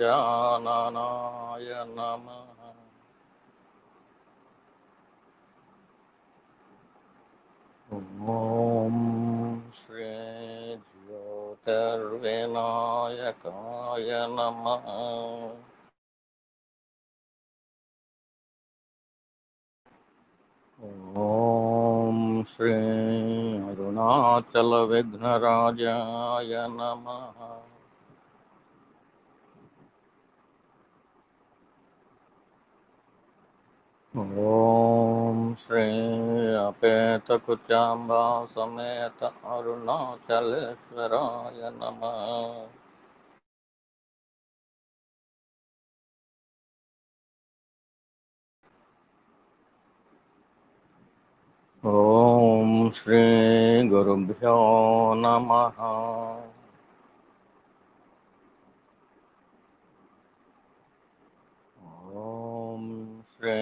गजाननाय नमः। ॐ श्री ज्योतिर्विनायकाय नमः। ॐ श्री अरुणाचलविघ्नराजाय नमः। ॐ श्री अपेतकुचाम्बा समेत अरुणाचलेश्वराय नमः। ॐ श्री गुरुभ्यो नमः। ॐ श्री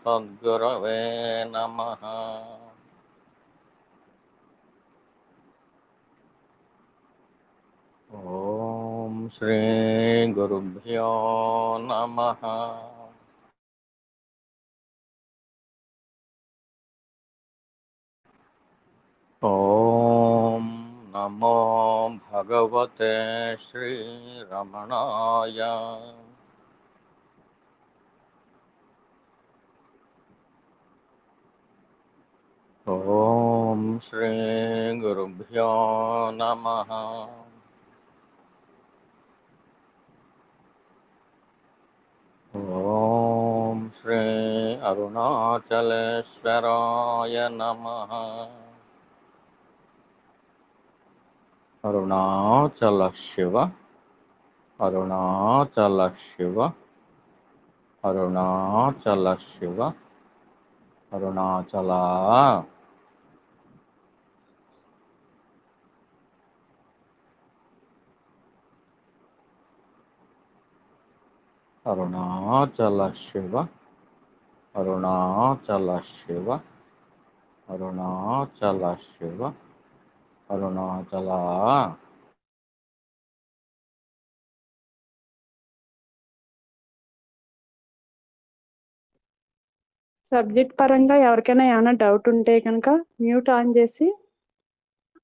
सद्गुरवे नमः। ॐ श्री गुरुभ्यो नमः। ॐ नमो भगवते श्रीरमणाय। ॐ श्री गुरुभ्यो नमः। ॐ श्री अरुणाचलेश्वराय नमः। अरुणाचल शिव, अरुणाचल शिव, अरुणाचल शिव, अरुणाचला। अरुणाचल शिव, अरुणाचल शिव, अरुणाचल शिव, अरुणाचला। సబ్జెక్ట్ పరంగా ఎవరికైనా ఏమైనా డౌట్ ఉంటే కనుక మ్యూట్ ఆన్ చేసి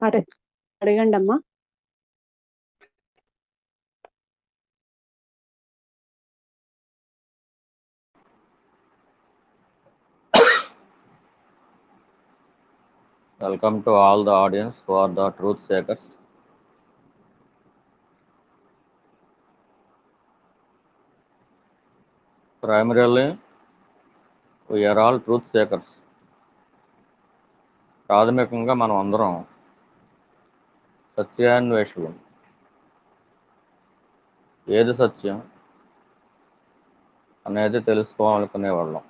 అడగండి అమ్మా. Welcome to all the audience who are the truth seekers. Primarily, we are all truth seekers. ప్రాథమికంగా మనం అందరం సత్యాన్వేషులు. ఏది సత్యం అనేది తెలుసుకోవాలనుకునేవాళ్ళం.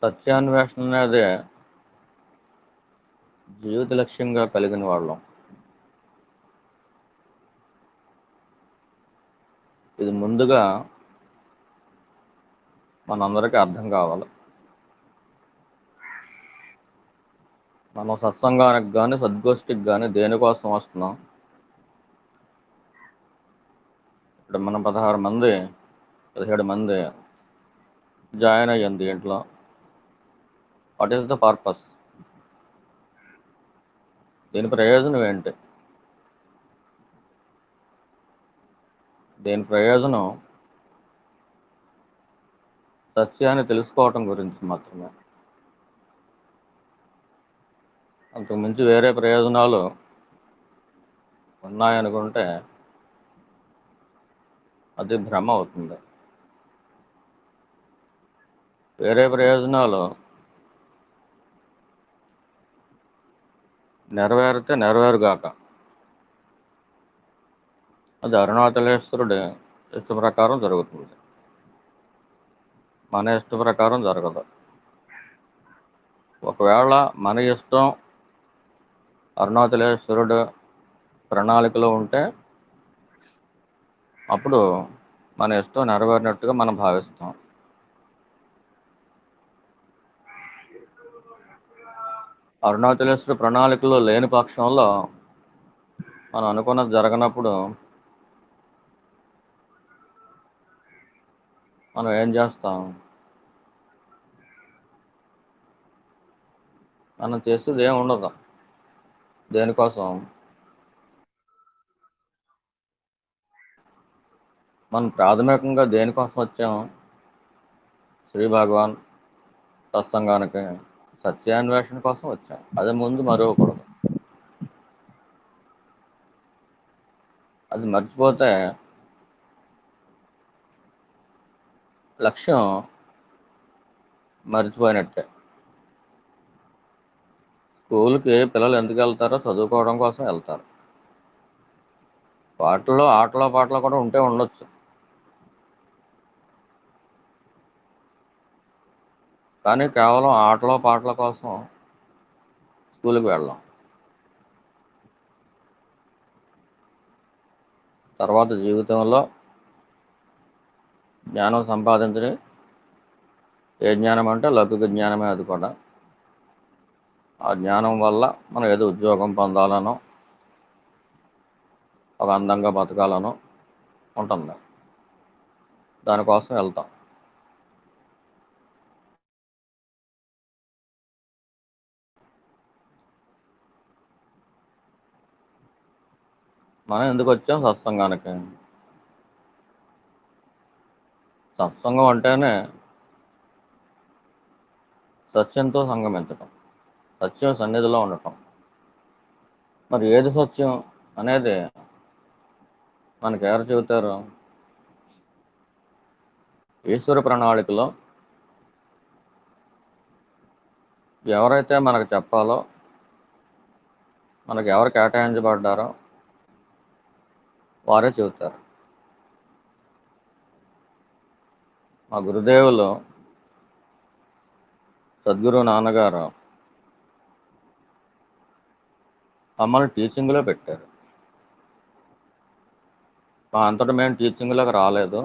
సత్యాన్వేషణ అనేది జీవిత లక్ష్యంగా కలిగిన వాళ్ళం. ఇది ముందుగా మనందరికీ అర్థం కావాలి. మనం సత్సంగానికి కానీ సద్గోష్ఠికి కానీ దేనికోసం వస్తున్నాం? ఇప్పుడు మనం 16 మంది 17 మంది జాయిన్ అయ్యాం దీంట్లో. What is the purpose? దీని ప్రయోజనం ఏంటి? దీని ప్రయోజనం సత్యాన్ని తెలుసుకోవటం గురించి మాత్రమే. అంతకుమించి వేరే ప్రయోజనాలు ఉన్నాయనుకుంటే అది భ్రమ అవుతుంది. వేరే ప్రయోజనాలు నెరవేరితే నెరవేరుగాక, అది అరుణాచలేశ్వరుడి ఇష్ట ప్రకారం జరుగుతుంది, మన ఇష్ట ప్రకారం జరగదు. ఒకవేళ మన ఇష్టం అరుణాచలేశ్వరుడు ప్రణాళికలో ఉంటే అప్పుడు మన ఇష్టం నెరవేరినట్టుగా మనం భావిస్తాం. అరుణాచలేశ్వరుడు ప్రణాళికలో లేని పక్షంలో మనం అనుకున్నది జరగనప్పుడు మనం ఏం చేస్తాం? మనం చేసేది ఏం ఉండదు. దేనికోసం? మనం ప్రాథమికంగా దేనికోసం వచ్చాం? శ్రీ భగవాన్ సత్సంగానికి సత్యాన్వేషణ కోసం వచ్చాం. అది ముందు మరవకూడదు. అది మర్చిపోతే లక్ష్యం మర్చిపోయినట్టే. స్కూల్కి పిల్లలు ఎందుకు వెళ్తారో చదువుకోవడం కోసం వెళ్తారు. వాటిల్లో ఆటలో పాటలు కూడా ఉంటే ఉండొచ్చు, కానీ కేవలం ఆటలో పాటల కోసం స్కూల్కి వెళ్ళాం. తర్వాత జీవితంలో జ్ఞానం సంపాదించని, ఏ జ్ఞానం అంటే లౌకిక జ్ఞానమే. అది కూడా ఆ జ్ఞానం వల్ల మనం ఏదో ఉద్యోగం పొందాలనో, ఒక అందంగా బతకాలనో ఉంటుంది. దానికోసం వెళ్తాం. మనం ఎందుకు వచ్చాం? సత్సంగానికి. సత్సంగం అంటేనే సత్యంతో సంగమించటం, సత్యం సన్నిధిలో ఉండటం. మరి ఏది సత్యం అనేది మనకి ఎవరు చెబుతారు? ఈశ్వర ప్రణాళికలో ఎవరైతే మనకు చెప్పాలో, మనకు ఎవరు కేటాయించబడ్డారో వారే చెబుతారు. మా గురుదేవులు సద్గురు నాన్నగారు మమ్మల్ని టీచింగ్లో పెట్టారు. మా అంతటా మేము టీచింగ్లోకి రాలేదు.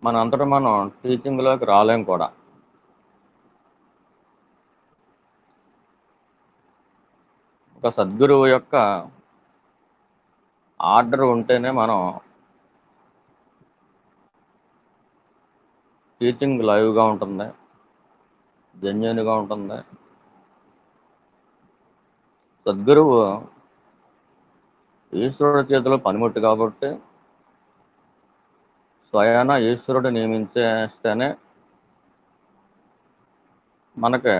మన అంతటా మనం టీచింగ్లోకి రాలేం కూడా. ఒక సద్గురువు యొక్క ఆర్డర్ ఉంటేనే మనం టీచింగ్ లైవ్గా ఉంటుంది, జెన్యూన్గా ఉంటుంది. సద్గురువు ఈశ్వరుడి చేతిలో పనిముట్టు కాబట్టి స్వయాన ఈశ్వరుడు నియమించేస్తేనే మనకి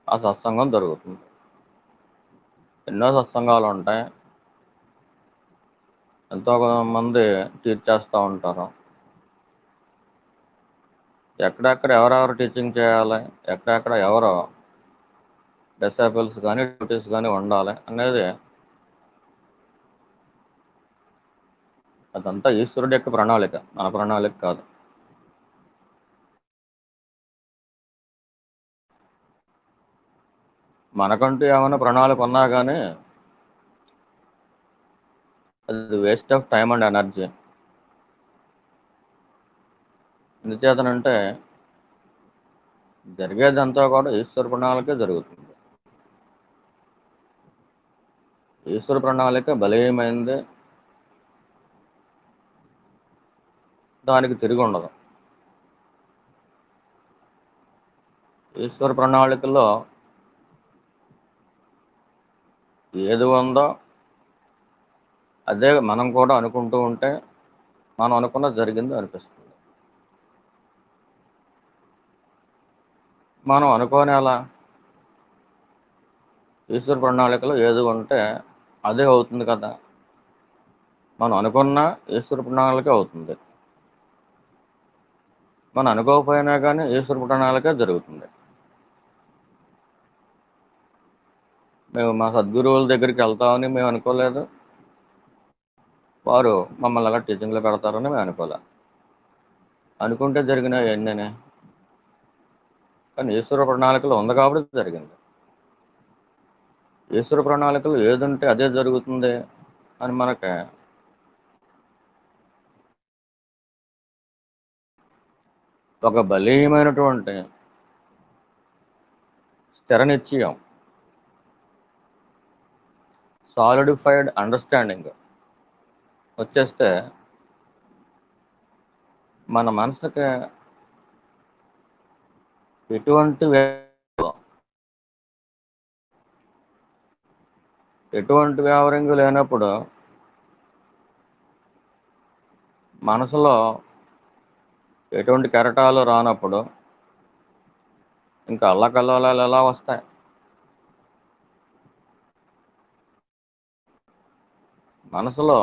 ఆ సత్సంగం జరుగుతుంది. ఎన్నో సత్సంగాలు ఉంటాయి, ఎంతో మంది టీచ్ చేస్తూ ఉంటారు. ఎక్కడెక్కడ ఎవరెవరు టీచింగ్ చేయాలి, ఎక్కడెక్కడ ఎవరు డిసైపుల్స్ కానీ డ్యూటీస్ కానీ ఉండాలి అనేది అదంతా ఈశ్వరుడి యొక్క ప్రణాళిక, మన ప్రణాళిక కాదు. మనకంటూ ఏమైనా ప్రణాళిక ఉన్నా కానీ అది waste of time and energy. ఎందుచేతనంటే జరిగేదంతా కూడా ఈశ్వర ప్రణాళికే జరుగుతుంది. ఈశ్వర ప్రణాళిక బలీయమైంది, దానికి తిరిగి ఉండదు. ఈశ్వర ప్రణాళికలో ఏది ఉందో అదే మనం కూడా అనుకుంటూ ఉంటే మనం అనుకున్నది జరిగింది అనిపిస్తుంది. మనం అనుకోని అలా ఈశ్వర ప్రణాళికలో ఏది ఉంటే అదే అవుతుంది కదా. మనం అనుకున్న ఈశ్వర ప్రణాళిక అవుతుంది, మనం అనుకోకపోయినా కానీ ఈశ్వర ప్రణాళిక జరుగుతుంది. మేము మా సద్గురువుల దగ్గరికి వెళ్తామని మేము అనుకోలేదు, వారు మమ్మల్ని అలా టీచింగ్లో పెడతారని మేము అనుకోలే. అనుకుంటే జరిగినాయి ఎన్ననే, కానీ ఈశ్వర ప్రణాళికలో ఉంది కాబట్టి జరిగింది. ఈశ్వర ప్రణాళికలు ఏదుంటే అదే జరుగుతుంది అని మనకి ఒక బలీయమైనటువంటి స్థిర నిశ్చయం, సాలిడిఫైడ్ అండర్స్టాండింగ్ వచ్చేస్తే మన మనసుకి ఎటువంటి వ్యావరింగ్ లేనప్పుడు మనసులో ఎటువంటి కెరటాలు రానప్పుడు ఇంకా అల్లకల్లోలాలు ఎలా వస్తాయి? మనసులో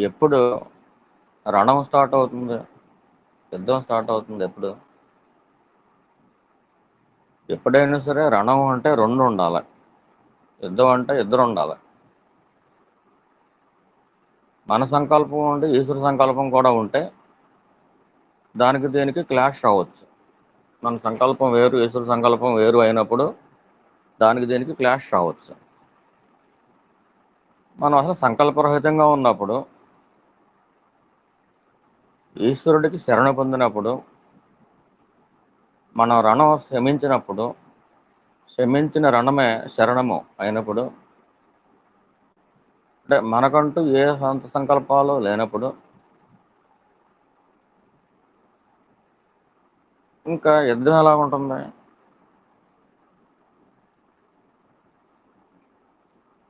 ఎప్పుడు రణం స్టార్ట్ అవుతుంది, యుద్ధం స్టార్ట్ అవుతుంది? ఎప్పుడైనా సరే రణం అంటే రెండు ఉండాలి, యుద్ధం అంటే ఇద్దరు ఉండాలి. మన సంకల్పం ఉంటే ఈశ్వర సంకల్పం కూడా ఉంటే దానికి దేనికి క్లాష్ రావచ్చు. మన సంకల్పం వేరు, ఈశ్వర సంకల్పం వేరు అయినప్పుడు దానికి దేనికి క్లాష్ రావచ్చు. మనం అసలు సంకల్పరహితంగా ఉన్నప్పుడు, ఈశ్వరుడికి శరణ పొందినప్పుడు, మనం రణం శమించినప్పుడు, శమించిన రణమే శరణము అయినప్పుడు, అంటే మనకంటూ ఏ సొంత సంకల్పాలు లేనప్పుడు ఇంకా యుద్ధం ఎలా ఉంటుంది?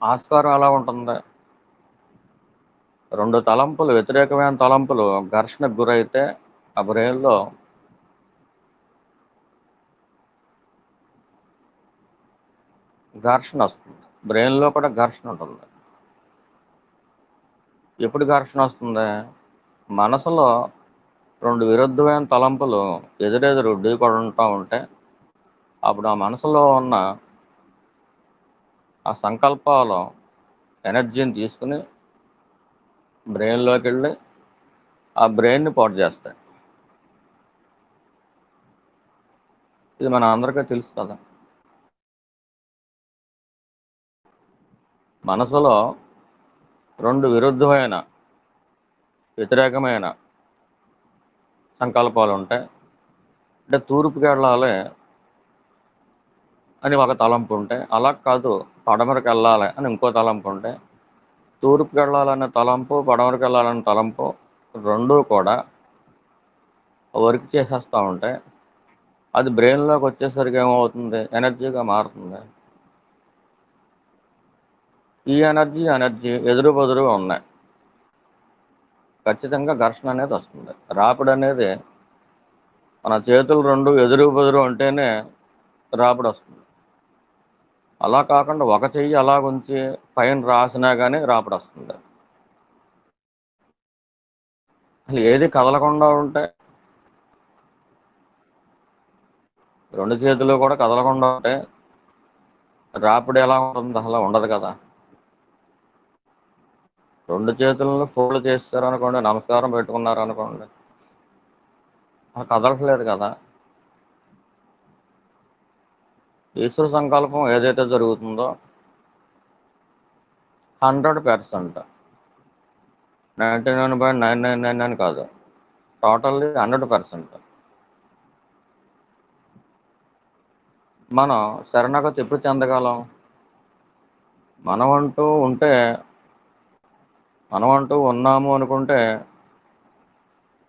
ఆస్కారం ఎలా ఉంటుంది? రెండు తలంపులు, వ్యతిరేకమైన తలంపులు ఘర్షణకు గురైతే ఆ బ్రెయిన్లో ఘర్షణ వస్తుంది. బ్రెయిన్లో కూడా ఘర్షణ ఉంటుంది. ఎప్పుడు ఘర్షణ వస్తుంది? మనసులో రెండు విరుద్ధమైన తలంపులు ఎదురెదురు ఢీకొంటూ ఉంటే అప్పుడు ఆ మనసులో ఉన్న ఆ సంకల్పాలు ఎనర్జీని తీసుకుని బ్రెయిన్లోకి వెళ్ళి ఆ బ్రెయిన్ని పాడు చేస్తాయి. ఇది మన అందరికీ తెలుసు కదా. మనసులో రెండు విరుద్ధమైన, వ్యతిరేకమైన సంకల్పాలు ఉంటాయి. అంటే తూర్పుకి వెళ్ళాలి అని ఒక తలంపు ఉంటే, అలా కాదు పడమరకు వెళ్ళాలి అని ఇంకో తలంపు ఉంటే, తూర్పుకి వెళ్ళాలనే తలంపు, పడమరకు వెళ్ళాలనే తలంపు రెండూ కూడా వర్క్ చేసేస్తూ ఉంటే అది బ్రెయిన్లోకి వచ్చేసరికి ఏమవుతుంది? ఎనర్జీగా మారుతుంది. ఈ ఎనర్జీ ఎదురు బదురుగా ఉన్నాయి. ఖచ్చితంగా ఘర్షణ అనేది వస్తుంది. రాపిడి అనేది మన చేతులు రెండు ఎదురు బదురు ఉంటేనే రాపిడి వస్తుంది. అలా కాకుండా ఒక చెయ్యి అలా ఉంచి పైన రాసినా కానీ రాపిడి వస్తుంది. అసలు ఏది కదలకుండా ఉంటే, రెండు చేతులు కూడా కదలకుండా ఉంటే రాపిడి ఎలా ఉంటుంది? అసలు ఉండదు కదా. రెండు చేతులను ఫోల్డ్ చేస్తారు అనుకోండి, నమస్కారం పెట్టుకున్నారు అనుకోండి, అసలు కదలట్లేదు కదా. ఈశ్వర సంకల్పం ఏదైతే జరుగుతుందో 100%, 99.999 అని కాదు, టోటల్లీ 100%. మనం శరణాగతి ఎప్పుడు చెందగలం? మనమంటూ ఉంటే, మనమంటూ ఉన్నాము అనుకుంటే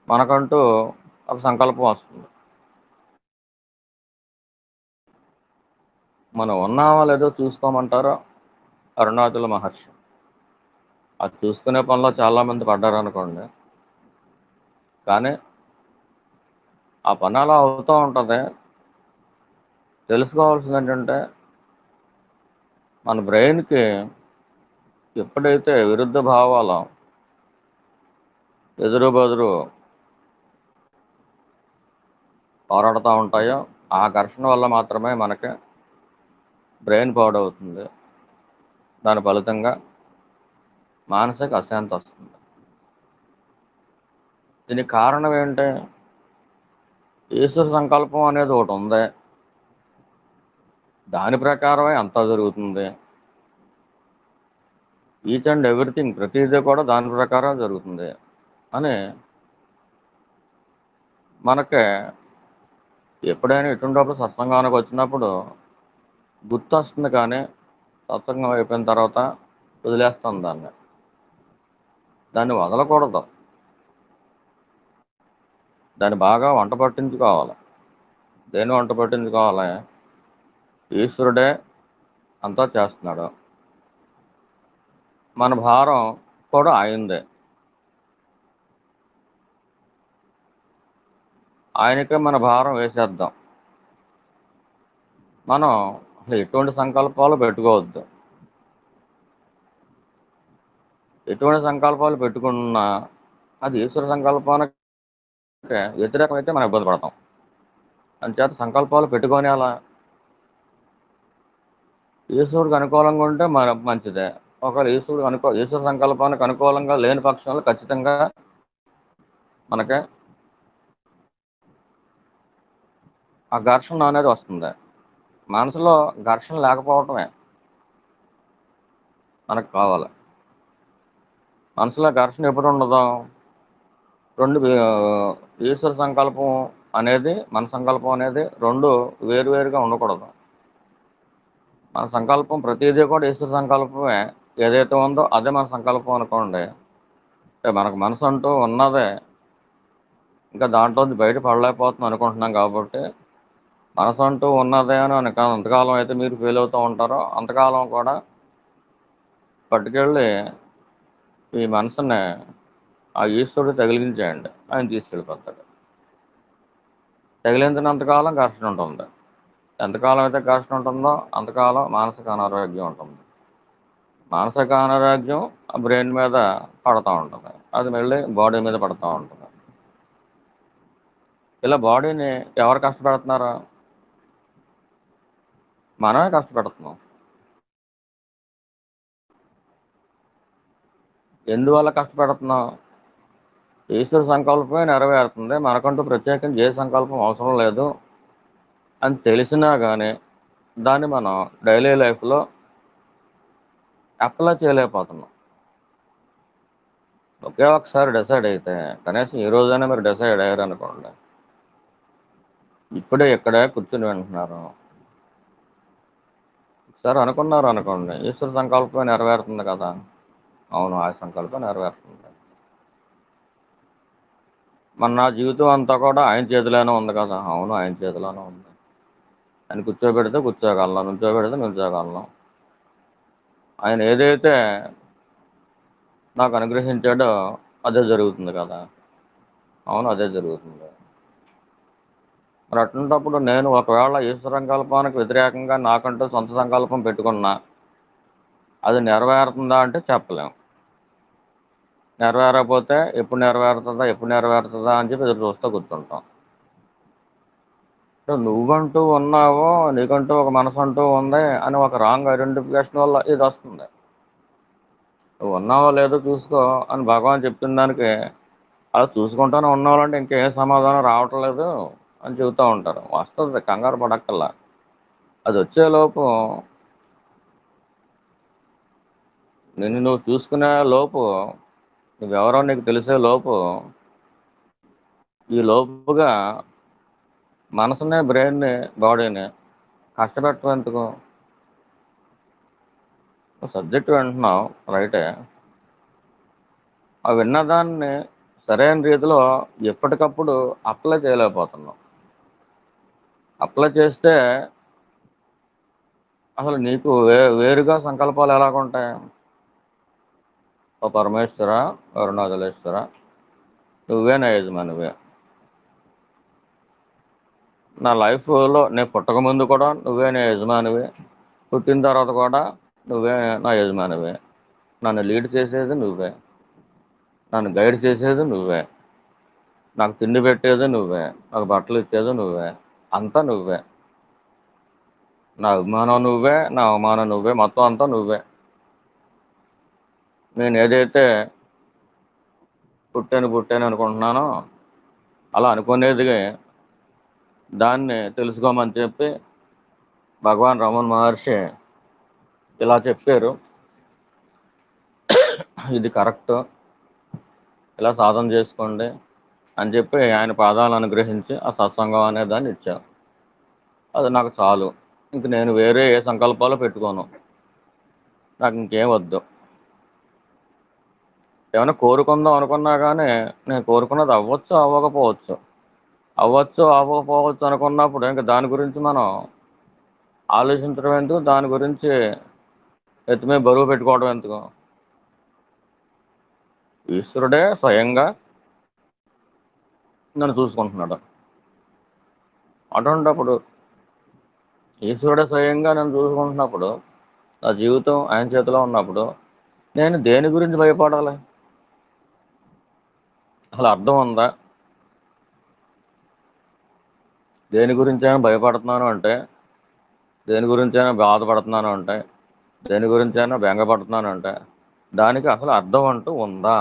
మనకంటూ ఒక సంకల్పం వస్తుంది. మనం ఉన్నామో లేదో చూసుకోమంటారు అరుణాచల మహర్షి. అది చూసుకునే పనిలో చాలామంది పడ్డారు అనుకోండి, కానీ ఆ పని అలా అవుతూ ఉంటుంది. తెలుసుకోవాల్సింది ఏంటంటే, మన బ్రెయిన్కి ఎప్పుడైతే విరుద్ధ భావాలు ఎదురు బదురు పోరాడుతూ ఉంటాయో ఆ ఘర్షణ వల్ల మాత్రమే మనకి బ్రెయిన్ పాడవుతుంది. దాని ఫలితంగా మానసిక అశాంతి వస్తుంది. దీనికి కారణం ఏంటి? ఈశ్వర సంకల్పం అనేది ఒకటి ఉంది, దాని ప్రకారమే అంతా జరుగుతుంది. ఈచ్ అండ్ ఎవ్రీథింగ్, ప్రతిదీ కూడా దాని ప్రకారం జరుగుతుంది అని మనకి ఎప్పుడైనా ఇటువంటిప్పుడు సత్సంగానికి వచ్చినప్పుడు గుర్తు వస్తుంది, కానీ సత్సంగం అయిపోయిన తర్వాత వదిలేస్తాం దాన్ని వదలకూడదు. దాన్ని బాగా వంట పట్టించుకోవాలి. దేన్ని వంట పట్టించుకోవాలి? ఈశ్వరుడే అంతా చేస్తున్నాడు, మన భారం కూడా ఆయనదే. ఆయనకే మన భారం వేసేద్దాం. మనం అసలు ఎటువంటి సంకల్పాలు పెట్టుకోవద్దు. ఎటువంటి సంకల్పాలు పెట్టుకున్నా అది ఈశ్వర సంకల్పానికి వ్యతిరేకమైతే మనం ఇబ్బంది పడతాం. అంచేత సంకల్పాలు పెట్టుకొని అలా ఈశ్వరుడికి అనుకూలంగా ఉంటే మన మంచిదే. ఒకవేళ ఈశ్వర సంకల్పానికి అనుకూలంగా లేని పక్షంలో ఖచ్చితంగా మనకి ఆ ఘర్షణ అనేది వస్తుంది. మనసులో ఘర్షణ లేకపోవటమే మనకు కావాలి. మనసులో ఘర్షణ ఎప్పుడు ఉండదు? రెండు ఈశ్వర సంకల్పం అనేది, మన సంకల్పం అనేది రెండు వేరువేరుగా ఉండకూడదు. మన సంకల్పం ప్రతిదీ కూడా ఈశ్వర సంకల్పమే. ఏదైతే ఉందో అదే మన సంకల్పం అనుకోండి. అంటే మనకు మనసు అంటూ ఉన్నదే, ఇంకా దాంట్లో బయట పడలేకపోతున్నాం అనుకుంటున్నాం. కాబట్టి మనసు అంటూ ఉన్నదే అని ఎంతకాలం అయితే మీరు ఫీల్ అవుతూ ఉంటారో అంతకాలం కూడా పట్టుకెళ్ళి ఈ మనసుని ఆ ఈశ్వరుడు తగిలించేయండి, ఆయన తీసుకెళ్ళిపోతాడు. తగిలించినంతకాలం ఘర్షణ ఉంటుంది. ఎంతకాలం అయితే ఘర్షణ ఉంటుందో అంతకాలం మానసిక అనారోగ్యం ఉంటుంది. మానసిక అనారోగ్యం ఆ బ్రెయిన్ మీద పడుతూ ఉంటుంది, అది మళ్ళీ బాడీ మీద పడుతూ ఉంటుంది. ఇలా బాడీని ఎవరు కష్టపెడుతున్నారు? మనమే కష్టపెడుతున్నాం. ఎందువల్ల కష్టపెడుతున్నాం? ఈశ్వర సంకల్పమే నెరవేరుతుంది, మనకంటూ ప్రత్యేకించి ఏ సంకల్పం అవసరం లేదు అని తెలిసినా కానీ దాన్ని మనం డైలీ లైఫ్లో అప్లై చేయలేకపోతున్నాం. ఒకే ఒకసారి డిసైడ్ అయితే, కనీసం ఈ రోజైనా మీరు డిసైడ్ అయ్యారు అనుకోండి, ఇప్పుడే ఇక్కడే కూర్చుని వింటున్నారు, ఒకసారి అనుకున్నారు అనుకోండి, ఈశ్వర సంకల్పమే నెరవేరుతుంది కదా. అవును, ఆ సంకల్పం నెరవేరుతుంది. నా జీవితం అంతా కూడా ఆయన చేతిలోనే ఉంది కదా. అవును, ఆయన చేతిలోనే ఉంది. ఆయన కూర్చోబెడితే కూర్చోగలను, నుంచోబెడితే నుంచోగలను. ఆయన ఏదైతే నాకు అనుగ్రహించాడో అదే జరుగుతుంది కదా. అవును, అదే జరుగుతుంది. మరి అటువంటిప్పుడు నేను ఒకవేళ ఈశ్వర సంకల్పానికి వ్యతిరేకంగా నాకంటూ సొంత సంకల్పం పెట్టుకున్నా అది నెరవేరుతుందా అంటే చెప్పలేం. నెరవేరకపోతే ఎప్పుడు నెరవేరుతుందా అని చెప్పి ఎదురు చూస్తూ కూర్చుంటాం. నువ్వంటూ ఉన్నావో, నీకంటూ ఒక మనసు అంటూ ఉంది అని ఒక రాంగ్ ఐడెంటిఫికేషన్ వల్ల ఇది వస్తుంది. నువ్వు ఉన్నావో లేదో చూసుకో అని భగవాన్ చెప్పిన దానికి అలా చూసుకుంటూనే ఉన్నవాళ్ళంటే ఇంకేం సమాధానం రావట్లేదు అని చెబుతూ ఉంటారు. వస్తుంది, కంగారు పడక్కల్లా. అది వచ్చేలోపు, నిన్ను నువ్వు చూసుకునే లోపు, నువ్వెవరో నీకు తెలిసే లోపు, ఈ లోపుగా మనసునే, బ్రెయిన్ని, బాడీని కష్టపెట్టడం ఎందుకు? సబ్జెక్ట్ వింటున్నావు, రైటే. ఆ విన్నదాన్ని సరైన రీతిలో ఎప్పటికప్పుడు అప్లై చేయలేకపోతున్నాం. అప్లై చేస్తే అసలు నీకు వేరుగా సంకల్పాలు ఎలాగుంటాయి? ఓ పరమేశ్వర, అరుణాచలేశ్వర, నువ్వే నా యజమానివే. నా లైఫ్లో నేను పుట్టక ముందు కూడా నువ్వే నా యజమానివే, పుట్టిన తర్వాత కూడా నువ్వే నా యజమానివే. నన్ను లీడ్ చేసేది నువ్వే, నన్ను గైడ్ చేసేది నువ్వే, నాకు తిండి పెట్టేది నువ్వే, నాకు బట్టలు ఇచ్చేది నువ్వే, అంతా నువ్వే. నా అభిమానం నువ్వే, నా అవమానం నువ్వే, మొత్తం అంతా నువ్వే. నేను ఏదైతే పుట్టాను అనుకుంటున్నానో అలా అనుకునేది దాన్ని తెలుసుకోమని చెప్పి భగవాన్ రమణ మహర్షి ఇలా చెప్పారు. ఇది కరెక్ట్, ఇలా సాధన చేసుకోండి అని చెప్పి ఆయన పాదాలను అనుగ్రహించి ఆ సత్సంగం అనే దాన్ని ఇచ్చాను. అది నాకు చాలు. ఇంక నేను వేరే ఏ సంకల్పాలు పెట్టుకోను. నాకు ఇంకేం వద్దు. ఏమైనా కోరుకుందాం అనుకున్నా కానీ నేను కోరుకున్నది అవ్వచ్చు, అవ్వకపోవచ్చు. అవ్వచ్చు, అవ్వకపోవచ్చు అనుకున్నప్పుడు ఇంక దాని గురించి మనం ఆలోచించడం ఎందుకు? దాని గురించి ఎత్తి మీద బరువు పెట్టుకోవడం ఎందుకు? ఈశ్వరుడే స్వయంగా నన్ను చూసుకుంటున్నాడు. అటువంటప్పుడు ఈశ్వరుడే స్వయంగా నన్ను చూసుకుంటున్నప్పుడు, నా జీవితం ఆయన చేతిలో ఉన్నప్పుడు నేను దేని గురించి భయపడాలి? అసలు అర్థం ఉందా? దేని గురించైనా భయపడుతున్నాను అంటే, దేని గురించైనా బాధపడుతున్నాను అంటే, దేని గురించైనా బెంగపడుతున్నాను అంటే దానికి అసలు అర్థం అంటూ ఉందా?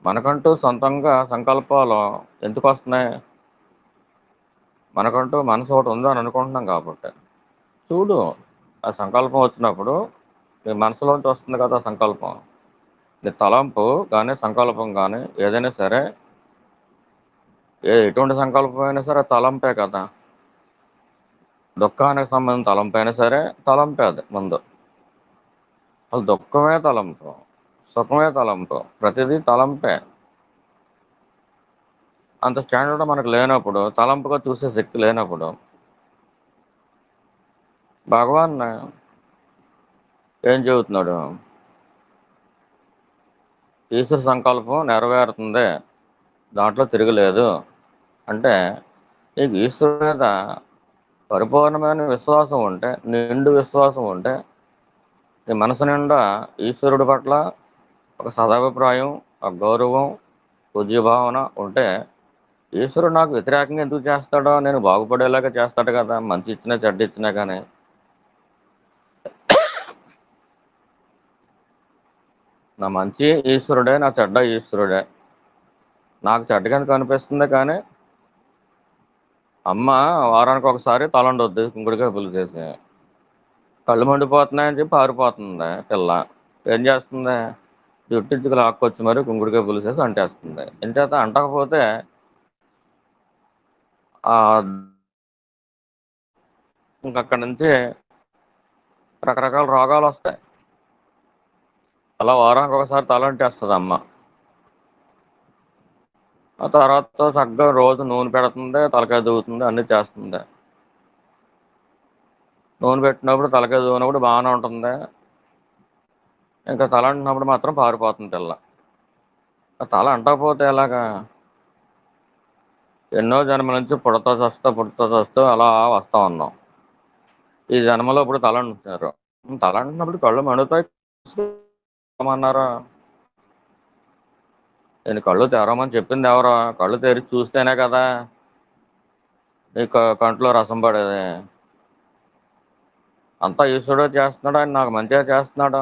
మనకంటూ సొంతంగా సంకల్పాలు ఎందుకు వస్తున్నాయి? మనకంటూ మనసు ఒకటి ఉందని అనుకుంటున్నాం కాబట్టి. చూడు, ఆ సంకల్పం వచ్చినప్పుడు నీ మనసులోంచి వస్తుంది కదా సంకల్పం. నీ తలంపు కానీ సంకల్పం కానీ ఏదైనా సరే, ఎటువంటి సంకల్పం అయినా సరే తలంపే కదా. దుఃఖానికి సంబంధించిన తలంపు అయినా సరే తలంపే అది ముందు. అసలు దుఃఖమే తలంపు, సుఖమే తలంపు, ప్రతిదీ తలంపే. అంత స్టాండర్డ్ మనకు లేనప్పుడు, తలంపుగా చూసే శక్తి లేనప్పుడు భగవాన్ ఏం చెబుతున్నాడు? ఈశ్వర సంకల్పం నెరవేరుతుంది, దాంట్లో తిరగలేదు అంటే నీకు ఈశ్వరుడి మీద పరిపూర్ణమైన విశ్వాసం ఉంటే, నిండు విశ్వాసం ఉంటే, నీ మనసు నిండా ఈశ్వరుడి పట్ల ఒక సదాభిప్రాయం, ఒక గౌరవం, పూజ్యభావన ఉంటే ఈశ్వరుడు నాకు వ్యతిరేకంగా ఎందుకు చేస్తాడో, నేను బాగుపడేలాగా చేస్తాడు కదా, మంచి ఇచ్చినా చెడ్డ ఇచ్చినా కానీ. నా మంచి ఈశ్వరుడే, నా చెడ్డ ఈశ్వరుడే. నాకు చెడ్డగా కనిపిస్తుంది కానీ అమ్మ వారానికి ఒకసారి తలండొద్దు కుంకుడికాయ పులిసేసి కళ్ళు మండిపోతున్నాయని చెప్పి పారిపోతుంది పిల్ల. ఏం చేస్తుంది? జుట్టించుకు లాక్కొచ్చి మరి కుంకుడికాయ పులిసేసి అంటేస్తుంది. ఎంచేత అంటకపోతే ఆ ఇంకక్కడి నుంచి రకరకాల రోగాలు వస్తాయి. అలా వారానికి ఒకసారి తలంటేస్తుంది అమ్మ. ఆ తర్వాత చక్కగా రోజు నూనె పెడుతుంది, తలకాయ దువ్వుతుంది, అన్నీ చేస్తుంది. నూనె పెట్టినప్పుడు తలకాయ దువ్వినప్పుడు బాగానే ఉంటుంది, ఇంకా తల అంటున్నప్పుడు మాత్రం పారిపోతుంది పిల్ల. ఆ తల అంటకపోతే ఎలాగా? ఎన్నో జన్మల నుంచి పుడతా చస్తూ అలా వస్తా ఉన్నాం. ఈ జన్మలో ఇప్పుడు తల అంటున్నారు. తల అంటున్నప్పుడు కళ్ళు మండుతాయి అన్నారా? నేను కళ్ళు తెరవమని చెప్పింది ఎవరో? కళ్ళు తెరిచి చూస్తేనే కదా నీకు కంట్లో రసం పడేది. అంతా ఈశ్వరుడే చేస్తున్నాడు, ఆయన నాకు మంచిగా చేస్తున్నాడు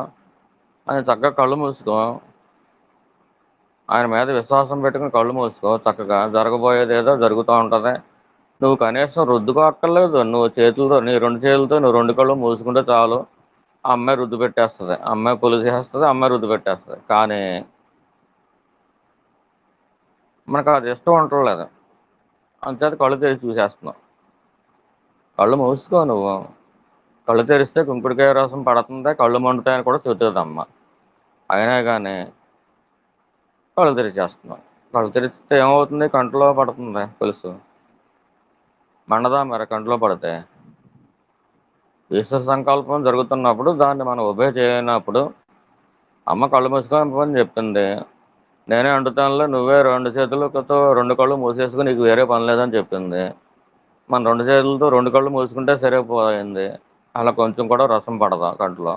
అని చక్కగా కళ్ళు మూసుకో. ఆయన మీద విశ్వాసం పెట్టుకుని కళ్ళు మూసుకో. చక్కగా జరగబోయేది ఏదో జరుగుతూ ఉంటుంది. నువ్వు కనీసం రుద్దుకోక్కర్లేదు. నువ్వు చేతులతో, నీ రెండు చేతులతో నువ్వు రెండు కళ్ళు మూసుకుంటే చాలు. ఆ అమ్మాయి రుద్దు పెట్టేస్తుంది, అమ్మాయి పులిసేస్తుంది, అమ్మాయి రుద్దు పెట్టేస్తుంది. కానీ మనకు అది ఇష్టం ఉండట్లేదు. అంతేత కళ్ళు తెరిచి చూసేస్తున్నావు. కళ్ళు మూసుకో నువ్వు. కళ్ళు తెరిస్తే కుంకుడికాయ రసం పడుతుంది, కళ్ళు మండుతాయని కూడా చెబుతుంది అమ్మ. అయినా కానీ కళ్ళు తెరిచేస్తున్నావు. కళ్ళు తెరిస్తే ఏమవుతుంది? కంట్లో పడుతుంది పులుసు. మండదా మరి కంట్లో పడితే? ఈశ్వర సంకల్పం జరుగుతున్నప్పుడు దాన్ని మనం ఉభయ చేయనప్పుడు అమ్మ కళ్ళు మూసుకొని చెప్పింది. నేనే వండుతానులే, నువ్వే రెండు చేతులతో రెండు కళ్ళు మూసేసుకుని నీకు వేరే పని లేదని చెప్పింది. మన రెండు చేతులతో రెండు కళ్ళు మూసుకుంటే సరిపోయింది. అలా కొంచెం కూడా రసం పడదా కంట్లో?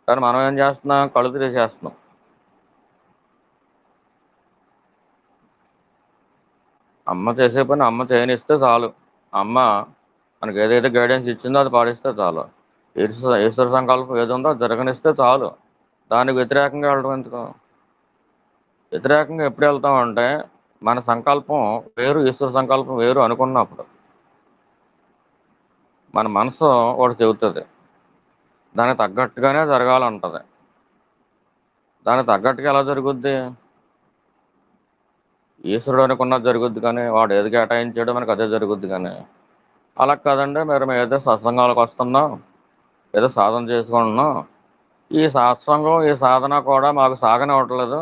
కానీ మనం ఏం చేస్తున్నాం? కళ్ళు తీసేస్తున్నాం. అమ్మ చేసే పని అమ్మ చేయనిస్తే చాలు. అమ్మ మనకి ఏదైతే గైడెన్స్ ఇచ్చిందో అది పాటిస్తే చాలు. ఈశ్వర సంకల్పం ఏది ఉందో అది జరగనిస్తే చాలు. దానికి వ్యతిరేకంగా వెళ్ళడం ఎందుకు? వ్యతిరేకంగా ఎప్పుడు వెళ్తామంటే మన సంకల్పం వేరు, ఈశ్వర సంకల్పం వేరు అనుకున్నప్పుడు మన మనసు ఒకటి చెబుతుంది. దానికి తగ్గట్టుగానే జరగాలంటది. దానికి తగ్గట్టుగా ఎలా జరుగుద్ది? ఈశ్వరుడు అనుకున్నది జరుగుద్ది కానీ, వాడు ఏది కేటాయించాడో మనకు అదే జరుగుద్ది కానీ. అలా కాదండి, మేము ఏదో సత్సంగాలకు వస్తున్నాం, ఏదో సాధన చేసుకుంటున్నాం, ఈ సత్సంగం ఈ సాధన కూడా మాకు సాగనివ్వట్లేదు,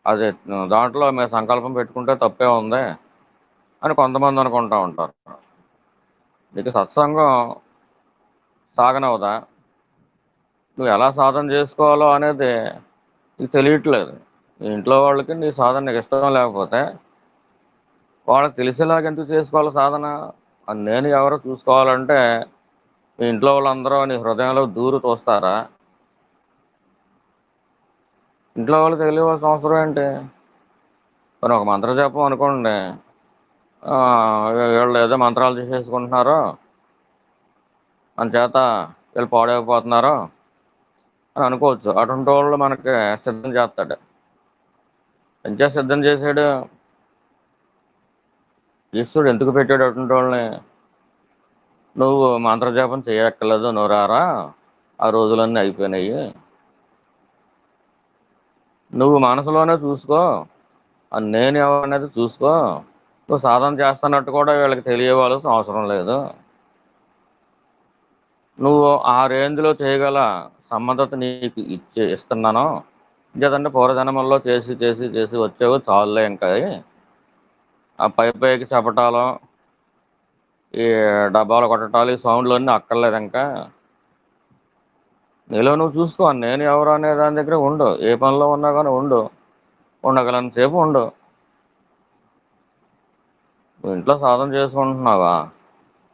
అది దాంట్లో మేము సంకల్పం పెట్టుకుంటే తప్పే ఉంది అని కొంతమంది అనుకుంటా ఉంటారు. నీకు సత్సంగం సాగనవదా? నువ్వు ఎలా సాధన చేసుకోవాలో అనేది నీకు తెలియట్లేదు. నీ ఇంట్లో వాళ్ళకి నీ సాధన నీకు ఇష్టం లేకపోతే వాళ్ళకి తెలిసేలాగా ఎందుకు చేసుకోవాలి సాధన? అది నేను ఎవరో చూసుకోవాలంటే మీ ఇంట్లో వాళ్ళందరూ నీ హృదయంలో దూరు చూస్తారా? ఇంట్లో వాళ్ళకి తెలియవలసిన అవసరం ఏంటి? మరి ఒక మంత్ర జపం అనుకోండి, ఆ, వీళ్ళు ఏదో మంత్రాలు చేసేసుకుంటున్నారు చేత వీళ్ళు పాడైపోతున్నారు అని అనుకోవచ్చు. అటువంటి వాళ్ళు మనకి సిద్ధం చేస్తాడు. ఎంచే సిద్ధం చేశాడు? ఈశ్వరుడు ఎందుకు పెట్టాడు అటువంటి వాళ్ళని? నువ్వు మంత్రజపం చేయక్కర్లేదు, నువ్వు రారా, ఆ రోజులన్నీ అయిపోయినాయి, నువ్వు మనసులోనే చూసుకో, అది నేను ఎవరనేది చూసుకో, నువ్వు సాధన చేస్తున్నట్టు కూడా వీళ్ళకి తెలియవలసిన అవసరం లేదు, నువ్వు ఆ రేంజ్లో చేయగల సమర్థత నీకు ఇస్తున్నాను, ఇంకేదంటే పూర్వజన్మల్లో చేసి చేసి చేసి వచ్చావు చాలులే, ఇంకా ఆ పై పైకి చెప్పటాలు, ఈ డబ్బాలు కొట్టటాలు, ఈ సౌండ్లు అన్నీ అక్కర్లేదు, ఇంకా నీలో నువ్వు చూసుకో, నేను ఎవరు అనే దాని దగ్గర ఉండు, ఏ పనిలో ఉన్నా కానీ ఉండు, ఉండగలంతసేపు ఉండు. నువ్వు ఇంట్లో సాధన చేసుకుంటున్నావా?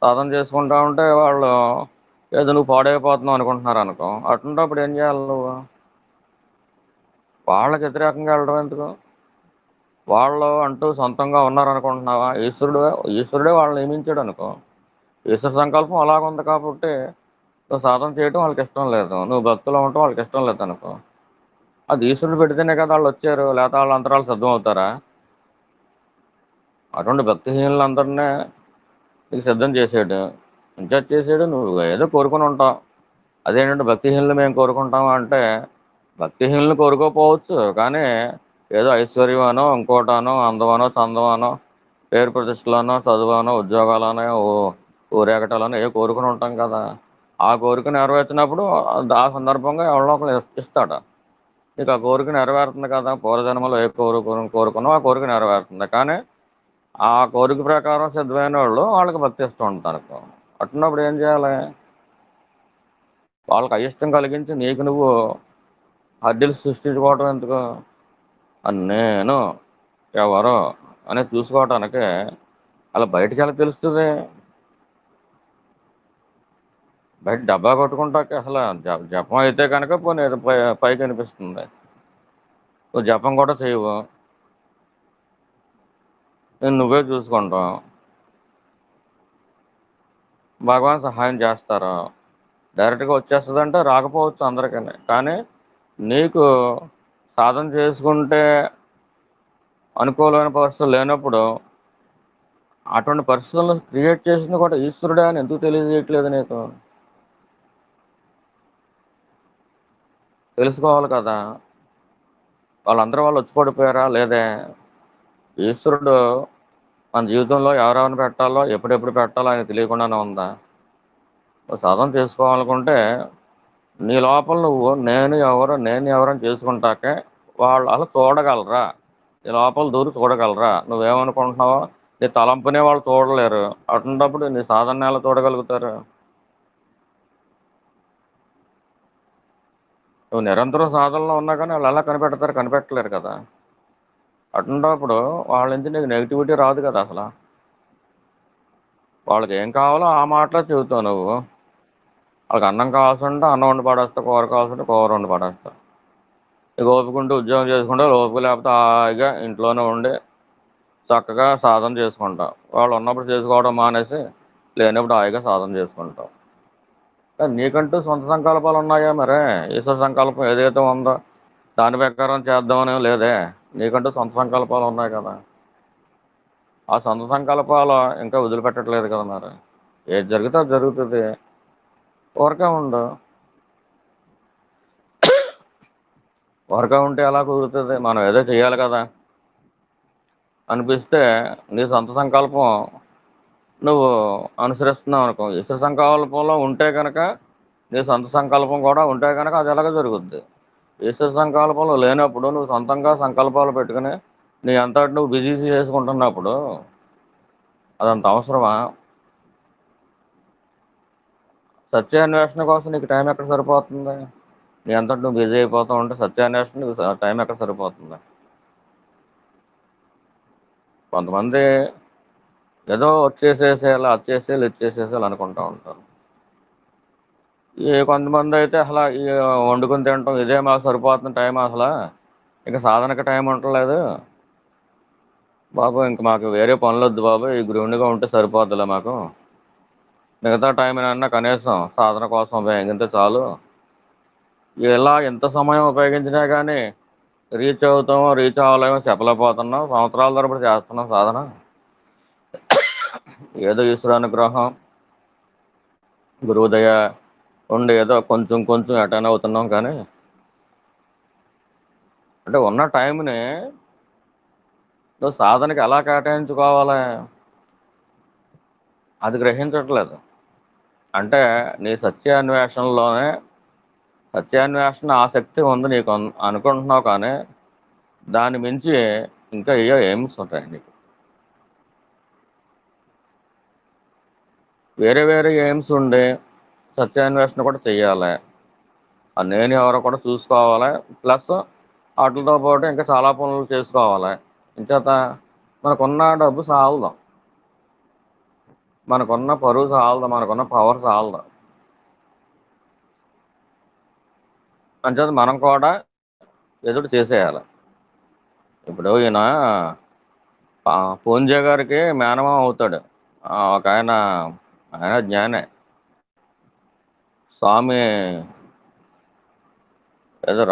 సాధన చేసుకుంటా ఉంటే వాళ్ళు ఏదో నువ్వు పాడైపోతున్నావు అనుకుంటున్నారు అనుకో, అటువంటిప్పుడు ఏం చేయాలి నువ్వు? వాళ్ళకి వ్యతిరేకంగా వెళ్ళడం ఎందుకు? వాళ్ళు అంటూ సొంతంగా ఉన్నారనుకుంటున్నావా? ఈశ్వరుడే వాళ్ళని నియమించాడు అనుకో, ఈశ్వర సంకల్పం అలాగుంది కాబట్టి నువ్వు సాధన చేయడం వాళ్ళకి ఇష్టం లేదు, నువ్వు భక్తిలో ఉండటం వాళ్ళకి ఇష్టం లేదు అనుకో, అది ఈశ్వరుడు పెడితేనే కదా వాళ్ళు వచ్చారు, లేకపోతే వాళ్ళ అంతరాలు సిద్ధం అవుతారా? అటువంటి భక్తిహీనులందరినీ నీకు సిద్ధం చేసాడు, ఇన్ఛార్జ్ చేసాడు, నువ్వు ఏదో కోరుకుని ఉంటావు. అదేంటంటే భక్తిహీనులు మేము కోరుకుంటాము అంటే, భక్తిహీనులు కోరుకోపోవచ్చు కానీ ఏదో ఐశ్వర్యమనో, ఇంకోటనో, అందమనో, చందమనో, పేరు ప్రతిష్టలనో, చదువునో, ఉద్యోగాలనో, ఊరేగటాలనో ఏ కోరుకుని ఉంటాం కదా. ఆ కోరిక నెరవేర్చినప్పుడు ఆ సందర్భంగా ఎవరో ఒకరు ఇస్తాడు. నీకు ఆ కోరిక నెరవేరుతుంది కదా, పూర్వజన్మలో ఏ కోరుకున్నావు ఆ కోరిక నెరవేరుతుంది. కానీ ఆ కోరిక ప్రకారం సిద్ధమైన వాళ్ళు వాళ్ళకి భక్తి ఇస్తూ ఉంటారు. అట్టున్నప్పుడు ఏం చేయాలి? వాళ్ళకి అయిష్టం కలిగించి నీకు నువ్వు హద్దులు సృష్టించుకోవటం ఎందుకు? అని నేను ఎవరు అనేది చూసుకోవటానికి అలా బయటికి ఎలా తెలుస్తుంది? బయట డబ్బా కొట్టుకుంటాక అసలు జపం అయితే కనుక పోనీ ఏదో పైకి అనిపిస్తుంది. నువ్వు జపం కూడా చేయవు, నేను నువ్వే చూసుకుంటావు, భగవాన్ సహాయం చేస్తారు, డైరెక్ట్గా వచ్చేస్తుందంటే రాకపోవచ్చు అందరికీ. కానీ నీకు సాధన చేసుకుంటే అనుకూలమైన పరిస్థితులు లేనప్పుడు అటువంటి పరిస్థితులను క్రియేట్ చేసింది కూడా ఈశ్వరుడే అని ఎందుకు తెలియజేయట్లేదు నీకు? తెలుసుకోవాలి కదా. వాళ్ళందరూ వాళ్ళు వచ్చి పడిపోయారా లేదే? ఈశ్వరుడు మన జీవితంలో ఎవరెవరిని పెట్టాలో ఎప్పుడెప్పుడు పెట్టాలో ఆయన తెలియకుండానే ఉందా? నువ్వు సాధన చేసుకోవాలనుకుంటే నీ లోపల నువ్వు నేను ఎవరని చేసుకుంటాకే వాళ్ళు అలా చూడగలరా? నీ లోపల దూరి చూడగలరా? నువ్వేమనుకుంటున్నావో నీ తలంపునే వాళ్ళు చూడలేరు, అటువంటిప్పుడు నీ సాధన ఎలా చూడగలుగుతారు? నువ్వు నిరంతరం సాధనలో ఉన్నా కానీ వాళ్ళు ఎలా కనిపెడతారు? కనిపెట్టలేరు కదా. అటువంటిప్పుడు వాళ్ళ నుంచి నీకు నెగిటివిటీ రాదు కదా అసలు. వాళ్ళకి ఏం కావాలో ఆ మాటలో చెబుతావు నువ్వు. వాళ్ళకి అన్నం కావాల్సి ఉంటే అన్నం వండి పడేస్తావు, కూర కావాల్సి ఉంటే కూర వండి పడేస్తావు. నీకు ఓపుకుంటూ ఉద్యోగం చేసుకుంటే ఓపిక లేకపోతే హాయిగా ఇంట్లోనే ఉండి చక్కగా సాధన చేసుకుంటావు. వాళ్ళు ఉన్నప్పుడు చేసుకోవడం మానేసి లేనప్పుడు హాయిగా సాధన చేసుకుంటావు. కానీ నీకంటూ సొంత సంకల్పాలు ఉన్నాయా? మరే ఈశ్వర సంకల్పం ఏదైతే ఉందో దాని ప్రకారం చేద్దామని లేదే. నీకంటూ సొంత సంకల్పాలు ఉన్నాయి కదా. ఆ సొంత సంకల్పాలు ఇంకా వదిలిపెట్టట్లేదు కదా. మరి ఏది జరిగితే అది జరుగుతుంది, ఊరకే ఉండు. వర్గా ఉంటే ఎలా కుదురుతుంది? మనం ఏదో చేయాలి కదా అనిపిస్తే నీ సొంత సంకల్పం నువ్వు అనుసరిస్తున్నావు అనుకో, ఇతర సంకల్పంలో ఉంటే కనుక నీ సొంత సంకల్పం కూడా ఉంటే కనుక అది ఎలాగ జరుగుద్ది. ఈశ్వర సంకల్పంలో లేనప్పుడు నువ్వు సొంతంగా సంకల్పాలు పెట్టుకుని నీ అంతటి నువ్వు బిజీ చేసుకుంటున్నప్పుడు అదంత అవసరమా? సత్యాన్వేషణ కోసం నీకు టైం ఎక్కడ సరిపోతుంది? నీ అంతటి నువ్వు బిజీ అయిపోతూ ఉంటే సత్యాన్వేషణ నీకు టైం ఎక్కడ సరిపోతుంది? కొంతమంది ఏదో వచ్చేసేసేయాలి, వచ్చేసేయాలి, ఇచ్చేసేయాలి అనుకుంటూ ఉంటారు. కొంతమంది అయితే అసలు ఈ వండుకుని తినటం ఇదే మాకు సరిపోతుంది టైం, అసలు ఇంకా సాధనకి టైం ఉండలేదు బాబు, ఇంక మాకు వేరే పనులు వద్దు బాబు, ఈ గృహిణిగా ఉంటే సరిపోద్దులే మాకు, మిగతా టైంనన్నా కనీసం సాధన కోసం ఉపయోగించితే చాలు, ఇలా ఎంత సమయం ఉపయోగించినా కానీ రీచ్ అవుతామో రీచ్ అవ్వలేమో చెప్పలేకపోతున్నాం, సంవత్సరాల తరబడి చేస్తున్నాం సాధన, ఏదో ఈశ్వరానుగ్రహం గురువుదయ ఉండి ఏదో కొంచెం కొంచెం అటెండ్ అవుతున్నాం. కానీ అంటే ఉన్న టైంని నువ్వు సాధనకి ఎలా కేటాయించుకోవాలి అది గ్రహించట్లేదు. అంటే నీ సత్యాన్వేషణలోనే సత్యాన్వేషణ ఆసక్తి ఉంది నీకు అనుకుంటున్నావు, కానీ దాన్ని మించి ఇంకా ఎయిమ్స్ ఉంటాయి నీకు, వేరే వేరే ఎయిమ్స్ ఉండి సత్యాన్వేషణ కూడా చెయ్యాలి, నేను ఎవరో కూడా చూసుకోవాలి, ప్లస్ వాటితో పాటు ఇంకా చాలా పనులు చేసుకోవాలి. ఇంచేత మనకున్న డబ్బు సాలదు, మనకున్న పరువు సాలదు, మనకున్న పవర్ సాలదు. అంచేత మనం కూడా ఎదుటి చేసేయాలి. ఇప్పుడు ఈయన పూంజ గారికి మేనమామ అవుతాడు, ఒక ఆయన, ఆయన జ్ఞానే, స్వామి ఏదో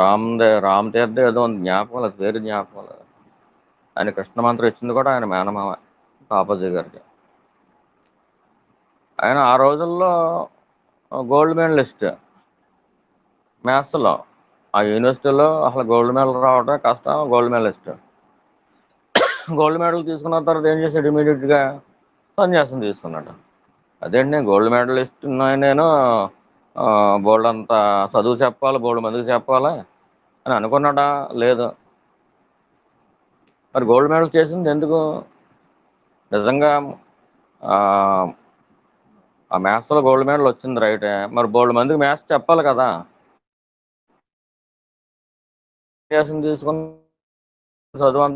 రామతీర్థ ఏదో ఉంది, జ్ఞాపకం లేదు, పేరు జ్ఞాపకం లేదు. ఆయన కృష్ణ మంత్రం ఇచ్చింది కూడా ఆయన మేనమామ పాపాజీ గారికి. ఆయన ఆ రోజుల్లో గోల్డ్ మెడలిస్ట్ మ్యాథ్స్లో, ఆ యూనివర్సిటీలో అసలు గోల్డ్ మెడల్ రావడం కష్టం, గోల్డ్ మెడలిస్ట్. గోల్డ్ మెడల్ తీసుకున్న తర్వాత ఏం చేశాడు? ఇమీడియట్గా సన్యాసం తీసుకున్నాడు. అదేంటి, నేను గోల్డ్ మెడలిస్ట్ నేను బోల్డ్ అంత చదువు చెప్పాలి, బోల్డ్ మందికి చెప్పాలి అని అనుకున్నాడా? లేదు. మరి గోల్డ్ మెడల్ చేసింది ఎందుకు? నిజంగా ఆ మ్యాథ్స్లో గోల్డ్ మెడల్ వచ్చింది రైటే, మరి బోల్డ్ మందికి మ్యాథ్స్ చెప్పాలి కదా. సన్యాసం తీసుకుని చదువు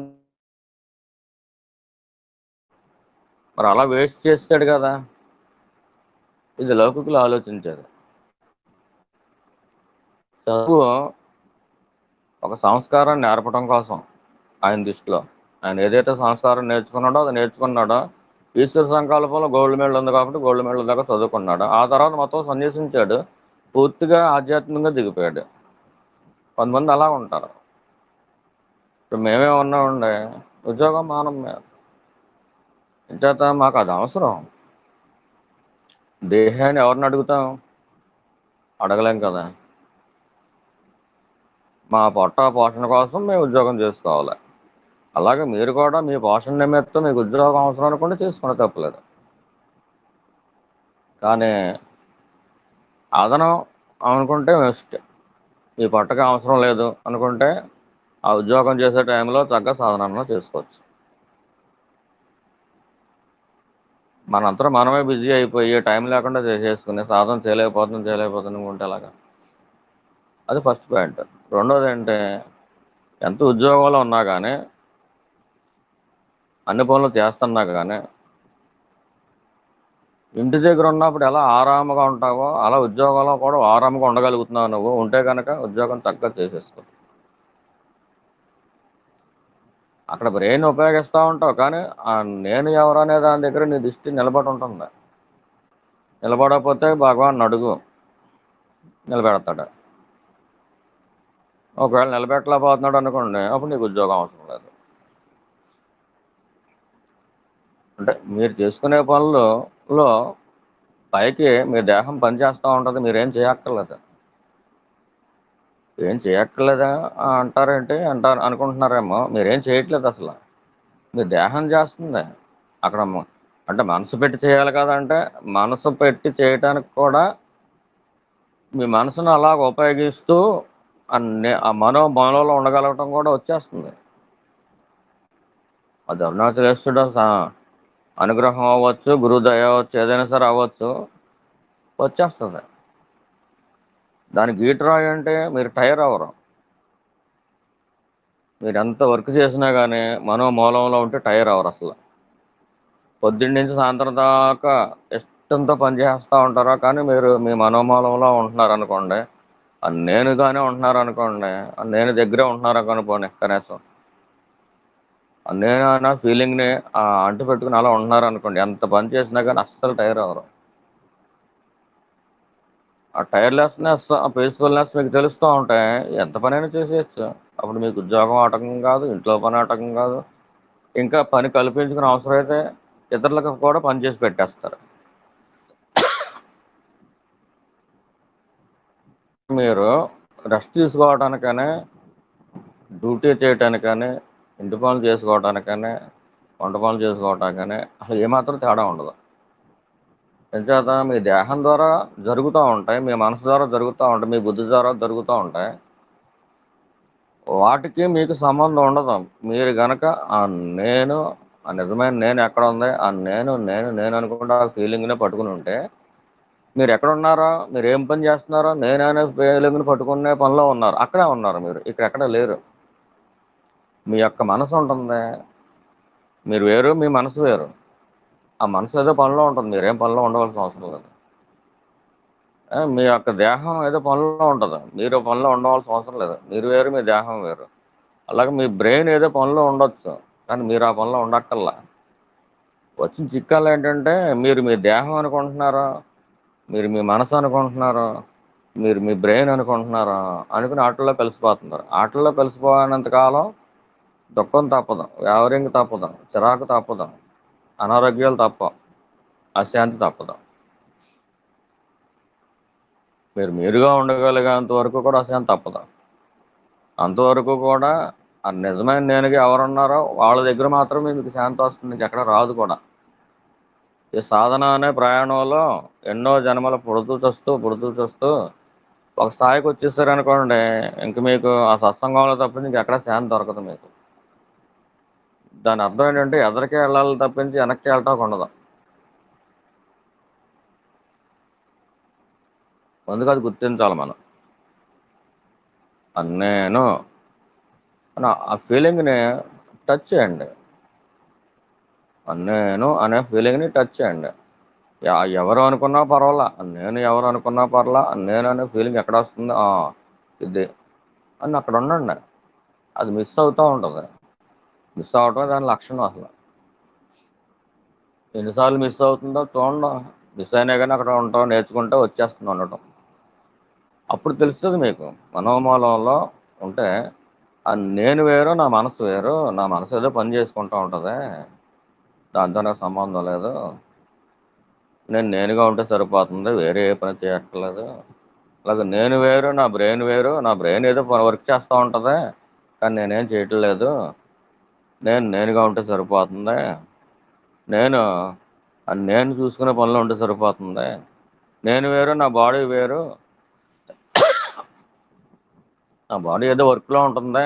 మరి అలా వేస్ట్ చేస్తాడు కదా. ఇది లౌకికులు ఆలోచించారు. చదువు ఒక సంస్కారాన్ని నేర్పడం కోసం ఆయన దృష్టిలో, ఆయన ఏదైతే సంస్కారం నేర్చుకున్నాడో అది నేర్చుకున్నాడో, ఈశ్వర సంకల్పంలో గోల్డ్ మెడల్ ఉంది కాబట్టి గోల్డ్ మెడల్ దాకా చదువుకున్నాడు. ఆ తర్వాత మొత్తం సన్యసించాడు, పూర్తిగా ఆధ్యాత్మికంగా దిగిపోయాడు. కొంతమంది అలా ఉంటారు. ఇప్పుడు మేమే ఉన్నామండి, ఉద్యోగం మానం మేము, చేత మాకు అది అవసరం. దేహాన్ని ఎవరిని అడుగుతాం? అడగలేం కదా. మా పొట్ట పోషణ కోసం మేము ఉద్యోగం చేసుకోవాలి. అలాగే మీరు కూడా మీ పోషణ నిమిత్తం మీకు ఉద్యోగం అవసరం అనుకుంటే చేసుకునే తప్పలేదు. కానీ అదనం అనుకుంటే వేస్ట్. ఈ పొట్టకి అవసరం లేదు అనుకుంటే ఆ ఉద్యోగం చేసే టైంలో చక్కగా సాధన చేసుకోవచ్చు. మనంతా మనమే బిజీ అయిపోయి టైం లేకుండా చేసేసుకుని సాధన చేయలేకపోతుంది అనుకుంటే అలాగా. అది ఫస్ట్ పాయింట్. రెండోది అంటే, ఎంత ఉద్యోగంలో ఉన్నా కానీ, అన్ని పనులు చేస్తున్నా కానీ, ఇంటి దగ్గర ఉన్నప్పుడు ఎలా ఆరాముగా ఉంటావో అలా ఉద్యోగంలో కూడా ఆరాముగా ఉండగలుగుతున్నావు. నువ్వు ఉంటే కనుక ఉద్యోగం చక్కగా చేసేసుకో. అక్కడ బ్రెయిన్ ఉపయోగిస్తూ ఉంటావు, కానీ నేను ఎవరు అనే దాని దగ్గర నీ దృష్టి నిలబడి ఉంటుంది. నిలబడకపోతే భగవాన్ అడుగు, నిలబెడతాడు. ఒకవేళ నిలబెట్టలేకపోతున్నాడు అనుకోండి, అప్పుడు నీకు ఉద్యోగం అవసరం లేదు. అంటే మీరు చేసుకునే పనులలో పైకి మీ దేహం పనిచేస్తూ ఉంటుంది, మీరేం చేయక్కర్లేదు. ఏం చేయక్కర్లేదా అంటారేంటి అంటారు అనుకుంటున్నారేమో. మీరేం చేయట్లేదు అసలు. మీ దేహం చేస్తుంది అక్కడ. అంటే మనసు పెట్టి చేయాలి కదంటే మనసు పెట్టి చేయటానికి కూడా మీ మనసును అలాగ ఉపయోగిస్తూ ఆ మనోలో ఉండగలగటం కూడా వచ్చేస్తుంది. అది అరుణాచలేశ్వరుడు అనుగ్రహం అవ్వచ్చు, గురువు దయ అవ్వచ్చు, ఏదైనా సరే అవ్వచ్చు, వచ్చేస్తుంది. దానికి గీటరాయి అంటే మీరు టైర్ అవ్వరు. మీరు ఎంత వర్క్ చేసినా కానీ మనోమూలంలో ఉంటే టైర్ అవ్వరు అసలు. పొద్దున్న నుంచి సాయంత్రం దాకా ఇష్టంతో పనిచేస్తూ ఉంటారా, కానీ మీరు మీ మనోమూలంలో ఉంటున్నారు అనుకోండి, నేనుగానే ఉంటున్నారు అనుకోండి, నేను దగ్గరే ఉంటున్నారు అనుకోని కనీసం నేను అన్న ఫీలింగ్ని అంటు పెట్టుకుని అలా ఉంటున్నారు అనుకోండి, ఎంత పని చేసినా కానీ అస్సలు టైర్ అవ్వరు. ఆ టైర్లెస్నెస్, ఆ పీస్ఫుల్నెస్ మీకు తెలుస్తూ ఉంటాయి. ఎంత పనైనా చేసేయచ్చు. అప్పుడు మీకు ఉద్యోగం ఆటంకం కాదు, ఇంట్లో పని ఆటంకం కాదు. ఇంకా పని కల్పించుకునే అవసరం అయితే ఇతరులకు కూడా పని చేసి పెట్టేస్తారు. మీరు రెస్ట్ తీసుకోవడానికనే, డ్యూటీ చేయటానికని, ఇంటి పనులు చేసుకోవటానికని, వంట పనులు చేసుకోవటానికని అసలు ఏమాత్రం తేడా ఉండదు. ఎంచేత మీ దేహం ద్వారా జరుగుతూ ఉంటాయి, మీ మనసు ద్వారా జరుగుతూ ఉంటాయి, మీ బుద్ధి ద్వారా జరుగుతూ ఉంటాయి. వాటికి మీకు సంబంధం ఉండదు. మీరు గనక నేను నిజమైన నేను ఎక్కడ ఉంది, నేను నేను నేను అనుకుంటే ఆ ఫీలింగ్నే పట్టుకుని ఉంటే, మీరు ఎక్కడ ఉన్నారో, మీరు ఏం పని చేస్తున్నారో, నేననే ఫీలింగ్ని పట్టుకునే పనిలో ఉన్నారు. అక్కడే ఉన్నారు మీరు, ఇక్కడ ఎక్కడ లేరు. మీ యొక్క మనసు ఉంటుంది, మీరు వేరు, మీ మనసు వేరు. ఆ మనసు ఏదో పనిలో ఉంటుంది, మీరేం పనిలో ఉండవలసిన అవసరం లేదు. మీ యొక్క దేహం ఏదో పనిలో ఉంటుంది, మీరు పనిలో ఉండవలసిన అవసరం లేదు. మీరు వేరు, మీ దేహం వేరు. అలాగే మీ బ్రెయిన్ ఏదో పనిలో ఉండొచ్చు, కానీ మీరు ఆ పనిలో ఉండక్కర్లా. వచ్చిన చిక్కాలు ఏంటంటే, మీరు మీ దేహం అనుకుంటున్నారో, మీరు మీ మనసు అనుకుంటున్నారో, మీరు మీ బ్రెయిన్ అనుకుంటున్నారో అనుకుని ఆటల్లో కలిసిపోతున్నారు. ఆటల్లో కలిసిపోయినంతకాలం దుఃఖం తప్పదు, వ్యావరింగ్ తప్పదు, చిరాకు తప్పదు, అనారోగ్యాలు తప్పవు, అశాంతి తప్పదు. మీరు మీరుగా ఉండగలిగేంత వరకు కూడా అశాంతి తప్పదు. అంతవరకు కూడా ఆ నిజమైన నేనుగా ఎవరున్నారో వాళ్ళ దగ్గర మాత్రమే మీకు శాంతి వస్తుంది, ఎక్కడ రాదు కూడా. ఈ సాధన అనే ప్రయాణంలో ఎన్నో జన్మలు పుడుతూ చస్తూ ఒక స్థాయికి వచ్చేసారనుకోండి, ఇంక మీకు ఆ సత్సంగంలో తప్పించి ఇంకెక్కడ శాంతి దొరకదు మీకు. దాని అర్థం ఏంటంటే ఎదరికే వెళ్ళాలి తప్పించి వెనక్కి వెళ్ళటానికి ఉండదు. అందుకు అది గుర్తించాలి మనం. నేను ఆ ఫీలింగ్ని టచ్ చేయండి. నేను అనే ఫీలింగ్ని టచ్ చేయండి. ఎవరు అనుకున్నా పర్వాలా, నేను ఎవరు అనుకున్నా పర్లా, నేను అనే ఫీలింగ్ ఎక్కడ వస్తుంది, ఇది అని అక్కడ ఉండండి. అది మిస్ అవుతూ ఉంటుంది. మిస్ అవటమే దాని లక్షణం అసలు. ఎన్నిసార్లు మిస్ అవుతుందో చూడండి. మిస్ అయినా కానీ అక్కడ ఉంటాం, నేర్చుకుంటే వచ్చేస్తుంది ఉండటం. అప్పుడు తెలుస్తుంది మీకు. మనోమూలంలో ఉంటే నేను వేరు, నా మనసు వేరు. నా మనసు ఏదో పని చేసుకుంటూ ఉంటుంది, దాంతో నాకు సంబంధం లేదు. నేను నేనుగా ఉంటే సరిపోతుంది, వేరే ఏ పని చేయక్కర్లేదు. అలాగే నేను వేరు, నా బ్రెయిన్ వేరు. నా బ్రెయిన్ ఏదో వర్క్ చేస్తూ ఉంటుంది, కానీ నేనేం చేయట్లేదు. నేనుగా ఉంటే సరిపోతుంది. నేను చూసుకునే పనిలో ఉంటే సరిపోతుంది. నేను వేరు, నా బాడీ వేరు. నా బాడీ ఏదో వర్క్లో ఉంటుంది,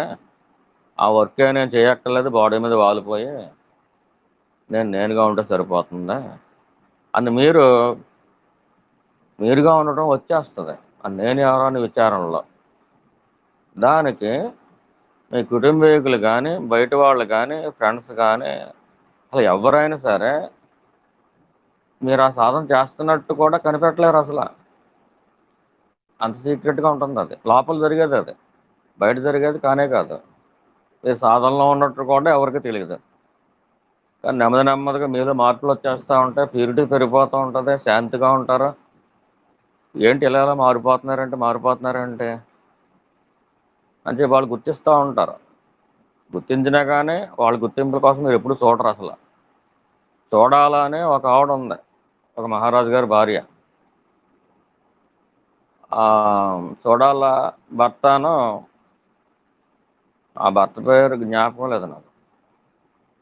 ఆ వర్కే నేను చేయక్కర్లేదు, బాడీ మీద వాలిపోయి నేనుగా ఉంటే సరిపోతుంది అని మీరుగా ఉండటం వచ్చేస్తుంది. నేను ఎవరో అని విచారణలో. దానికి మీ కుటుంబీకులు కానీ, బయట వాళ్ళు కానీ, ఫ్రెండ్స్ కానీ, అసలు ఎవరైనా సరే మీరు ఆ సాధన చేస్తున్నట్టు కూడా కనిపెట్టలేరు అసలు. అంత సీక్రెట్గా ఉంటుంది అది. లోపల జరిగేది అది, బయట జరిగేది కానే కాదు. మీరు సాధనలో ఉన్నట్టు కూడా ఎవరికి తెలియదు. కానీ నెమ్మదిగా మీలో మార్పులు వచ్చేస్తూ ఉంటాయి, ప్యూరిటీ పెరిగిపోతూ ఉంటుంది, శాంతిగా ఉంటారు. ఏంటి ఇలా మారిపోతున్నారంటే అని చెప్పి వాళ్ళు గుర్తిస్తూ ఉంటారు. గుర్తించినా కానీ వాళ్ళ గుర్తింపుల కోసం మీరు ఎప్పుడు చూడరు అసలు. చూడాలని ఒక ఆవిడ ఉంది, ఒక మహారాజు గారి భార్య. చూడాల భర్తను, ఆ భర్త పేరు జ్ఞాపకం లేదు నాకు.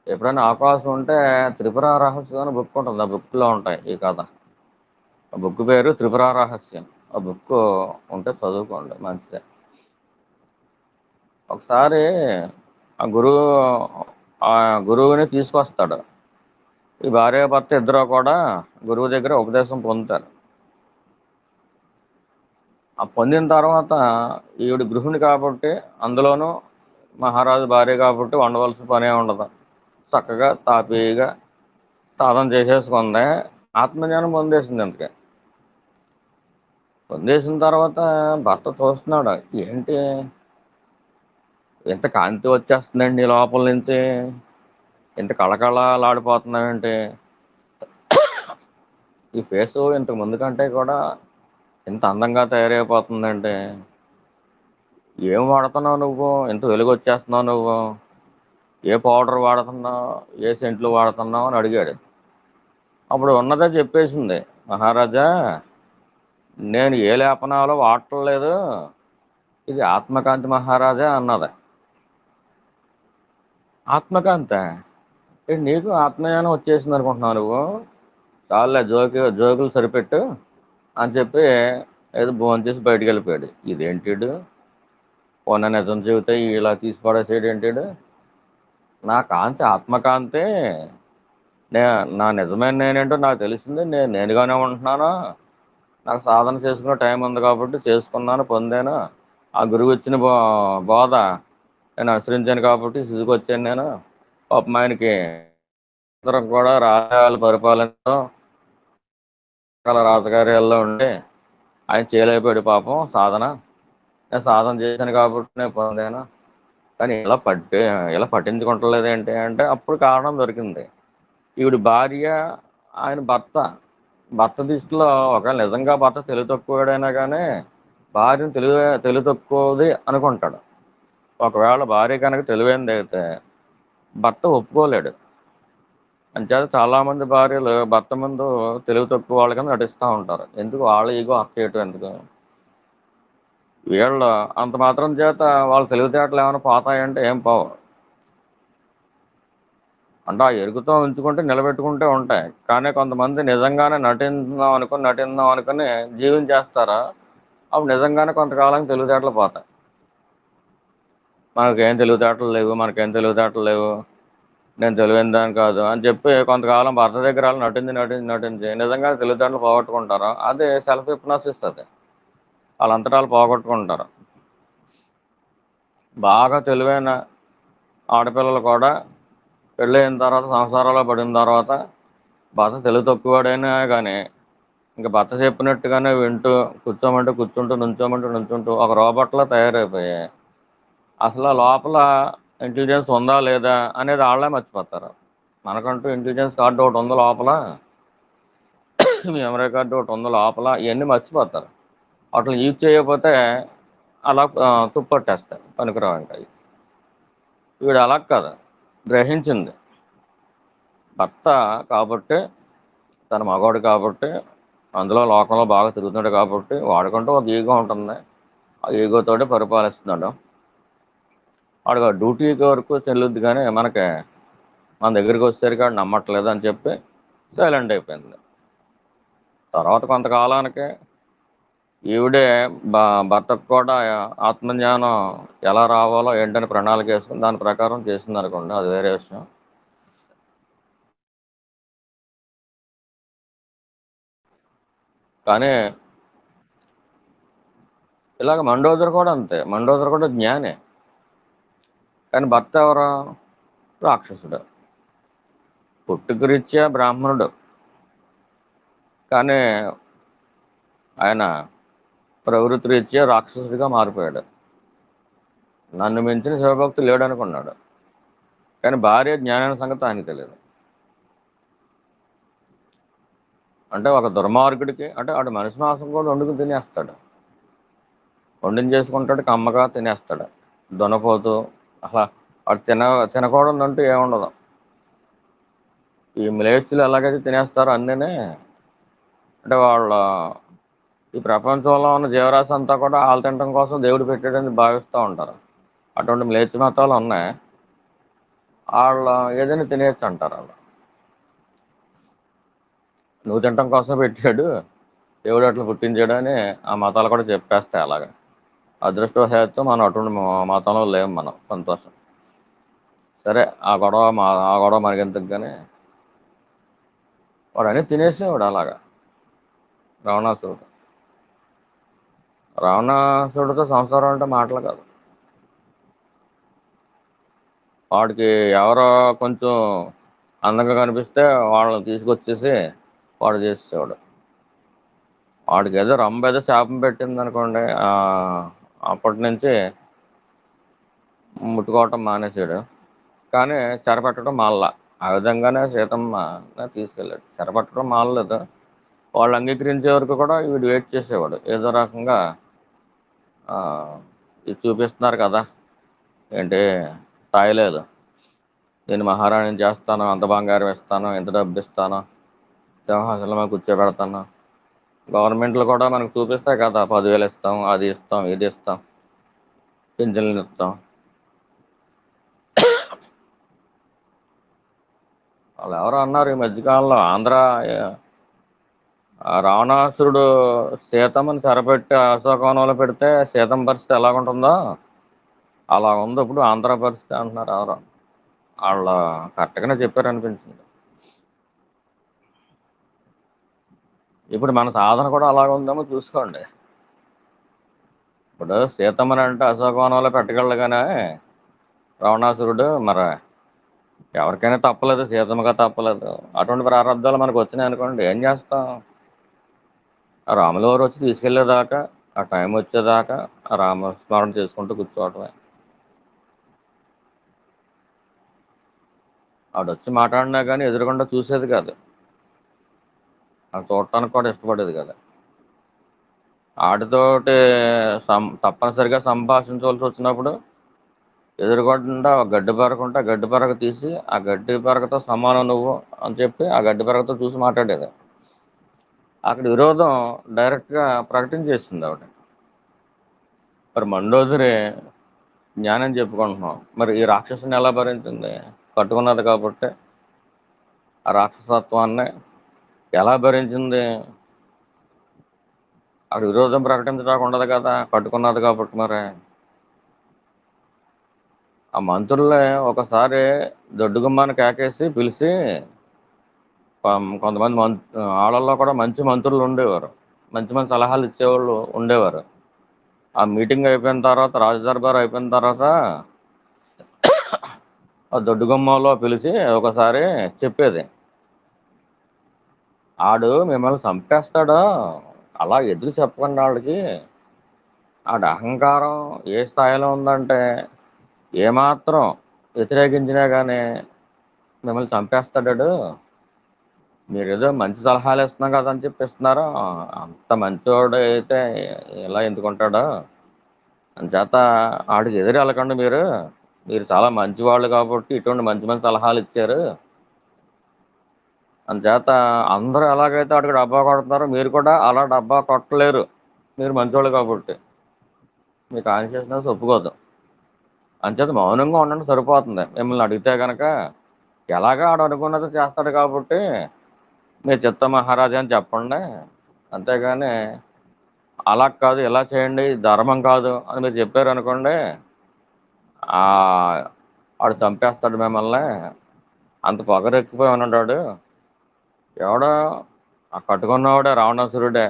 ఎప్పుడైనా అవకాశం ఉంటే త్రిపుర రహస్యం అని బుక్ ఉంటుంది, ఆ బుక్లో ఉంటాయి ఈ కథ. ఆ బుక్ పేరు త్రిపుర రహస్యం. ఆ బుక్ ఉంటే చదువుకోండి, మంచిదే. ఒకసారి ఆ గురువు ఆ గురువుని తీసుకొస్తాడు. ఈ భార్య భర్త ఇద్దరు కూడా గురువు దగ్గర ఉపదేశం పొందుతారు. ఆ పొందిన తర్వాత ఈవిడ గృహిణి కాబట్టి, అందులోనూ మహారాజు భార్య కాబట్టి వండవలసిన పనే ఉండదు. చక్కగా తాపీగా సాధన చేసేసుకుంది. ఆత్మజ్ఞానం పొందేసింది. ఇంతకే పొందేసిన తర్వాత భర్త చూస్తున్నాడు, ఏంటి ఇంత కాంతి వచ్చేస్తుందండి లోపల నుంచి, ఇంత కళకళలాడిపోతున్నావేంటి, ఈ ఫేసు ఇంతకు ముందు కంటే కూడా ఇంత అందంగా తయారైపోతుందంటే, ఏం వాడుతున్నావు నువ్వు, ఇంత వెలుగు వచ్చేస్తున్నావు నువ్వు, ఏ పౌడర్ వాడుతున్నావు, ఏ సెంట్లు వాడుతున్నావు అని అడిగాడు. అప్పుడు ఉన్నదే చెప్పేసింది, మహారాజా నేను ఏ లేపనాలు వాడట్లేదు, ఇది ఆత్మకాంతి మహారాజా అన్నది. ఆత్మకాంత నీకు ఆత్మజ్ఞానం వచ్చేసింది అనుకుంటున్నావు నువ్వు, చాలే జోకులు సరిపెట్టు అని చెప్పి ఏదో భోజనం చేసి బయటికి వెళ్ళిపోయాడు. ఇదేంటిడు పోన్న నిజం చెబితే ఇలా తీసి పడేసేడు ఏంటిడు, నా కాంతి ఆత్మకాంతి, నే నా నిజమైన నేనేంటో నాకు తెలిసింది, నేను నేనుగానే ఉంటున్నాను, నాకు సాధన చేసుకునే టైం ఉంది కాబట్టి చేసుకున్నాను, పొందాను, ఆ గురువు ఇచ్చిన బోధ నేను అనుసరించాను కాబట్టి సిజుకొచ్చాను నేను. పాపం ఆయనకి అందరం కూడా రాజ్యాలు పరిపాలనలో రకాల రాజకార్యాల్లో ఉండి ఆయన చేయలేకపోయాడు పాపం సాధన. నేను సాధన చేశాను కాబట్టి నేను పొందాను, కానీ ఇలా పట్టించుకుంటలేదు ఏంటి అంటే అప్పుడు కారణం దొరికింది. ఈవిడ భార్య, ఆయన భర్త. భర్త దృష్టిలో ఒకవేళ నిజంగా భర్త తెలివి తక్కువడైనా కానీ భార్యను తెలివి తక్కువది అనుకుంటాడు. ఒకవేళ భార్య కనుక తెలివైనది అయితే భర్త ఒప్పుకోలేడు. అంచేత చాలామంది భార్యలు భర్త ముందు తెలివి తక్కువ వాళ్ళ కింద నటిస్తూ ఉంటారు. ఎందుకు వాళ్ళ ఈగో హత్య చేయటం ఎందుకు, వీళ్ళు అంత మాత్రం చేత వాళ్ళ తెలివితేటలు ఏమైనా పోతాయంటే ఏం పోవు. అంటే ఆ ఎరుగుతో ఉంచుకుంటే నిలబెట్టుకుంటే ఉంటాయి. కానీ కొంతమంది నిజంగానే నటిందాం అనుకుని జీవించేస్తారా, అప్పుడు నిజంగానే కొంతకాలం తెలివితేటలు పోతాయి. మనకేం తెలివితేటలు లేవు, నేను తెలివైన దాని కాదు అని చెప్పి కొంతకాలం భర్త దగ్గర వాళ్ళు నటించి నిజంగా తెలివితేటలు పోగొట్టుకుంటారు. అది సెల్ఫ్ హిప్నాసిస్. అది వాళ్ళంతటా వాళ్ళు పోగొట్టుకుంటారు. బాగా తెలివైన ఆడపిల్లలు కూడా పెళ్ళయిన తర్వాత సంసారాల్లో పడిన తర్వాత భర్త తెలివి తక్కువడైనా కానీ ఇంకా భర్త చెప్పినట్టుగానే వింటూ కూర్చోమంటే కూర్చుంటూ నుంచోమంటే నుంచుంటూ ఒక రోబోట్లా తయారైపోయాయి. అసలు లోపల ఇంటెలిజెన్స్ ఉందా లేదా అనేది వాళ్ళే మర్చిపోతారు. మనకంటూ ఇంటెలిజెన్స్ కార్డు ఒకటి ఉంది లోపల, మెమరీ కార్డు ఒకటి ఉంది లోపల, ఇవన్నీ మర్చిపోతారు. వాటిని యూజ్ చేయకపోతే అలా తుప్పట్టేస్తాయి, పనికిరావు. ఇంకా వీడు అలా కాదు, గ్రహించింది. భర్త కాబట్టి, తన మగవాడు కాబట్టి, అందులో లోకంలో బాగా తిరుగుతున్నాడు కాబట్టి వాడుకుంటూ ఒక ఈగో ఉంటుంది, ఆ ఈగోతోటి పరిపాలిస్తున్నాడు. వాడికి ఆ డ్యూటీకి వరకు చెల్లుద్ది, కానీ మన దగ్గరికి వచ్చేసరికి వాడు నమ్మట్లేదు అని చెప్పి సైలెంట్ అయిపోయింది. తర్వాత కొంతకాలానికి ఈవిడే భర్తకు కూడా ఆత్మజ్ఞానం ఎలా రావాలో ఏంటని ప్రణాళిక వేసుకుని దాని ప్రకారం చేసింది అనుకోండి, అది వేరే విషయం. కానీ ఇలాగ మండోదరు కూడా అంతే. మండోదరు కూడా జ్ఞానే, కానీ భర్త ఎవరు, రాక్షసుడు. పుట్టుకరీత్యా బ్రాహ్మణుడు, కానీ ఆయన ప్రవృత్తి రీత్యా రాక్షసుడిగా మారిపోయాడు. నన్ను మించిన శివభక్తి లేడు అనుకున్నాడు, కానీ భార్య జ్ఞానాన్ని సంగతి ఆయనకు తెలియదు. అంటే ఒక దుర్మార్గుడికి అంటే వాడు మనిషి మాంసం కూడా వండుకుని తినేస్తాడు, చేసుకుంటాడు, కమ్మగా తినేస్తాడు, దునపోతూ. అసలు వాడు తినకూడదంటూ ఏముండదు. ఈ మ్లేచ్చులు ఎలాగైతే తినేస్తారో అన్నీనే, అంటే వాళ్ళ ఈ ప్రపంచంలో ఉన్న జీవరాశి అంతా కూడా వాళ్ళు తినడం కోసం దేవుడు పెట్టాడని భావిస్తూ ఉంటారు. అటువంటి మ్లేచ్ఛ మతాలు ఉన్నాయి. వాళ్ళు ఏదైనా తినేయచ్చు అంటారు. వాళ్ళు నువ్వు తినడం కోసం పెట్టాడు, దేవుడు అట్లా పుట్టించాడు అని ఆ మతాలు కూడా చెప్పేస్తాయి. అలాగా అదృష్టవశాత్తు మనం అటువంటి మతంలో లేము. మనం సంతోషం. సరే, ఆ గొడవ మనకెందుకు కానీ వాడు అన్నీ తినేసేవాడు. అలాగా రావణాసురుడు రావణాసురుడితో సంసారం అంటే మాటలు కాదు. వాడికి ఎవరో కొంచెం అందంగా కనిపిస్తే వాళ్ళని తీసుకొచ్చేసి వాడు చేసేవాడు. వాడికి ఏదో రంబ ఏదో శాపం పెట్టింది అనుకోండి, అప్పటి నుంచి ముట్టుకోవటం మానేసాడు. కానీ చెరపట్టడం మానలా. ఆ విధంగానే సీతమ్మ తీసుకెళ్ళాడు. చెరపట్టడం మానలేదు. వాళ్ళు అంగీకరించే వరకు కూడా వీడు వెయిట్ చేసేవాడు. ఏదో రకంగా ఆ, ఇది చూపిస్తున్నారు కదా, ఏంటి తాయలేదు, నేను మహారాణిని చేస్తాను, అంత బంగారం ఇస్తాను, ఎంత డబ్బు ఇస్తాను, సింహాసనంలో కూర్చోబెడతాను, గవర్నమెంట్లు కూడా మనకు చూపిస్తాయి కదా, 10,000 ఇస్తాం, అది ఇస్తాం, ఇది ఇస్తాం, పింఛన్లు ఇస్తాం. వాళ్ళు ఎవరో అన్నారు ఈ మధ్యకాలంలో రావణాసురుడు సీతమ్మని చెరపెట్టి అశోకవనంలో పెడితే సీతమ్మ పరిస్థితి ఎలాగుంటుందో అలా ఉంది ఇప్పుడు ఆంధ్ర పరిస్థితి అంటున్నారు ఎవరో. వాళ్ళు కరెక్ట్గానే చెప్పారు అనిపించింది. ఇప్పుడు మన సాధన కూడా అలాగ ఉందేమో చూసుకోండి. ఇప్పుడు సీతమ్మని అంటే అశోకవనంలో పెట్టగలడు కానీ రావణాసురుడు మరి ఎవరికైనా తప్పలేదు, సీతమ్మగా తప్పలేదు. అటువంటి ప్రారంధాలు మనకు వచ్చినాయి అనుకోండి, ఏం చేస్తాం? ఆ రాముల వారు వచ్చి తీసుకెళ్లేదాకా, ఆ టైం వచ్చేదాకా ఆ రామస్మరణ చేసుకుంటూ కూర్చోవటమే. ఆడొచ్చి మాట్లాడినా కానీ ఎదురుకుండా చూసేది కాదు, అది చూడటానికి కూడా ఇష్టపడేది కదా. ఆడితోటి తప్పనిసరిగా సంభాషించవలసి వచ్చినప్పుడు ఎదురుకుండా ఒక గడ్డి పరక ఉంటే ఆ గడ్డి పరక తీసి ఆ గడ్డి పరకతో సమానం నువ్వు అని చెప్పి ఆ గడ్డి పరకతో చూసి మాట్లాడేది. అక్కడ విరోధం డైరెక్ట్గా ప్రకటించేసింది ఆవిడ. మరి మండోదరి జ్ఞానం చెప్పుకుంటున్నాం, మరి ఈ రాక్షసుని ఎలా భరించింది? కట్టుకున్నది కాబట్టి ఆ రాక్షసత్వాన్ని ఎలా భరించింది? అక్కడ విరోధం ప్రకటించడానికి ఉండదు కదా, కట్టుకున్నది కాబట్టి. మరి ఆ మంత్రులే ఒకసారి దొడ్డుగుమ్మాన్ని కేకేసి పిలిచి కొంతమంది వాళ్ళల్లో కూడా మంచి మంత్రులు ఉండేవారు, మంచి మంచి సలహాలు ఇచ్చేవాళ్ళు ఉండేవారు. ఆ మీటింగ్ అయిపోయిన తర్వాత, రాజదర్బార్ అయిపోయిన తర్వాత ఆ దొడ్డుగుమ్మంలో పిలిచి ఒకసారి చెప్పేది, ఆడు మిమ్మల్ని చంపేస్తాడో అలా ఎదురు చెప్పకండి. వాళ్ళకి ఆడ అహంకారం ఏ స్థాయిలో ఉందంటే ఏమాత్రం వ్యతిరేకించినా కానీ మిమ్మల్ని చంపేస్తాడాడు. మీరు ఏదో మంచి సలహాలు ఇస్తున్నాం కదా అని చెప్పి ఇస్తున్నారు, అంత మంచివాడు అయితే ఇలా ఎందుకుంటాడో అంచేత ఆడికి ఎదురు వెళ్ళకండి. మీరు మీరు చాలా మంచివాళ్ళు కాబట్టి ఇటువంటి మంచి మంచి సలహాలు ఇచ్చారు. అంచేత అందరూ ఎలాగైతే ఆడికి డబ్బా కొడుతున్నారో మీరు కూడా అలా డబ్బా కొట్టలేరు, మీరు మంచివాళ్ళు కాబట్టి. మీ కాన్షియస్నెస్ ఒప్పుకోదు. అంచేత మౌనంగా ఉండండి సరిపోతుంది. మిమ్మల్ని అడిగితే కనుక ఎలాగా ఆడు అనుకున్నది చేస్తాడు కాబట్టి మీరు చిత్త మహారాజా అని చెప్పండి. అంతేగాని అలా కాదు, ఇలా చేయండి, ఇది ధర్మం కాదు అని మీరు చెప్పారు అనుకోండి, ఆ ఆడు చంపేస్తాడు మిమ్మల్ని. అంత పొగరెక్కిపోయి ఉన్నాడు. ఎవడో ఆ కట్టుకున్నవాడే రావణాసురుడే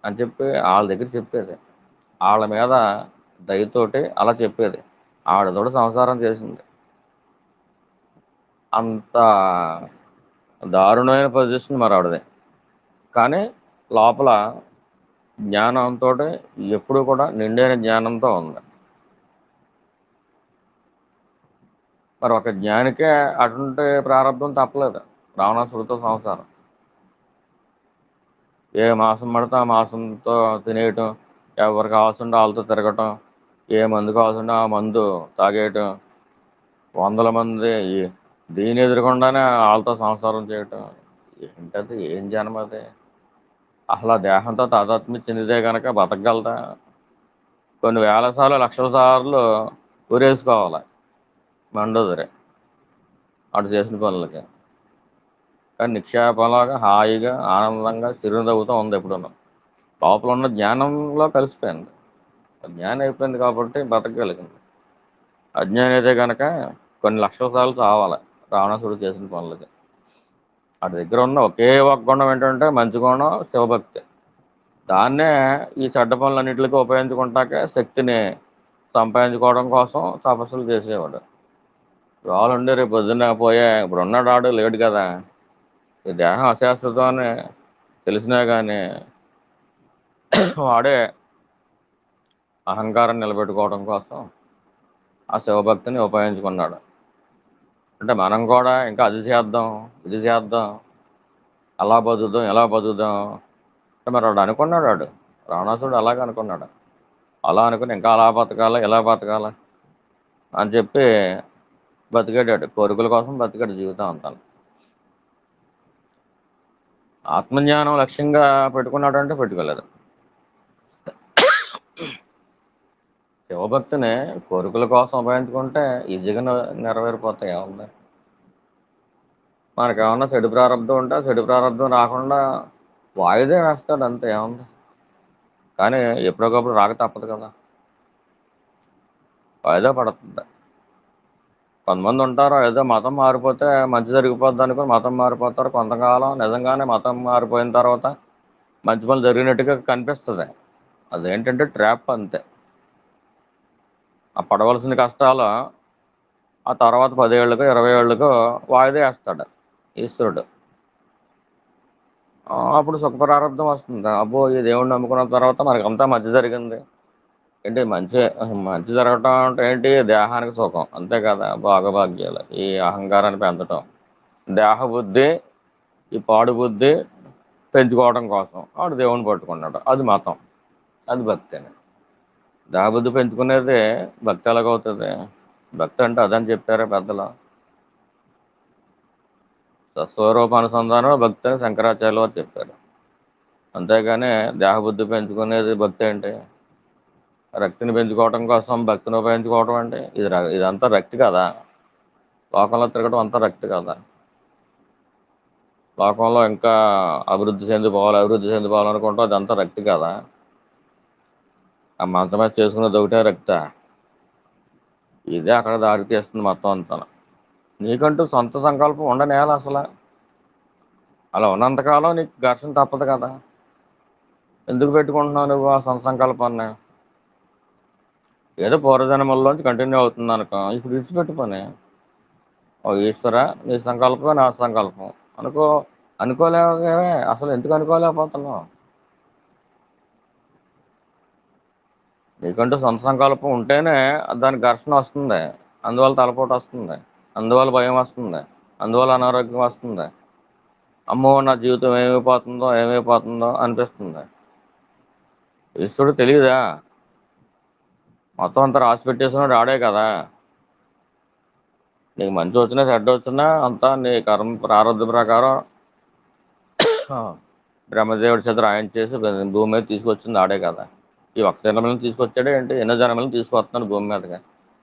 అని చెప్పి వాళ్ళ దగ్గర చెప్పేది. వాళ్ళ మీద దయతోటి అలా చెప్పేది. ఆడతోటి సంసారం చేసింది. అంత దారుణమైన పొజిషన్ మరి ఆవిడది. కానీ లోపల జ్ఞానంతో ఎప్పుడు కూడా నిండైన జ్ఞానంతో ఉంది. మరి ఒక జ్ఞానికే అటువంటి ప్రారంభం తప్పలేదు. రావణాసుడితో సంసారం ఏ మాసం పడితే ఆ మాసంతో తినేయటం, ఎవరు కావాల్సిందో వాళ్ళతో తిరగటం, ఏ మందు కావాల్సిందో ఆ మందు తాగేయటం, 100 మంది దీని ఎదురుకుండానే వాళ్ళతో సంసారం చేయటం. ఏంటది? ఏం జన్మ అది? అసలు ఆ దేహంతో తాదాత్మ్యం చెందితే కనుక బతకగలదా? కొన్ని వేల సార్లు లక్షల సార్లు ఊరేసుకోవాలి మండోదరి అటు చేసిన పనులకి. కానీ నిక్షేపంలాగా హాయిగా ఆనందంగా చిరునవ్వుతూ ఉంది ఎప్పుడున్నా. లోపల ఉన్న జ్ఞానంలో కలిసిపోయింది. జ్ఞానం అయిపోయింది కాబట్టి బతకగలిగింది. అజ్ఞానం అయితే కనుక కొన్ని లక్షల సార్లు చావాలి రావణాసుడు చేసిన పనులకి. అటు దగ్గర ఉన్న ఒకే ఒక గుణం ఏంటంటే మంచి గుణం, శివభక్తి. దాన్నే ఈ చెడ్డ పనులన్నింటికి ఉపయోగించుకుంటాకే శక్తిని సంపాదించుకోవడం కోసం తపస్సులు చేసేవాడు. రావాలండి రేపు పొద్దున్న పోయే ఇప్పుడు ఉన్నాడు ఆడు లేడు కదా. ఈ దేహం అశాశ్వతం అని తెలిసినా కానీ వాడే అహంకారం నిలబెట్టుకోవడం కోసం ఆ శివభక్తిని ఉపయోగించుకున్నాడు. అంటే మనం కూడా ఇంకా అది చేద్దాం, ఇది చేద్దాం, అలా బతుకుదాం, ఇలా బతుకుదాం అంటే మరి వాడు అనుకున్నాడు. వాడు రావణాసుడు అలాగే అనుకున్నాడు. అలా అనుకుని ఇంకా అలా బతకాలా, ఇలా బతకాలా అని చెప్పి బతికాడాడు. కోరికల కోసం బతికాడు జీవితం అంతా. ఆత్మజ్ఞానం లక్ష్యంగా పెట్టుకున్నాడంటే పెట్టుకోలేదు. శివభక్తిని కోరికల కోసం ఉపయోగించుకుంటే ఈజీగా నెరవేరిపోతాయి. ఏముంది, మనకేమన్నా చెడు ప్రారంభం ఉంటే ఆ చెడు ప్రారంభం రాకుండా వాయిదే వేస్తాడు అంతే. ఏముంది, కానీ ఎప్పటికప్పుడు రాక తప్పదు కదా, వాయిదా పడుతుంది. కొంతమంది ఉంటారు ఏదో మతం మారిపోతే మంచి జరిగిపోద్ది అనుకుని మతం మారిపోతారు. కొంతకాలం నిజంగానే మతం మారిపోయిన తర్వాత మంచి పనులు జరిగినట్టుగా కనిపిస్తుంది. అదేంటంటే ట్రాప్ అంతే. ఆ పడవలసిన కష్టాలు ఆ తర్వాత 10 ఏళ్ళకో 20 ఏళ్ళకో వాయిదా వేస్తాడు ఈశ్వరుడు. అప్పుడు సుఖ ప్రారంభం వస్తుంది. అబ్బో ఈ దేవుడిని నమ్ముకున్న తర్వాత మనకు అంతా మంచి జరిగింది. ఏంటి మంచి మంచి జరగటం అంటే ఏంటి, దేహానికి సుఖం అంతే కదా, భోగభాగ్యాలు. ఈ అహంకారాన్ని పెంచటం, దేహ బుద్ధి, ఈ పాడు బుద్ధి పెంచుకోవడం కోసం వాడు దేవుని పట్టుకున్నాడు. అది మతం, అది భక్తి అని. దేహ బుద్ధి పెంచుకునేది భక్తి ఎలాగవుతుంది? భక్తి అంటే అదని చెప్పారా పెద్దలు. స్వరూపానుసంధానం భక్తి అని శంకరాచార్యులు వారు చెప్పారు. అంతేగాని దేహబుద్ధి పెంచుకునేది భక్తి అంటే రక్తిని పెంచుకోవడం కోసం భక్తిని ఉపయోగించుకోవడం అంటే ఇదంతా రక్తి కదా. లోకంలో తిరగడం అంతా రక్తి కదా. లోకంలో ఇంకా అభివృద్ధి చెందిపోవాలనుకుంటాం, అదంతా రక్తి కదా. ఆ మంచం మీద చేసుకునేది ఒకటే రక్త. ఇదే అక్కడ దారి తీస్తుంది మొత్తం అంతా. నీకంటూ సొంత సంకల్పం ఉండనేల అసలు. అలా ఉన్నంతకాలం నీకు ఘర్షణ తప్పదు కదా. ఎందుకు పెట్టుకుంటున్నావు నువ్వు ఆ సొంత సంకల్పాన్ని? ఏదో పూర్వజన్మల్లోంచి కంటిన్యూ అవుతుంది అనుకో, ఇప్పుడు విడిచిపెట్టు పని. ఓ ఈశ్వర, నీ సంకల్పం నా సంకల్పం అనుకో. అనుకోలేవే అసలు, ఎందుకు అనుకోలేకపోతున్నావు? నీకంటూ సొంత సంకల్పం ఉంటేనే దానికి ఘర్షణ వస్తుంది, అందువల్ల తలపోటు వస్తుంది, అందువల్ల భయం వస్తుంది, అందువల్ల అనారోగ్యం వస్తుంది. అమ్మో నా జీవితం ఏమైపోతుందో అనిపిస్తుంది. ఈశ్వరుడు తెలియదా? మొత్తం అంతా రాసి పెట్టేసినాడు ఆడే కదా. నీకు మంచి వచ్చినా చెడ్డ వచ్చినా అంతా నీ కర్మ ప్రారంభ ప్రకారం బ్రహ్మదేవుడి చేత ఆయన చేసి భూమి మీద తీసుకొచ్చింది ఆడే కదా. ఈ ఒక్క జన్మలను తీసుకొచ్చాడే ఏంటి, ఎన్నో జన్మలను తీసుకొస్తున్నాడు భూమి మీదకి.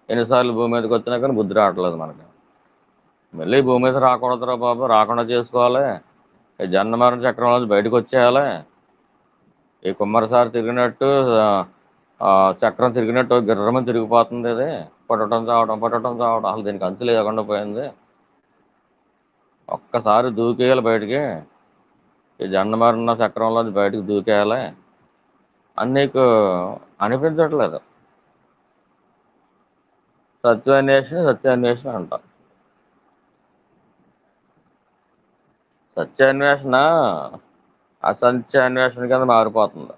ఎన్నిసార్లు భూమి మీదకి వచ్చినా కానీ బుద్ధి రావట్లేదు మనకి. మళ్ళీ భూమి మీద రాకూడదురా బాబు, రాకుండా చేసుకోవాలి. ఈ జన్మరణ చక్రంలో బయటకు వచ్చేయాలి. ఈ కుమ్మరిసారి తిరిగినట్టు చక్రం తిరిగినట్టు గిర్రమని తిరిగిపోతుంది. ఇది పుట్టడం చావడం అసలు దీనికి అంతు లేకుండా పోయింది. ఒక్కసారి దూకేయాలి బయటికి, ఈ జన్మరణ చక్రంలో బయటికి దూకేయాలి అని నీకు అనిపించట్లేదు. సత్యాన్వేషణ అంట. సత్యాన్వేషణ అసత్యాన్వేషణ కింద మారిపోతుంది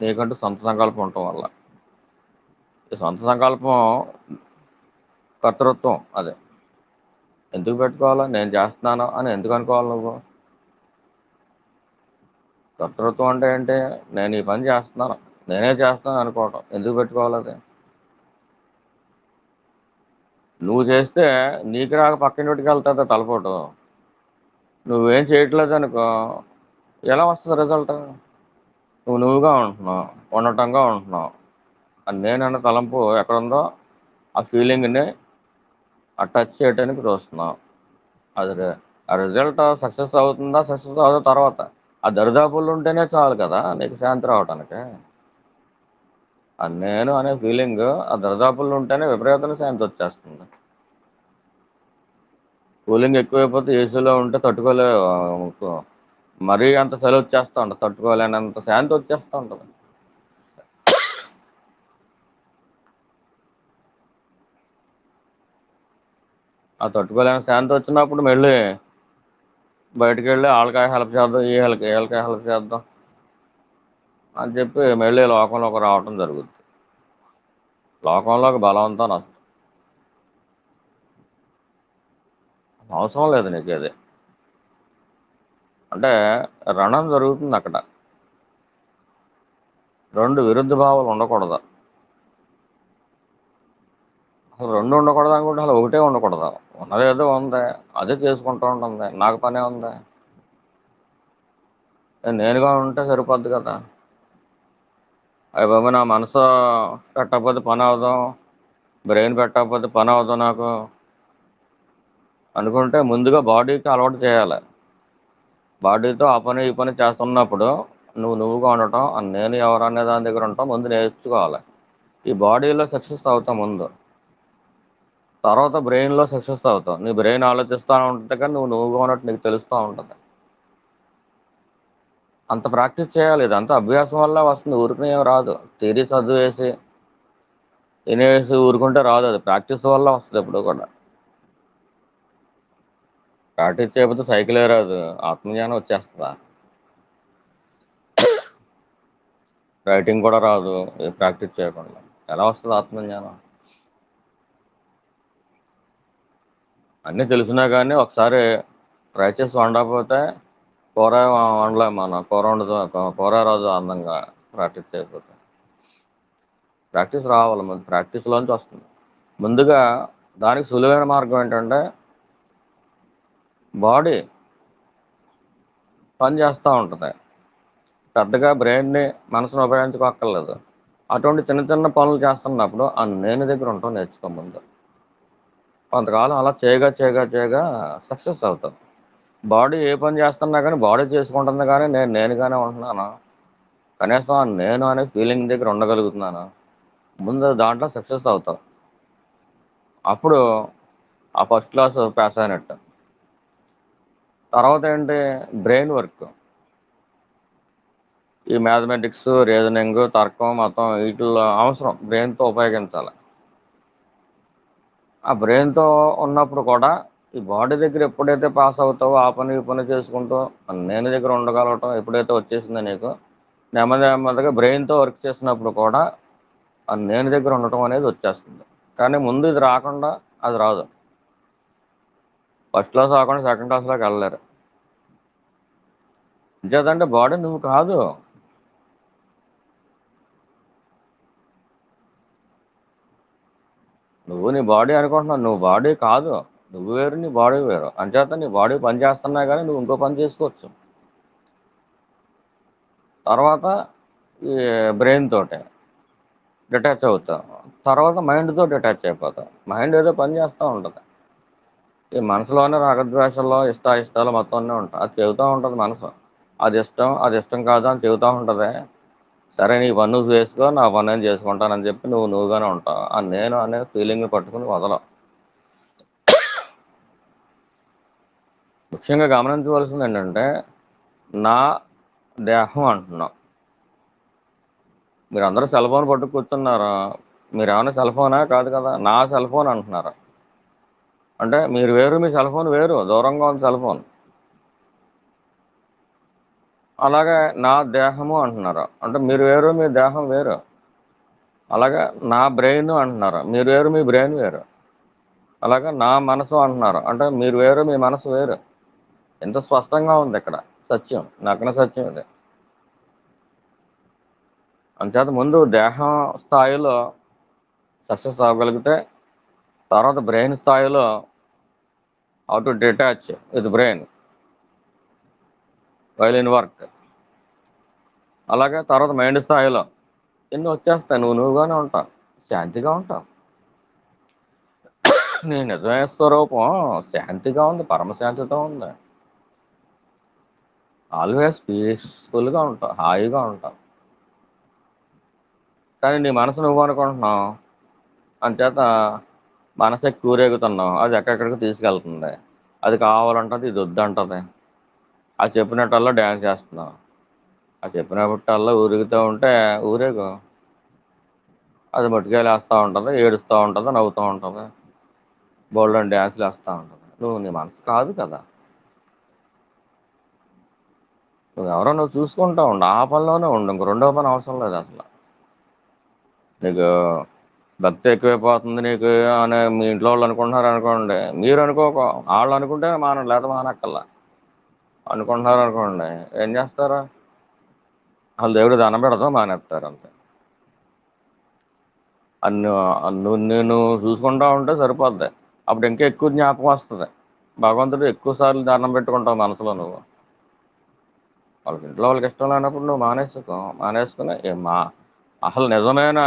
నీకంటూ సొంత సంకల్పం ఉండటం వల్ల. ఈ సొంత సంకల్పం కర్తృత్వం. అదే ఎందుకు పెట్టుకోవాలా, నేను చేస్తున్నాను అని ఎందుకు అనుకోవాలి నువ్వు? కర్తృత్వం అంటే ఏంటి, నేను ఈ పని చేస్తున్నాను, నేనే చేస్తున్నాను అనుకోవటం. ఎందుకు పెట్టుకోవాలి అది? నువ్వు చేస్తే నీకు రాక పక్కనోటికి వెళ్తుంది తలపోటు. నువ్వేం చేయట్లేదు అనుకో, ఎలా వస్తుంది రిజల్ట్? నువ్వు నువ్వుగా ఉంటున్నావు, ఉండటంగా ఉంటున్నావు. అది నేనన్న తలంపు ఎక్కడుందో ఆ ఫీలింగ్ని టచ్ చేయడానికి చూస్తున్నావు. అది ఆ రిజల్ట్ సక్సెస్ అవుతుందా, సక్సెస్ అవుతుందా తర్వాత ఆ దరిదాపుల్లో ఉంటేనే చాలు కదా నీకు శాంతి రావడానికి. అది నేను అనే ఫీలింగ్ ఆ దరిదాపుల్లో ఉంటేనే విపరీతమైన శాంతి వచ్చేస్తుంది. కూలింగ్ ఎక్కువైపోతే ఏసీలో ఉంటే తట్టుకోలేవు, మరీ అంత చలి వచ్చేస్తూ ఉంటుంది, తట్టుకోలేనంత శాంతి వచ్చేస్తూ ఉంటుంది. ఆ తట్టుకోలేని శాంతి వచ్చినప్పుడు మళ్ళీ బయటికి వెళ్ళి వాళ్ళకి హెల్ప్ చేద్దాం, వీళ్ళకి హెల్ప్ చేద్దాం అని చెప్పి మళ్ళీ లోకంలోకి రావటం జరుగుతుంది. లోకంలోకి బలవంతం వస్తుంది. అవసరం లేదు నీకు అది. అంటే రణం జరుగుతుంది అక్కడ. రెండు విరుద్ధ భావాలు ఉండకూడదు. అసలు రెండు ఉండకూడదు అనుకుంటే అసలు ఒకటే ఉండకూడదు. ఉన్నది ఏదో ఉంది, అదే చేసుకుంటూ ఉంటుంది. నాకు పనే ఉంది, నేనుగా ఉంటే సరిపోద్ది కదా. అవి బాబు నా మనసు పెట్టకపోతే పని అవదాం, బ్రెయిన్ పెట్టకపోతే పని అవదాం నాకు అనుకుంటే ముందుగా బాడీకి అలవాటు చేయాలి. బాడీతో ఆ పని ఈ పని చేస్తున్నప్పుడు నువ్వుగా ఉండటం, నేను ఎవరు అనే దాని దగ్గర ఉంటాం ముందు నేర్చుకోవాలి. ఈ బాడీలో సక్సెస్ అవుతాం ముందు, తర్వాత బ్రెయిన్లో సక్సెస్ అవుతావు. నీ బ్రెయిన్ ఆలోచిస్తూ ఉంటుంది కానీ నువ్వుగా ఉన్నట్టు నీకు తెలుస్తూ ఉంటుంది. అంత ప్రాక్టీస్ చేయాలి. ఇదంతా అభ్యాసం వల్ల వస్తుంది, ఊరికనే ఏం రాదు. థియరీ చదివేసి వినేసి ఊరుకుంటే రాదు, అది ప్రాక్టీస్ వల్ల వస్తుంది ఎప్పుడు కూడా. ప్రాక్టీస్ చేయకపోతే సైకిలే రాదు, ఆత్మజ్ఞానం వచ్చేస్తుందా? రైటింగ్ కూడా రాదు ప్రాక్టీస్ చేయకుండా. ఎలా వస్తుంది ఆత్మజ్ఞానం? అన్నీ తెలిసినా కానీ ఒకసారి ట్రై చేసి వండకపోతే కూర వండలేము. మనం కూర రాదు అందంగా ప్రాక్టీస్ చేయకపోతే. ప్రాక్టీస్ రావాలి, ముందు ప్రాక్టీస్లోంచి వస్తుంది. ముందుగా దానికి సులువైన మార్గం ఏంటంటే బాడీ పని చేస్తూ ఉంటుంది, పెద్దగా బ్రెయిన్ని మనసును ఉపయోగించుకోక్కర్లేదు. అటువంటి చిన్న చిన్న పనులు చేస్తున్నప్పుడు ఆ నేను దగ్గర ఉంటాం నేర్చుకో ముందు. కొంతకాలం అలా చేయగా సక్సెస్ అవుతాం. బాడీ ఏ పని చేస్తున్నా కానీ బాడీ చేసుకుంటుంది కానీ నేనుగానే ఉంటున్నాను, కనీసం ఆ నేను అనే ఫీలింగ్ దగ్గర ఉండగలుగుతున్నాను. ముందు దాంట్లో సక్సెస్ అవుతాం. అప్పుడు ఆ ఫస్ట్ క్లాస్ పాస్ అయినట్టు. తర్వాత ఏంటి? Brain work. ఈ మ్యాథమెటిక్స్, రీజనింగ్, తర్కం మొత్తం వీటిల్లో అవసరం, బ్రెయిన్తో ఉపయోగించాలి. ఆ బ్రెయిన్తో ఉన్నప్పుడు కూడా ఈ బాడీ దగ్గర ఎప్పుడైతే పాస్ అవుతావో ఆ పని ఈ పని చేసుకుంటూ నేను దగ్గర ఉండగలగటం ఎప్పుడైతే వచ్చేసిందో నీకు, నెమ్మదిగా బ్రెయిన్తో వర్క్ చేసినప్పుడు కూడా ఆ నేను దగ్గర ఉండటం అనేది వచ్చేస్తుంది. కానీ ముందు ఇది రాకుండా అది రాదు. ఫస్ట్ క్లాస్ రాకుండా సెకండ్ క్లాస్లోకి వెళ్ళలేరు. ఇంకేదంటే బాడీ నువ్వు కాదు. నువ్వు నీ బాడీ అనుకుంటున్నావు, నువ్వు బాడీ కాదు. నువ్వు వేరు, నీ బాడీ వేరు. అంచేత నీ బాడీ పని చేస్తున్నా కానీ నువ్వు ఇంకో పని చేసుకోవచ్చు. తర్వాత ఈ బ్రెయిన్ తోటే డిటాచ్ అవుతావు, తర్వాత మైండ్తో డిటాచ్ అయిపోతావు. మైండ్ ఏదో పని చేస్తూ ఉంటుంది. ఈ మనసులోనే రాగద్వేషాలు, ఇష్టాలు మొత్తం అన్నీ ఉంటాయి. అది చెబుతూ ఉంటుంది మనసు, అది ఇష్టం కాదు అని చెబుతూ ఉంటుంది. సరే నీ పని నువ్వు చేసుకో, నా పని నేను చేసుకుంటానని చెప్పి నువ్వుగానే ఉంటావు. ఆ నేను అనే ఫీలింగ్ పట్టుకుని వదలవు. ముఖ్యంగా గమనించవలసింది ఏంటంటే నా దేహం అంటున్నాం. మీరు అందరూ సెల్ ఫోన్ పట్టుకు కూర్చున్నారు, మీరు ఏమైనా సెల్ ఫోనా? కాదు కదా, నా సెల్ ఫోన్ అంటున్నారు. అంటే మీరు వేరు, మీ సెల్ ఫోన్ వేరు, దూరంగా ఉంది సెల్ ఫోన్. అలాగే నా దేహము అంటున్నారు, అంటే మీరు వేరు, మీ దేహం వేరు. అలాగే నా బ్రెయిన్ అంటున్నారు, మీరు వేరు, మీ బ్రెయిన్ వేరు. అలాగే నా మనసు అంటున్నారు, అంటే మీరు వేరు, మీ మనసు వేరు. ఎంత స్పష్టంగా ఉంది ఇక్కడ సత్యం, నగ్న సత్యం ఇది. అంచేత ముందు దేహం స్థాయిలో సక్సెస్ అవ్వగలిగితే తర్వాత బ్రెయిన్ స్థాయిలో how to detach with brain. Violin work. అలాగే తర్వాత మైండ్ స్థాయిలో ఎన్ని వచ్చేస్తాయి, నువ్వుగానే ఉంటావు, శాంతిగా ఉంటావు. నీ నిజమైన స్వరూపం శాంతిగా ఉంది, పరమశాంతితో ఉంది. ఆల్వేస్ పీస్ఫుల్గా ఉంటావు, హాయిగా ఉంటావు. కానీ నీ మనసు నువ్వు అనుకుంటున్నావు, అంచేత మనసు ఎక్కువ రేగుతున్నావు, అది ఎక్కడెక్కడికి తీసుకెళ్తుంది. అది కావాలంటది, ఇది వద్దంటది. అది చెప్పినట్టల్లా డ్యాన్స్ చేస్తున్నావు, అది చెప్పినట్టల్లా ఊరుగుతూ ఉంటే ఊరేగు. అది మట్టుకెళ్ళేస్తూ ఉంటుంది, ఏడుస్తూ ఉంటుంది, నవ్వుతూ ఉంటుంది, బోల్డెన్ డ్యాన్స్లు వేస్తూ ఉంటుంది. నువ్వు నీ మనసు కాదు కదా. నువ్వెవరో నువ్వు చూసుకుంటూ ఉండు, ఆ పనిలోనే ఉండు, ఇంక రెండో పని అవసరం లేదు అసలు. నీకు భక్తి ఎక్కువైపోతుంది నీకు అని మీ ఇంట్లో వాళ్ళు అనుకుంటున్నారు అనుకోండి, మీరు అనుకోక వాళ్ళు అనుకుంటే మానండి, లేదా మానక్కల్లా. అనుకుంటున్నారు అనుకోండి, ఏం చేస్తారు? వాళ్ళు దేవుడు దండం పెడతాం మానేస్తారు అంతే. అన్ని నువ్వు నేను చూసుకుంటా ఉంటే సరిపోద్ది. అప్పుడు ఇంకా ఎక్కువ జ్ఞాపకం వస్తుంది. భగవంతుడు ఎక్కువ సార్లు దండం పెట్టుకుంటావు మనసులో నువ్వు. వాళ్ళకి ఇంట్లో వాళ్ళకి ఇష్టం లేనప్పుడు నువ్వు మానేసుకుని అసలు నిజమైన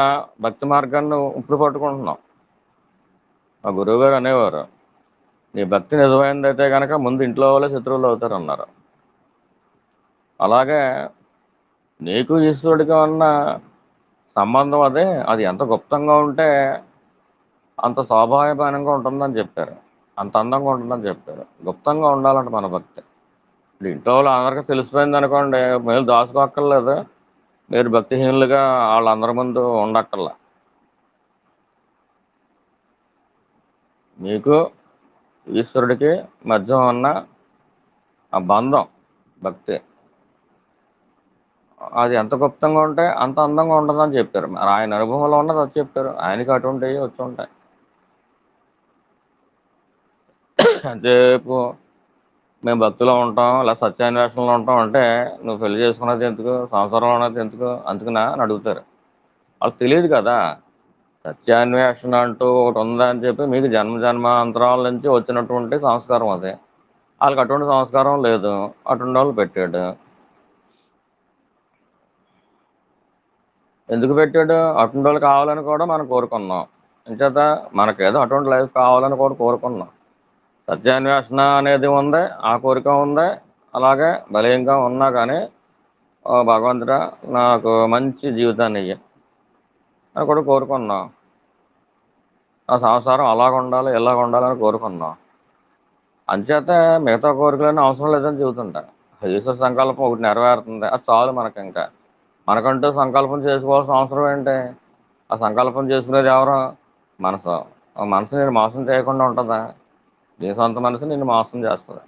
భక్తి మార్గాన్ని నువ్వు ఇప్పుడు పట్టుకుంటున్నావు. మా గురువు గారు అనేవారు, నీ భక్తి నిజమైనదైతే కనుక ముందు ఇంట్లో వాళ్ళే శత్రువులు అవుతారు అన్నారు. అలాగే నీకు ఈశ్వరుడిగా ఉన్న సంబంధం అది ఎంత గుప్తంగా ఉంటే అంత స్వాభావికంగా ఉంటుందని చెప్పారు, అంత అందంగా ఉంటుందని చెప్పారు. గుప్తంగా ఉండాలంట మన భక్తి. ఇప్పుడు ఇంట్లో వాళ్ళు అందరికీ తెలిసిపోయింది అనుకోండి, మీరు దాచుకోక్కర్లేదు, మీరు భక్తిహీనులుగా వాళ్ళందరి ముందు ఉండక్కర్లా. మీకు ఈశ్వరుడికి మధ్య ఉన్న ఆ బంధం భక్తి, అది ఎంత గుప్తంగా ఉంటే అంత అందంగా ఉంటుందని చెప్పారు. మరి ఆయన అనుభవంలో ఉన్నది అది చెప్పారు, ఆయనకి అటువంటివి వచ్చి ఉంటాయి. అంతసేపు మేము భక్తిలో ఉంటాం, లేదా సత్యాన్వేషణలో ఉంటాం అంటే, నువ్వు పెళ్లి చేసుకున్నది ఎందుకు, సంసారంలో ఉన్నది ఎందుకు, అందుకునా అని అడుగుతారు. వాళ్ళకి తెలియదు కదా. సత్యాన్వేషణ అంటూ ఒకటి ఉందని చెప్పి మీకు జన్మాంతరాల నుంచి వచ్చినటువంటి సంస్కారం అది. వాళ్ళకి అటువంటి సంస్కారం లేదు, అటువంటి వాళ్ళు పెట్టాడు. ఎందుకు పెట్టాడు? అటువంటి వాళ్ళు కావాలని కూడా మనం కోరుకున్నాం. అంచేత మనకేదో అటువంటి లైఫ్ కావాలని కూడా కోరుకున్నాం. సత్యాన్వేషణ అనేది ఉంది, ఆ కోరిక ఉంది. అలాగే బలీయంగా ఉన్నా కానీ భగవంతుడా నాకు మంచి జీవితాన్ని ఇయ్యి అని కూడా కోరుకున్నాం. ఆ సంసారం అలాగ ఉండాలి, ఇలాగ ఉండాలని కోరుకున్నాం. అంచేత మిగతా కోరికలన్నీ అవసరం లేదని చెబుతుంటా. ఈశ్వర సంకల్పం ఒకటి నెరవేరుతుంది, అది చాలు మనకి. ఇంకా మనకంటూ సంకల్పం చేసుకోవాల్సిన అవసరం ఏంటి? ఆ సంకల్పం చేసుకునేది ఎవరు? మనసు. ఆ మనసు నేను మోసం చేయకుండా ఉంటుందా? నీ సొంత మనసు నిన్ను మోసం చేస్తుంది.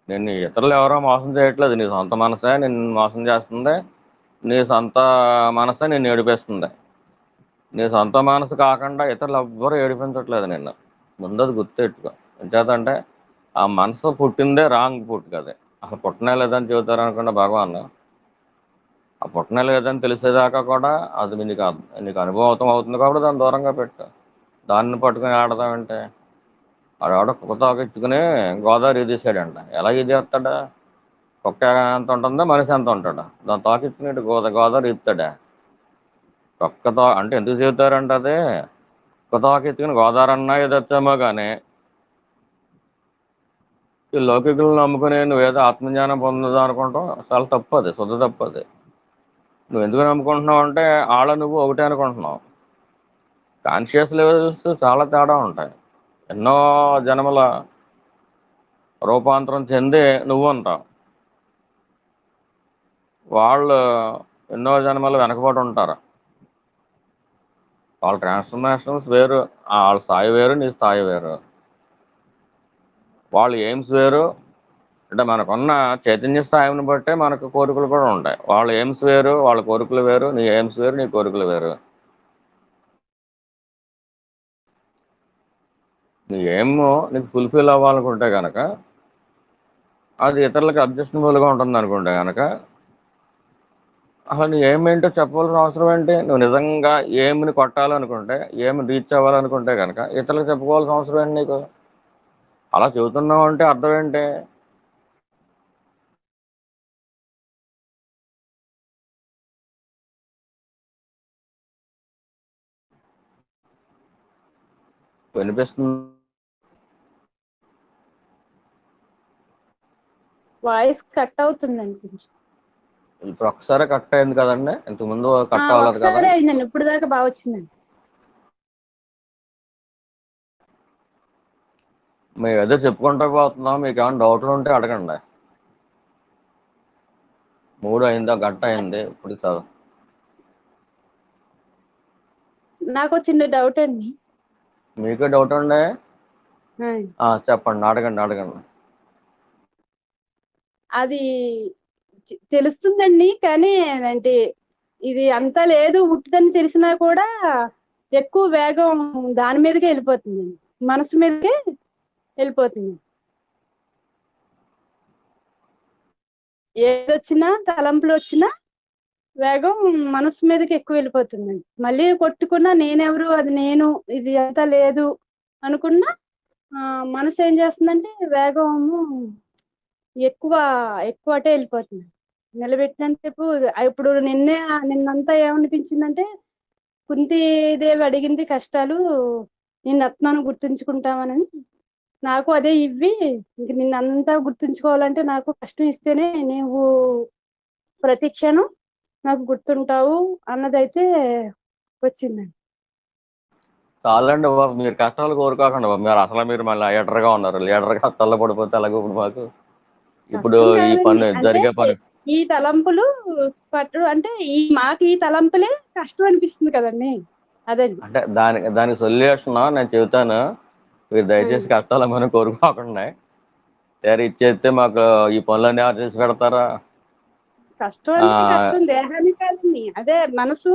నిన్ను ఇతరులు ఎవరో మోసం చేయట్లేదు, నీ సొంత మనసే నిన్ను మోసం చేస్తుంది. నీ సొంత మనసే నిన్ను ఏడిపిస్తుంది. నీ సొంత మనసు కాకుండా ఇతరులు ఎవ్వరూ ఏడిపించట్లేదు నిన్ను. ముందది గుర్తెట్టుకో. ఎంచేతంటే ఆ మనసు పుట్టిందే రాంగ్ పుట్టుక. అది అసలు పుట్టనే లేదని చెబుతారు అనుకున్న భగవాన్. ఆ పుట్టనే లేదని తెలిసేదాకా కూడా అది నీకు అనుభవం అవుతుంది కాబట్టి దాన్ని దూరంగా పెట్టు. దాన్ని పట్టుకుని ఆడదామంటే ఆడ కుక్క తోకిచ్చుకుని గోదావరి ఈదేశాడంట. ఎలా ఈదేస్తాడా? కుక్క ఎంత ఉంటుందో మనిషి ఎంత ఉంటాడు. దాన్ని తోకిచ్చుకుని గోదావరి ఈదుతాడా? కుక్కతో అంటే ఎందుకు చెబుతారంటే అది కుక్క తోకెత్తుకుని గోదావరి అన్నా ఈదొచ్చేమో కానీ ఈ లౌకికులను నమ్ముకుని నువ్వేదో ఆత్మజ్ఞానం పొందుదాం అనుకుంటాం, చాలా తప్పు. అది శుద్ధ తప్పు. అది నువ్వు ఎందుకు నమ్ముకుంటున్నావు అంటే నువ్వు ఒకటే అనుకుంటున్నావు. కాన్షియస్ లెవెల్స్ చాలా తేడా ఉంటాయి. ఎన్నో జన్మల రూపాంతరం చెంది నువ్వు ఉంటావు, వాళ్ళు ఎన్నో జన్మలు వెనకబడి ఉంటారు. వాళ్ళ ట్రాన్స్ఫర్మేషన్స్ వేరు, వాళ్ళ స్థాయి వేరు, నీ స్థాయి వేరు. వాళ్ళ ఎయిమ్స్ వేరు. అంటే మనకున్న చైతన్య స్థాయిని బట్టే మనకు కోరికలు కూడా ఉంటాయి. వాళ్ళ ఎయిమ్స్ వేరు, వాళ్ళ కోరికలు వేరు, నీ ఎయిమ్స్ వేరు, నీ కోరికలు వేరు. నీ ఎయిమ్ నీకు ఫుల్ఫిల్ అవ్వాలనుకుంటే కనుక అది ఇతరులకు అబ్జెక్షనబుల్గా ఉంటుంది అనుకుంటే కనుక అసలు నీ ఎయిమ్ ఏంటో చెప్పవలసిన అవసరం ఏంటి? నువ్వు నిజంగా ఎయిమ్ని కొట్టాలనుకుంటే, ఎయిమ్ రీచ్ అవ్వాలనుకుంటే కనుక ఇతరులకు చెప్పుకోవాల్సిన అవసరం ఏంటి నీకు? అలా చెబుతున్నావు అంటే అర్థం ఏంటి? వినిపిస్తుంది. వాయిస్ కట్ అవుతుందండి కొంచెం. ఇప్పుడు ఒక్కసారి కట్ అయింది కదండి, ఇంతకుముందు కట్ అవ్వలేదు కదా. ఒకసారి అయిందండి, ఇప్పుడు దాకా బాగా వచ్చిందండి. మేము ఏదో చెప్పుకుంటూ పోతున్నాం, మీకు ఏమైనా డౌట్లు ఉంటే అడగండి. 3 అయిందా? గంట అయింది ఇప్పుడు చదువు. నాకు చిన్న డౌట్ అండి. మీకే డౌట్ అండి? ఆయ్. చెప్పండి, అడగండి. అది తెలుస్తుందండి, కానీ అంటే ఇది అంతా లేదు ఉట్టిదని తెలిసినా కూడా ఎక్కువ వేగం దాని మీదకే వెళ్ళిపోతుందండి, మనసు మీదకే వెళ్ళిపోతుంది. ఏదొచ్చినా తలంపులు వచ్చినా వేగం మనసు మీదకి ఎక్కువ వెళ్ళిపోతుందండి. మళ్ళీ కొట్టుకున్నా నేనెవరు, అది నేను, ఇది అంతా లేదు అనుకున్నా మనసు ఏం చేస్తుందంటే వేగము ఎక్కువ ఎక్కువ అటే వెళ్ళిపోతుంది. నిలబెట్టినంతసేపు ఇప్పుడు నిన్నంతా ఏమనిపించిందంటే, కుంతీదేవి అడిగింది కష్టాలు, నిన్ను ఆత్మను గుర్తుంచుకుంటామనని. నాకు అదే ఇవ్వి, ఇంక నిన్నంతా గుర్తుంచుకోవాలంటే నాకు కష్టం ఇస్తేనే నీవు ప్రతి క్షణం నాకు గుర్తుంటావు అన్నదైతే వచ్చిందండి. చాలండి బాబు, మీరు కష్టాలు కోరుకోకండి బాబు. మీరు మళ్ళీ లీడర్గా ఉన్నారు, లీడర్గా తల్లబడిపోతే అలాగే ఇప్పుడు మాకు. ఇప్పుడు కష్టం ఈ కాదండి, పని అంటే జరిగే పని ఈ తలంపులు అంటే మాకు ఈ తలంపులే కష్టం అనిపిస్తుంది కదండి, అదండి. అంటే దానికి సొల్యూషన్ నేను చెబుతాను. మీరు దయచేసి కష్టాలు ఏమైనా కోరుకోకండి. ఇచ్చేస్తే మాకు ఈ పనులన్నీ ఎవరు చేసి పెడతారా? కష్టం అంటే కష్టం దేహానికి కాదండి, అదే మనసు.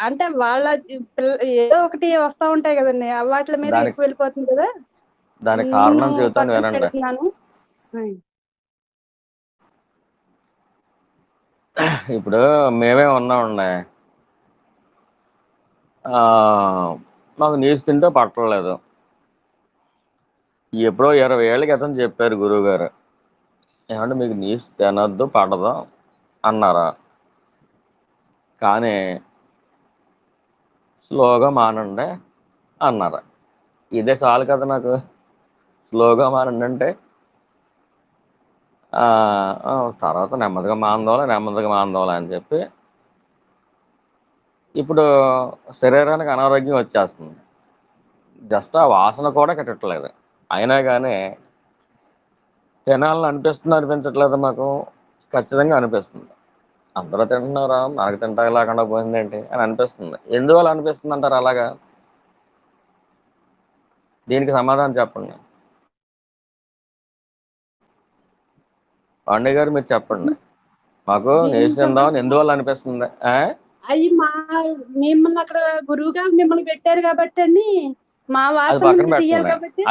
అంటే వాళ్ళ ఏదో ఒకటి వస్తా ఉంటాయి కదండి, వాటి మీద ఎక్కువ వెళ్ళిపోతుంది కదా. దానికి నిన్ను కారణం చెబుతాను, పక్కన వినండి. పెడుతున్నాను. ఇప్పుడు మేమే ఉన్నామండి, మాకు నీసు తింటే పట్టలేదు. ఎప్పుడో 20 ఏళ్ళ క్రితం చెప్పారు గురువు గారు, ఏమంటే మీకు నీసు తినద్దు పడదు అన్నారా. కానీ స్లోగా మానండి అన్నారు. ఇదే చాలు కదా నాకు. స్లోగా మానండి అంటే తర్వాత నెమ్మదిగా మాందోళ అని చెప్పి ఇప్పుడు శరీరానికి అనారోగ్యం వచ్చేస్తుంది. జస్ట్ ఆ వాసన కూడా కట్టట్లేదు. అయినా కానీ తినాలని అనిపించట్లేదు మాకు. ఖచ్చితంగా అనిపిస్తుంది. అందరూ తింటున్నారా, మనకు తింటా లేకుండా పోయిందేంటి అని అనిపిస్తుంది. ఎందువల్ల అనిపిస్తుంది అంటారు అలాగా? దీనికి సమాధానం చెప్పండి. పాండే గారు మీరు చెప్పండి. మాకు నీసు తిందామని ఎందువల్ల అనిపిస్తుంది? అయ్యి మిమ్మల్ని అక్కడ గురువుగా మిమ్మల్ని పెట్టారు కాబట్టి అండి, మా అది వాసన పక్కన తీయాలి పెట్టండి. కాబట్టి.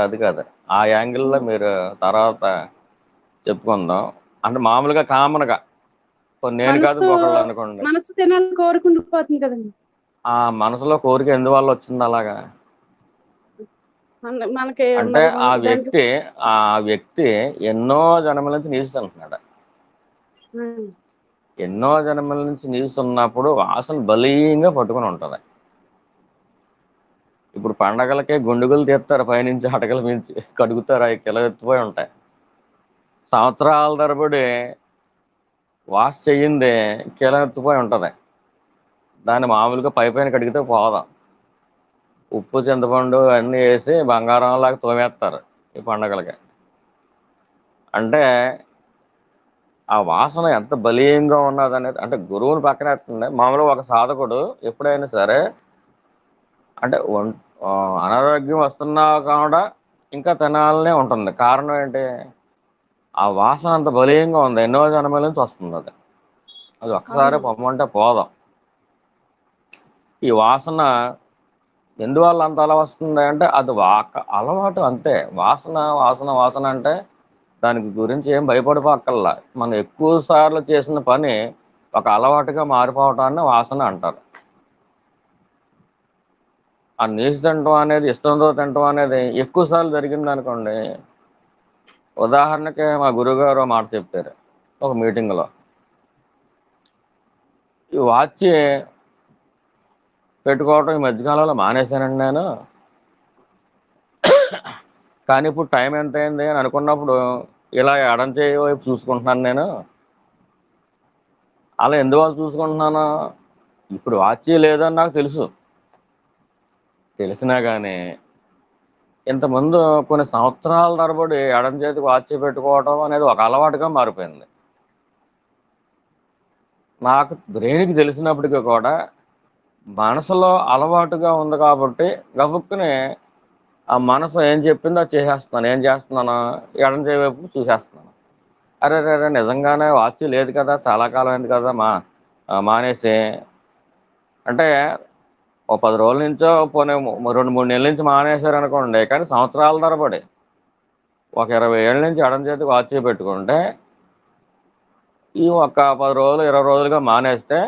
అది కాదు. ఆ యాంగిల్లో మీరు తర్వాత చెప్పుకుందాం. అంటే మామూలుగా కామన్గా నేను కాదు ఇంకొకళ్ళు అనుకోండి. మనసు తినాలని కోరుకుండిపోతుంది కదండి. ఆ మనసులో కోరిక ఎందువల్ల వచ్చింది అలాగా? మనకి అంటే ఆ వ్యక్తి ఎన్నో జన్మల నుంచి నీసు తింటున్నాడు. ఎన్నో జన్మల నుంచి నీసున్నప్పుడు వాసన బలీయంగా పట్టుకుని ఉంటుంది. ఇప్పుడు పండగలకే గుండుగులు తీస్తారు పైనుంచి, అటకల మించి కడుగుతారు, 5 కిలో ఎత్తిపోయి ఉంటాయి. సంవత్సరాల తరబడి వాష్ చెయ్యింది కిలో ఎత్తిపోయి ఉంటుంది. దాన్ని మామూలుగా పైన కడిగితే పోదాం. ఉప్పు చింతపండు అన్నీ వేసి బంగారంలాగా తోమేస్తారు ఈ పండగలకి. అంటే ఆ వాసన ఎంత బలీయంగా ఉన్నదనేది, అంటే గురువుని పక్కన ఎత్తుంది. మామూలుగా ఒక సాధకుడు ఎప్పుడైనా సరే అంటే అనారోగ్యం వస్తున్నా కూడా ఇంకా తినాలనే ఉంటుంది. కారణం ఏంటి? ఆ వాసన అంత బలీయంగా ఉంది, ఎన్నో జన్మల నుంచి వస్తుంది. అది ఒక్కసారి పొమ్మంటే పోదాం. ఈ వాసన ఎందువల్ల అంత అలా వస్తుంది అంటే అది అలవాటు అంతే. వాసన అంటే దానికి గురించి ఏం భయపడిపోక్కల్లా. మనం ఎక్కువ సార్లు చేసిన పని ఒక అలవాటుగా మారిపోవటాన్ని వాసన అంటారు. ఆ నీచు తినటం అనేది ఇష్టంతో తినటం అనేది ఎక్కువసార్లు జరిగింది అనుకోండి. ఉదాహరణకి మా గురువుగారు ఓ మాట చెప్పారు ఒక మీటింగ్లో, ఈ వాచ్ పెట్టుకోవటం ఈ మధ్యకాలంలో మానేశానండి నేను, కానీ ఇప్పుడు టైం ఎంత అయింది అని అనుకున్నప్పుడు ఇలా ఎడం చేయి వైపు చూసుకుంటున్నాను నేను. అలా ఎందువల్ల చూసుకుంటున్నాను, ఇప్పుడు వాచ్ లేదని నాకు తెలుసు, తెలిసినా కానీ ఇంతకుముందు కొన్ని సంవత్సరాల తరబడి ఎడం చేతికి వాచ్ పెట్టుకోవటం అనేది ఒక అలవాటుగా మారిపోయింది. నాకు బ్రెయిన్కి తెలిసినప్పటికీ కూడా మనసులో అలవాటుగా ఉంది కాబట్టి గబుక్కుని ఆ మనసు ఏం చెప్పిందో అది చేసేస్తున్నాను. ఏం చేస్తున్నాను, ఎడం చేయి వైపు చూసేస్తున్నాను. అరే రే నిజంగానే వాచ్ లేదు కదా, చాలా కాలం అయింది కదా మానేసి, అంటే ఓ 10 రోజుల నుంచో పోనీ 2-3 నెలల నుంచి మానేశారనుకోండి, కానీ సంవత్సరాల తరబడి ఒక 20 ఏళ్ళ నుంచి ఎడం చేతికి వాచ్ పెట్టుకుంటే ఈ ఒక 10 రోజులు 20 రోజులుగా మానేస్తే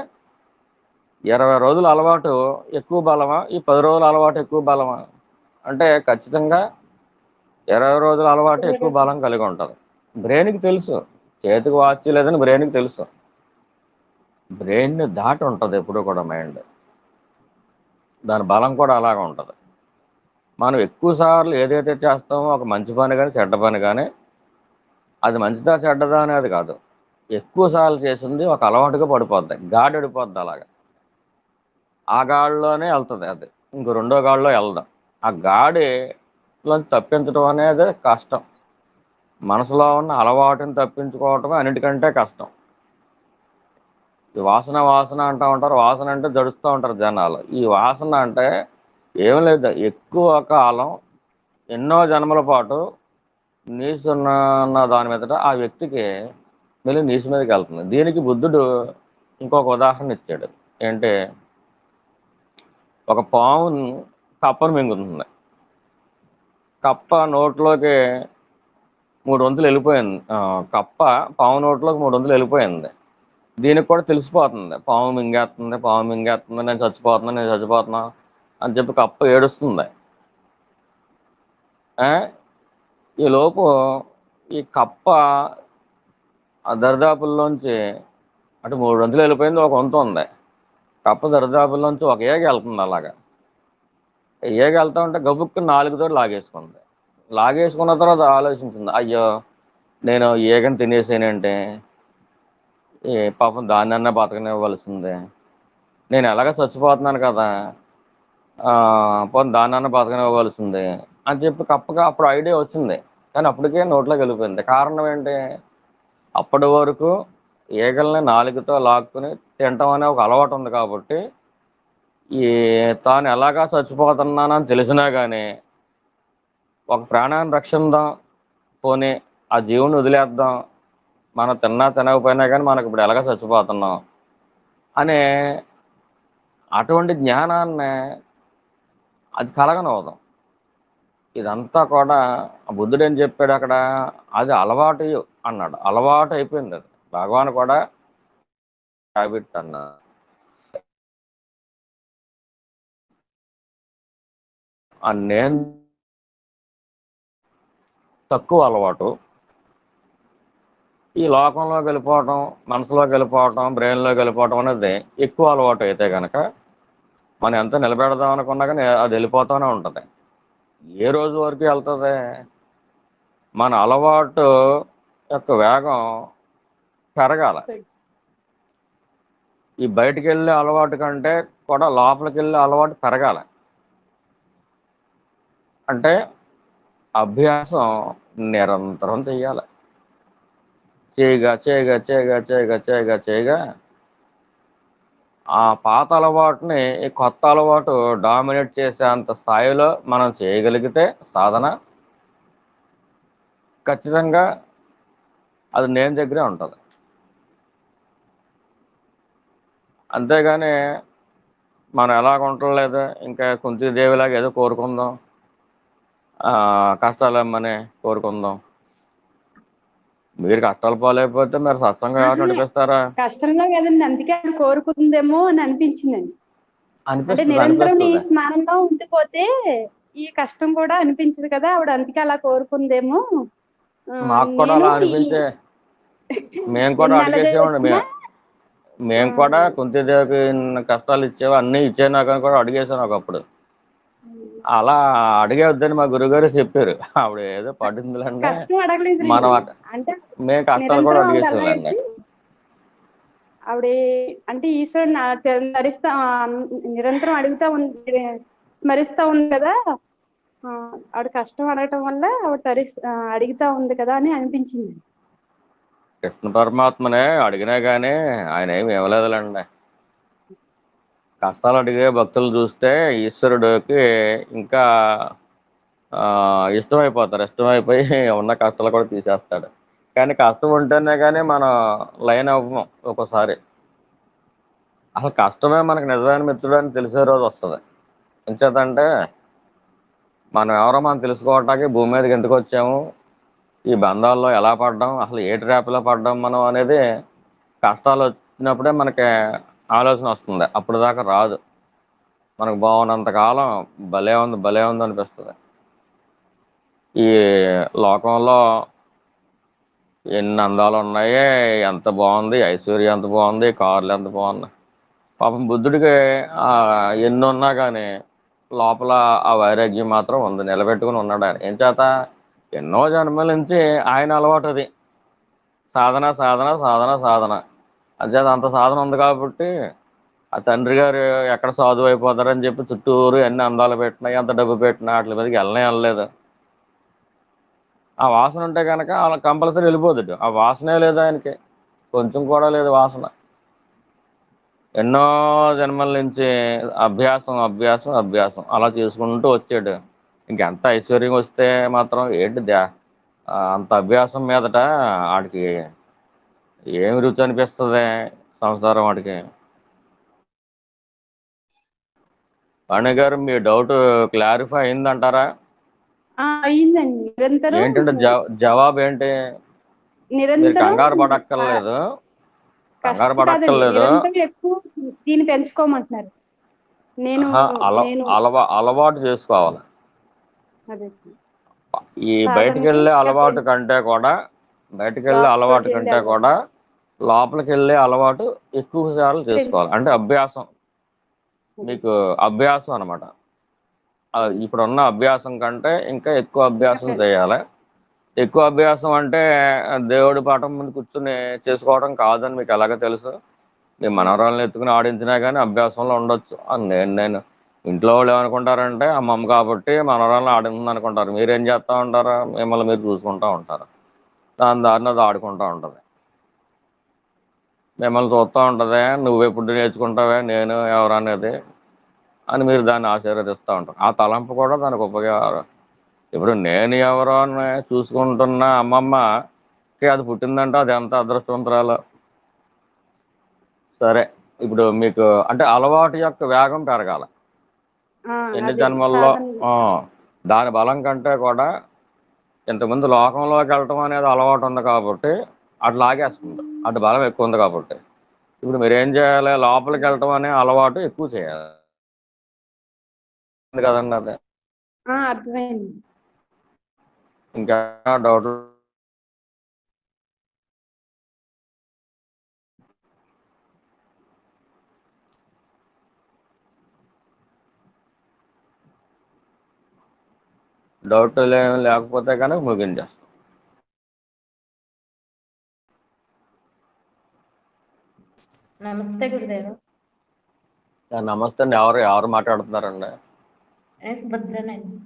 20 రోజుల అలవాటు ఎక్కువ బలమా, ఈ 10 రోజుల అలవాటు ఎక్కువ బలమా? అంటే ఖచ్చితంగా 20 రోజుల అలవాటు ఎక్కువ బలం కలిగి ఉంటుంది. బ్రెయిన్కి తెలుసు చేతికి వాచ్ లేదని, బ్రెయిన్కి తెలుసు. బ్రెయిన్ని దాటి ఉంటుంది ఎప్పుడూ కూడా మైండ్, దాని బలం కూడా అలాగే ఉంటుంది. మనం ఎక్కువ సార్లు ఏదైతే చేస్తామో ఒక మంచి పని కానీ చెడ్డ పని కానీ, అది మంచిదా చెడ్డదా అనేది కాదు, ఎక్కువ సార్లు చేసింది ఒక అలవాటుగా పడిపోద్ది, గాడిపడిపోద్ది. అలాగా ఆ గాడిలోనే వెళ్తుంది అది, ఇంకో రెండో గాడిలో వెళ్దాం. ఆ గాడిలో తప్పించడం అనేది కష్టం. మనసులో ఉన్న అలవాటుని తప్పించుకోవటమే అన్నిటికంటే కష్టం. ఈ వాసన వాసన అంటూ ఉంటారు, వాసన అంటే జడుస్తూ ఉంటారు జనాలు. ఈ వాసన అంటే ఏం లేదు, ఎక్కువ కాలం ఎన్నో జన్మల పాటు నీసున్న దాని మీదట ఆ వ్యక్తికి మళ్ళీ నీసు మీదకి వెళ్తుంది. దీనికి బుద్ధుడు ఇంకొక ఉదాహరణ ఇచ్చాడు. ఏంటి, ఒక పాము కప్పను మింగుతుంది. కప్ప నోట్లోకి 3 వంతులు వెళ్ళిపోయింది. కప్ప పాము నోట్లోకి 3 వంతులు వెళ్ళిపోయింది. దీనికి కూడా తెలిసిపోతుంది, పాము మింగేస్తుంది, పాము మింగేస్తుంది, నేను చచ్చిపోతున్నా అని చెప్పి కప్ప ఏడుస్తుంది. ఈ లోపు ఈ కప్ప ఆ దరిదాపుల్లోంచి అటు 3 వంతులు వెళ్ళిపోయింది, ఒక వంతు ఉంది. కప్ప దరిదాపుల్లోంచి ఒక ఏగ వెళ్తుంది. అలాగా ఏగ వెళ్తా ఉంటే గబుక్కుని 4 తోటి లాగేసుకుంది. లాగేసుకున్న తర్వాత ఆలోచించింది, అయ్యో నేను ఏగని తినేసేనంటే పాపం దాన్నన్నా బతకనివ్వాల్సిందే, నేను ఎలాగ చచ్చిపోతున్నాను కదా, పోనీ దాన్నన్నా బతకనివ్వాల్సిందే అని చెప్పి కప్పగా అప్పుడు ఐడియా వచ్చింది. కానీ అప్పటికే నోట్లోకి వెళ్ళిపోయింది. కారణం ఏంటి, అప్పటి వరకు ఈగల్ని 4తో లాక్కుని తినటం అనే ఒక అలవాటు ఉంది కాబట్టి, ఈ తాను ఎలాగా చచ్చిపోతున్నానని తెలిసినా కానీ ఒక ప్రాణాన్ని రక్షిద్దాం, పోనీ ఆ జీవుని వదిలేద్దాం, మనం తిన్నా తినకపోయినా కానీ మనకు ఇప్పుడు ఎలాగ చచ్చిపోతున్నాం అనే అటువంటి జ్ఞానాన్ని అది కలగనవదాం. ఇదంతా కూడా బుద్ధుడు ఏం చెప్పాడు అక్కడ, అది అలవాటు అన్నాడు. అలవాటు అయిపోయింది అది. భగవాన్ కూడా హ్యాబిట్ అన్నారు. ఆ నేను తక్కువ అలవాటు, ఈ లోకంలోకి వెళ్ళిపోవటం, మనసులోకి వెళ్ళిపోవటం, బ్రెయిన్లోకి వెళ్ళిపోవటం అనేది ఎక్కువ అలవాటు అయితే కనుక మనం ఎంత నిలబెడదాం అనుకున్నా కానీ అది వెళ్ళిపోతూనే ఉంటుంది. ఏ రోజు వరకు వెళ్తుంది, మన అలవాటు యొక్క వేగం పెరగాల. ఈ బయటికి వెళ్ళే అలవాటు కంటే కూడా లోపలికి వెళ్ళే అలవాటు పెరగాలి. అంటే అభ్యాసం నిరంతరం చెయ్యాలి. చేయగా ఆ పాత అలవాటుని ఈ కొత్త అలవాటు డామినేట్ చేసేంత స్థాయిలో మనం చేయగలిగితే సాధన, ఖచ్చితంగా అది నేను దగ్గరే ఉంటుంది. అంతేగాని మనం ఎలాగ ఉండలేదు, ఇంకా కుంతీదేవిలాగా ఏదో కోరుకుందాం, కష్టాలేమని కోరుకుందాం. మీరు కష్టాలు పాలైపోతే మరి సత్సంగం ఎవరు నడిపిస్తారా? కష్టంలో కదండి, అందుకే అది కోరుకుందేమో అని అనిపించిందండి. అంటే అనిపిస్తుంది నిరంతరం నీ అనిపిస్తుంది స్నానంలో ఉండిపోతే ఈ కష్టం కూడా అనిపించదు కదా, ఆవిడ అందుకే అలా కోరుకుందేమో. ఆ, మాకు కూడా నేను అలా ఈ అనిపించే మేము కూడా ఎన్ని అడిగేసేవాడి అలజడులు మేము కూడా కుంతిదేవికి ఇన్ని కష్టాలు ఇచ్చేవా అన్నీ ఇచ్చేనా కానీ కూడా అడిగేసాను ఒకప్పుడు. అలా అడిగేవద్దని మా గురుగారు చెప్పారు. ఆవిడ ఏదో పడిందిలేండి కష్టం అడగలేదులేండి. మనం అంటే మేము కష్టాలు కూడా నిరంతరం ఆవిడ అడిగేసేవాళ్ళండి. అలాగే ఆవిడ అంటే ఈశ్వరుని స్మరిస్తా నిరంతరం అడుగుతా ఉంది, స్మరిస్తా ఉంది కదా. ఆ, ఆవిడ కష్టం అడగటం వల్ల ఆవిడ అడుగుతా ఉంది కదా అని అనిపించింది. కృష్ణ పరమాత్మనే అడిగినా కానీ ఆయన ఏమి ఇవ్వలేదులేండి. కష్టాలు అడిగే భక్తులు చూస్తే ఈశ్వరుడికి ఇంకా ఇష్టమైపోయి ఉన్న కష్టాలు కూడా తీసేస్తాడు. కానీ కష్టం ఉంటేనే కానీ మనం లైన్ అవ్వం ఒక్కోసారి. అసలు కష్టమే మనకు నిజమైన మిత్రుడు అని తెలిసే రోజు వస్తుంది. ఎంచేతంటే మనం ఎవరో మనం తెలుసుకోవటానికి భూమి మీదకి ఎందుకు వచ్చాము, ఈ బంధాల్లో ఎలా పడ్డాం, అసలు ఏ ట్రాప్లో పడ్డాం మనం అనేది కష్టాలు వచ్చినప్పుడే మనకి ఆలోచన వస్తుంది. అప్పుడు దాకా రాదు. మనకు బాగున్నంత కాలం భలే ఉంది అనిపిస్తుంది. ఈ లోకంలో ఎన్ని అందాలు ఉన్నాయి, ఎంత బాగుంది, ఐశ్వర్యం ఎంత బాగుంది, కార్లు ఎంత బాగున్నాయి. పాపం బుద్ధుడికి ఆ, ఎన్ని ఉన్నా కానీ లోపల ఆ వైరాగ్యం మాత్రం ఉంది, నిలబెట్టుకుని ఉన్నాడు ఆయన. ఏం చేత ఎన్నో జన్మల నుంచి ఆయన అలవాటు అది. సాధన సాధన సాధన సాధన. అంచేత అంత సాధన ఉంది కాబట్టి ఆ తండ్రి గారు ఎక్కడ సాధువు అయిపోతారని చెప్పి చుట్టూరు ఎన్ని అందాలు పెట్టినా ఎంత డబ్బు పెట్టినా వాటి మీదకి వెళ్ళలేదు. ఆ వాసన ఉంటే కనుక అలా కంపల్సరీ వెళ్ళిపోతాడు. ఆ వాసనే లేదు ఆయనకి, కొంచెం కూడా లేదు వాసన. ఎన్నో జన్మల నుంచి అభ్యాసం అభ్యాసం అభ్యాసం అలా చేసుకుంటూ వచ్చాడు. ఇంకెంత ఐశ్వర్యం వస్తే మాత్రం ఏంటి అంత అభ్యాసం మీదట ఆడికి ఏమి రుచి అనిపిస్తుంది సంసారం వాడికి. వాణి గారు మీ డౌట్ క్లారిఫై అయిందంటారా? అయిందండి. నిరంతరం ఏంటంటే జవాబు ఏంటి? మీరు నిరంతరం కంగారు ఆ, పడక్కర్లేదు. కంగారు కష్టం కాదండి, పడక్కర్లేదు. నిరంతరం ఎక్కువ దీన్ని పెంచుకోమంటున్నారు. నేను ఆహా, నేను అలవాటు చేసుకోవాలి. అదే ఈ బయటికి సాధనకి వెళ్ళే ఇంకా అలవాటు కంటే కూడా లోపలికి వెళ్ళి అలవాటు లోపలికి వెళ్ళే అలవాటు ఎక్కువ సార్లు చేసుకోవాలి. అంటే అభ్యాసం, అదే. మీకు అభ్యాసం అనమాట. ఇప్పుడున్న అభ్యాసం కంటే ఇంకా ఎక్కువ అభ్యాసం చేయాలి. ఎక్కువ అభ్యాసం అంటే దేవుడి పాఠం ముందు కూర్చుని చేసుకోవడం కాదని మీకు ఎలాగ తెలుసు. మీ మనవరాలను ఎత్తుకుని ఆడించినా కానీ అభ్యాసంలో ఉండొచ్చు అని నేను ఇంట్లో వాళ్ళు ఏమనుకుంటారంటే అమ్మమ్మ కాబట్టి మనవరాలను ఆడింది అనుకుంటారు. మీరేం చేస్తూ ఉంటారా? మిమ్మల్ని మీరు చూసుకుంటూ ఉంటారు. దాని దారిని అది ఆడుకుంటూ ఉంటుంది. మిమ్మల్ని చూస్తూ ఉంటుంది, నువ్వెప్పుడు నేర్చుకుంటావే నేను ఎవరనేది అని మీరు దాన్ని ఆశీర్వదిస్తూ ఉంటారు. ఆ తలంపు కూడా దానికి ఉపయోగం. ఇప్పుడు నేను ఎవరో అని చూసుకుంటున్న అమ్మమ్మకి అది పుట్టిందంటే అది ఎంత అదృష్టవంతురాలు. సరే, ఇప్పుడు మీకు అంటే అలవాటు యొక్క వేగం పెరగాల. ఎన్ని అదే జన్మల్లో సాధన. ఆ, దాని బలం కంటే కూడా ఇంతకుముందు లోకంలోకి వెళ్ళటం అనేది అలవాటు ఉంది కాబట్టి అటు లాగేస్తుంది. అటు బలం ఎక్కువ ఉంది కాబట్టి ఇప్పుడు మీరు ఏం చేయాలి? లోపలికి వెళ్ళటం అనే అలవాటు ఎక్కువ చేయాలి కదండి. అదే అర్థమైంది. ఇంకా డౌట్ డౌట్లు ఏమి లేకపోతే కనుక ముగించేస్తాం. నమస్తే గురుదేవ. నమస్తే అండి. ఎవరు మాట్లాడుతున్నారండి? సుభద్రనండి.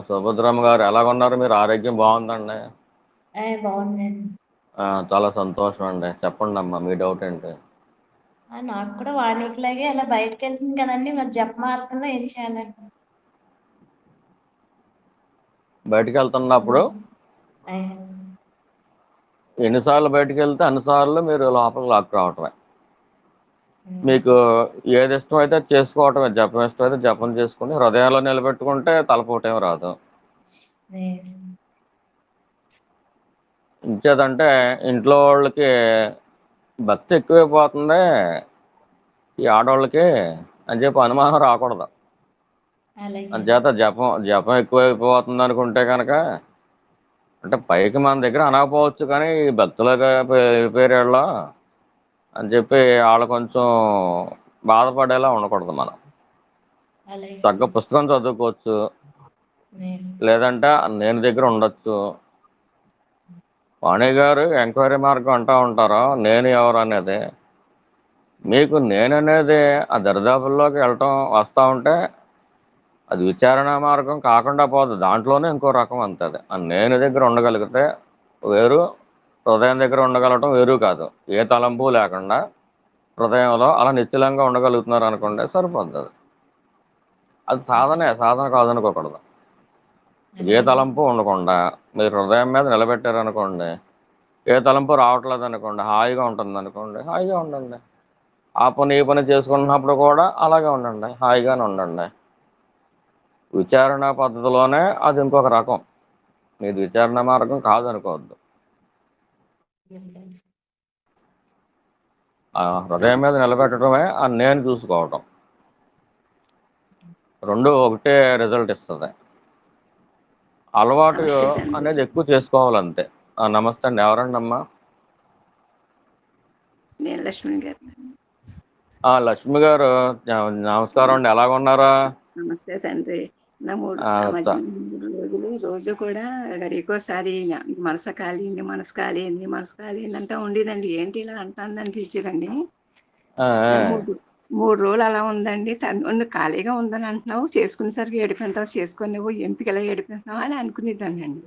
సుభద్రమ్మ గారు ఎలాగున్నారు? మీరు ఆరోగ్యం బాగుందండి? బాగుందండి. చాలా సంతోషం అండి. చెప్పండి అమ్మా, మీ డౌట్ ఏంటి? నాకు కూడా వాడికిలాగే అలా బయటకు వెళ్తుంది కదండి, మరి జప మార్గంలో ఏం చేయాలండి? బయటికి వెళ్తున్నప్పుడు ఎన్నిసార్లు బయటికి వెళ్తే అన్నిసార్లు మీరు లోపలికి లాక్కు రావటమే. మీకు ఏది ఇష్టమైతే చేసుకోవటమే. జపం ఇష్టమైతే జపం చేసుకుని హృదయంలో నిలబెట్టుకుంటే తలపోటేం రాదు. ఇంచేదంటే ఇంట్లో వాళ్ళకి భక్తి ఎక్కువైపోతుంది. ఈ ఆడవాళ్ళకి అని చెప్పి అనుమానం రాకూడదు. అలాగే. అంచేత జపం జపం ఎక్కువైపోతుంది అనుకుంటే కనుక, అంటే పైకి మన దగ్గర అనకపోవచ్చు కానీ ఈ భక్తులుగా వెళ్ళిపోయాళ్ళ అని చెప్పి వాళ్ళు కొంచెం బాధపడేలా ఉండకూడదు. మనం అలాగే. తగ్గ పుస్తకం చదువుకోవచ్చు, నేను లేదంటే నేను దగ్గర ఉండొచ్చు. వాణి గారు ఎంక్వైరీ మార్గం అంటూ ఉంటారు, నేను ఎవరు అనేది. మీకు నేననేది ఆ దరిదాపుల్లోకి వెళ్ళటం వస్తూ ఉంటే అది విచారణ మార్గం కాకుండా పోదు, దాంట్లోనే ఇంకో రకం అంతది. ఆ నేను దగ్గర ఉండగలిగితే వేరు, హృదయం దగ్గర ఉండగలగటం వేరు కాదు. ఏ తలంపు లేకుండా హృదయంలో అలా నిశ్చలంగా ఉండగలుగుతున్నారు అనుకోండి, సరిపోద్ది. అది సాధనే, సాధన కాదనుకోకూడదు. ఏ అలాగే. తలంపు ఉండకుండా మీరు హృదయం మీద నిలబెట్టారనుకోండి, ఏ తలంపు రావట్లేదు అనుకోండి, హాయిగా ఉంటుంది అనుకోండి, హాయిగా ఉండండి. ఆ పని ఈ పని చేసుకుంటున్నప్పుడు కూడా అలాగే ఉండండి, హాయిగానే ఉండండి. విచారణ పద్ధతిలోనే అది ఇంకొక రకం, మీది విచారణ మార్గం కాదనుకోవద్దు. ఆ హృదయం మీద నిలబెట్టడమే ఆ నేను చూసుకోవటం, రెండు ఒకటే రిజల్ట్ ఇస్తుంది. అలవాటు నమస్తే తండ్రి. అనేది ఎక్కువ చేసుకోవాలంతే. నమస్తే అండి, ఎవరండి అమ్మా? నేను లక్ష్మి గారు. లక్ష్మి గారు, నమస్కారం అండి, ఎలాగున్నారా? నమస్తే తండ్రి. ఆ, ఆ మధ్య త- 3 రోజులు రోజు కూడా గడికోసారి మనసు ఖాళీ, నీ మనసు ఖాళీ, నీ మనసు ఖాళీ అంటా ఉండేదండి. ఏంటి ఇలా అంటుంది అనిపించేదండి. ఆ, ఆ. 3 రోజులు అలా ఉందండి. నువ్వు ఖాళీగా ఉందని అంటున్నావు, చేసుకునేసరికి ఏడిపోతావు, చేసుకునేవు, ఎందుకు ఇలా ఏడిపోతున్నావు అని అనుకునేదాన్ని అండి.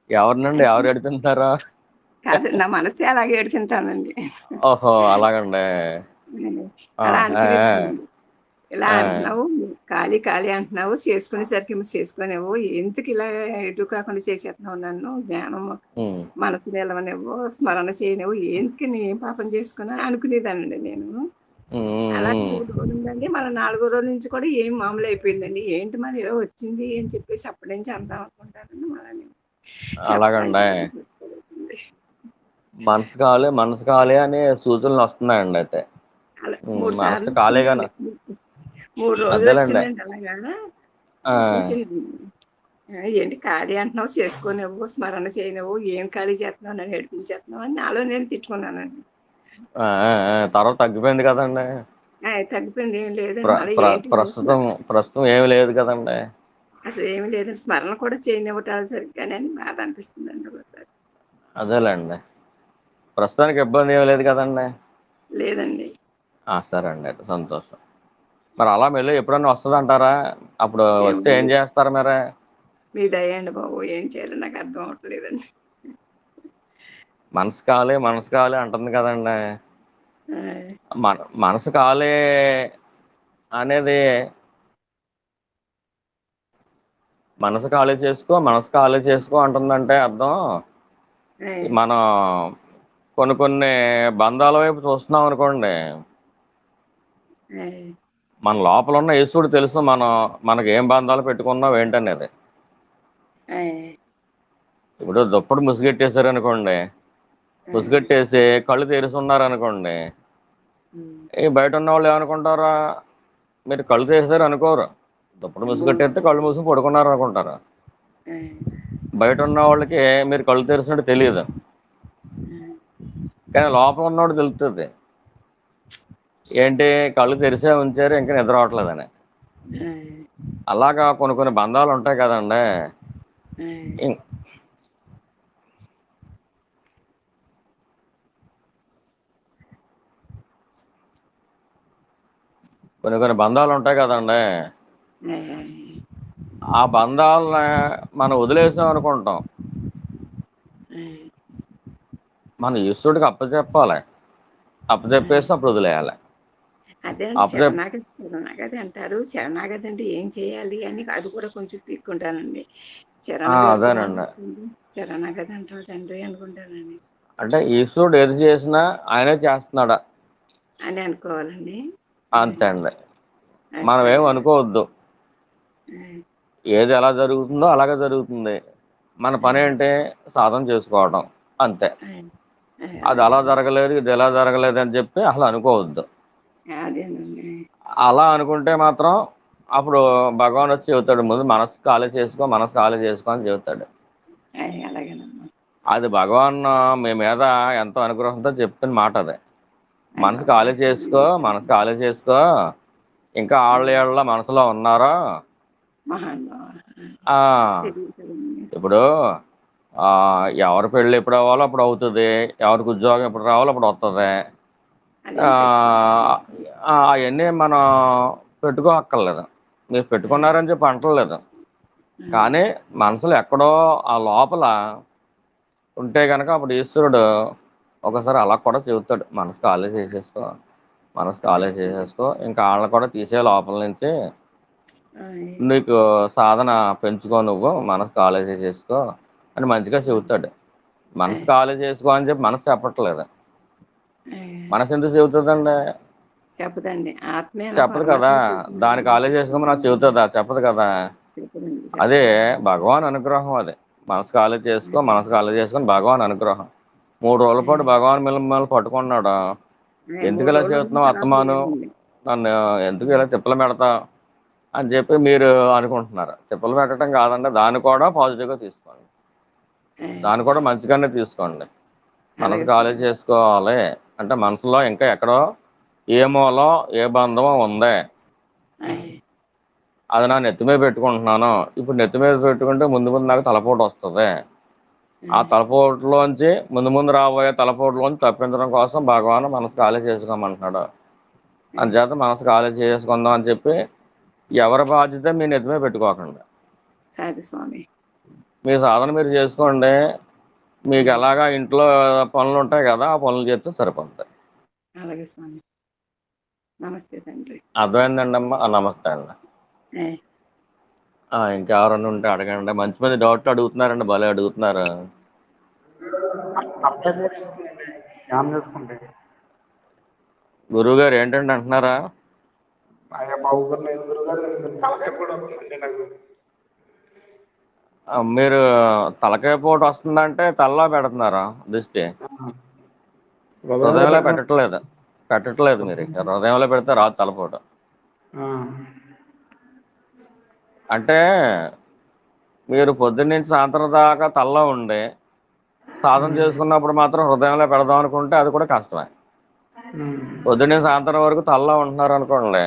ఎవరినండి, ఎవరు ఏడిపిస్తారా? కాదు, నా మనసు అలాగే ఏడిపింటానండి. ఓహో, అలాగండి. ఆ, అలా ఆ, అనుకునేదాన్ని. ఇలా ఆ, అంటున్నావు, ఖాళీ ఖాళీ అంటున్నావు, చేసుకునేసరికి చేసుకునేవు, ఎందుకు ఇలా ఎటు కాకుండా చేసేస్తున్నావు, నన్ను జ్ఞానం ఉమ్, మనసు నిలవనివ్వు, స్మరణ చేయనివ్వు, ఎందుకు నీ ఏం పాపం చేసుకున్నా అనుకునేదానండి నేను. ఉమ్, అలా ఉమ్. 3 రోజులు ఉందండి. మన 4వ రోజు నుంచి కూడా ఏం మామూలు అయిపోయిందండి. ఏంటి మరి ఇలా వచ్చింది అని చెప్పేసి అప్పటి నుంచి అందాం అనుకుంటానండి. మళ్ళీ అలాగండి. చెప్పడానికి ఏం చెప్పుకోలేదండి. మనసు ఖాళీ అని సూచనలు వస్తున్నాయండి అయితే. అలా 3 మనసు సార్లు ఖాళీగానే. వచ్చిందండి. 3 రోజులు అదేలేండి. వచ్చిందండి అలాగా. ఆ, అనిపించింది. ఏంటి ఖాళీ అంటున్నావు, చేసుకోనివ్వు, స్మరణ చేయనివ్వు, ఏం ఖాళీ చేస్తున్నావు, నన్ను ఏడిపించేస్తున్నావు అని నాలో నేను తిట్టుకున్నానండి. ఆ, ఆ, తర్వాత తగ్గిపోయింది కదండి. తగ్గిపోయింది, ఏం లేదండి. ప్ర మళ్ళీ ప్ర ఏంటి ప్రస్తుతం ప్రస్తుతం ఏమి లేదు కదండి. అసలు ఏమీ లేదండి. స్మరణ కూడా చేయనివ్వటాలు సరిగ్గానే అని బాధ అనిపిస్తుందండి ఒకసారి. అదేలేండి, ప్రస్తుతానికి ఇబ్బంది ఏమి లేదు కదండి. లేదండి. సరే అండి, అయితే సంతోషం. మరి అలా మళ్ళీ ఎప్పుడన్నా వస్తుంది అంటారా? అప్పుడు వస్తే ఏమో ఏం చేస్తారు మరి? మీ దయ అండి బాబు, ఏం చేయాలో నాకు అర్థం అవ్వట్లేదండి. మనసు ఖాళీ అంటుంది కదండి. ఆ, మనసు ఖాళీ అనేది, మనసు ఖాళీ చేసుకో అంటుందంటే అర్థం, ఆ, మనం కొన్ని కొన్ని బంధాల వైపు చూస్తున్నాం అనుకోండి, ఆ, మన లోపల ఉన్న ఈశ్వరుడు తెలుసు మనకి ఏం బంధాలు పెట్టుకున్నాం ఏంటనేది. ఆ, ఇప్పుడు దుప్పటి ముసుగెట్టేశారు అనుకోండి, ఆ, ముసుగెట్టేసి కళ్ళు తెరుస్తున్నారు అనుకోండి, ఉమ్, ఈ బయట ఉన్న వాళ్ళు ఏమనుకుంటారా? మీరు కళ్ళు తెరిచారు అనుకోరు, దుప్పటి ముసుగెట్టేస్తే కళ్ళు మూసుకు పడుకున్నారు అనుకుంటారు. ఆ, బయట ఉన్న వాళ్ళకి మీరు కళ్ళు తెరిచినట్టు తెలియదు, కానీ లోపల ఉన్నవాడు తెలుస్తుంది ఏంటి, కళ్ళు తెరిచే ఉంచారు ఇంకా నిద్ర అవట్లేదని. ఆ, అలాగా కొన్ని కొన్ని బంధాలు ఉంటాయి కదండి. ఆ, ఇం- కొన్ని కొన్ని బంధాలు ఉంటాయి కదండి. ఆ, ఆ బంధాలని మనం వదిలేసాం అనుకుంటాం, ఆ. మన ఈశ్వరుడికి అప్పచెప్పాలి, అప్పచెప్పేసి అప్పుడు వదిలేయాలి. అదేనండి, అప్పచెప్ శరణాగతి అంటారు. శరణాగతి అంటే ఏం చేయాలి అని అది కూడా కొంచెం పీక్కుంటానండి. అదేనండి, శరణాగతి అంటారు తండ్రి అనుకుంటానండి అంటే ఈశ్వరుడు ఏది చేసినా ఆయనే చేస్తున్నాడా అని అనుకోవాలండి. అంతే అండి. మనం సరే. ఏం అనుకోవద్దు, ఆ, ఏది ఎలా జరుగుతుందో అలాగే జరుగుతుంది. మన ఆ, పని ఏంటి, సాధన చేసుకోవడం అంతే. ఆ, అది అలా అలాగే. జరగలేదు, ఇది ఎలా జరగలేదు అని చెప్పి అసలు అనుకోవద్దు. అదేనండి. అలా అనుకుంటే మాత్రం అప్పుడు భగవాన్ వచ్చి చెబుతాడు, ముందు మనసు ఖాళీ చేసుకో, మనసు ఖాళీ చేసుకో అని చెబుతాడు. అలాగేనమ్మా. అది భగవాన్ మీ మీద ఎంతో అనుగ్రహంతో చెప్తున్న మాట అది. మనసు ఖాళీ చేసుకో, మనసు ఖాళీ చేసుకో, ఇంకా ఏళ్ళ మనసులో ఉన్నారో. ఆ, ఇప్పుడు ఎవరి పెళ్ళి ఎప్పుడు అవ్వాలో అప్పుడు అవుతుంది, ఎవరికి ఉద్యోగం ఎప్పుడు రావాలో అప్పుడు వస్తుంది. అవన్నీ మనం పెట్టుకోక్కర్లేదు. మీరు పెట్టుకున్నారని చెప్పి అంటలేదు. కానీ మనసులో ఎక్కడో ఆ లోపల ఉంటే కనుక అప్పుడు ఈశ్వరుడు ఒకసారి అలా కూడా చెబుతాడు, మనసు ఖాళీ చేసేసుకో, మనసు ఖాళీ చేసేసుకో, ఇంకా వాళ్ళని కూడా తీసే లోపల నుంచి నీకు సాధన పెంచుకో, నువ్వు మనసు ఖాళీ చేసేసుకో అని మంచిగా చెబుతాడు. మనసు ఖాళీ చేసుకో అని చెప్పి మనసు చెప్పట్లేదు. మనసు ఎందుకు చెబుతుందండి? చెప్పదండి, ఆత్మే చెప్పదు కదా. దాన్ని ఖాళీ చేసుకోమని నాకు చెబుతుందా? చెప్పదు కదా. అదే భగవాన్ అనుగ్రహం. అది మనసు ఖాళీ చేసుకో, మనసు ఖాళీ చేసుకొని భగవాన్ అనుగ్రహం. 3 రోజుల పాటు భగవాన్ మిమ్మల్ని పట్టుకున్నాడు. ఎందుకు ఇలా చెబుతున్నావు అత్తమాను, నన్ను ఎందుకు ఇలా తిప్పలు పెడతావు అని చెప్పి మీరు అనుకుంటున్నారు. తిప్పలు పెట్టడం కాదండి, దాన్ని కూడా పాజిటివ్గా తీసుకోండి, దాన్ని కూడా మంచిగానే తీసుకోండి. మనసు ఖాళీ చేసుకోవాలి అంటే మనసులో ఇంకా ఎక్కడో ఏ మూలో ఏ బంధమో ఉంది, అది నా నెత్తి మీద పెట్టుకుంటున్నాను. ఇప్పుడు నెత్తి మీద పెట్టుకుంటే ముందు ముందు నాకు తలపోటు వస్తుంది. ఆ తలపోటులోంచి ముందు రాబోయే తలపోటులోంచి తప్పించడం కోసం భగవాన్ మనసు ఖాళీ చేసుకోమంటున్నాడు. అందుచేత మనసు ఖాళీ చేసుకుందాం అని చెప్పి ఎవరి బాధ్యత మీ నెత్తి మీద పెట్టుకోకండి. స్వామి, మీ సాధన మీరు చేసుకోండి. మీకు ఎలాగా ఇంట్లో పనులు ఉంటాయి కదా, ఆ పనులు చేస్తే సరిపోతాయి. అలాగే స్వామి. నమస్తే తండ్రి. అర్థమైందండి అమ్మా? నమస్తే అండి. ఇంకెవరన్నా ఉంటే అడగండి. మంచి మంది డౌట్లు అడుగుతున్నారండి, భలే అడుగుతున్నారు. గురువు గారు ఏంటంటే అంటున్నారా? మీరు తలకాయ పోటు వస్తుందంటే తలలో పెడుతున్నారా దిష్టి? హృదయంలో పెట్టట్లేదు మీరు. హృదయంలో పెడితే రాదు తలపోటు. అంటే మీరు పొద్దున్నుంచి సాయంత్రం దాకా తలలో ఉండి సాధన చేసుకున్నప్పుడు మాత్రం హృదయంలో పెడదాం అనుకుంటే అది కూడా కష్టమే. పొద్దున్నే సాయంత్రం వరకు తలలో ఉంటున్నారు అనుకోండి,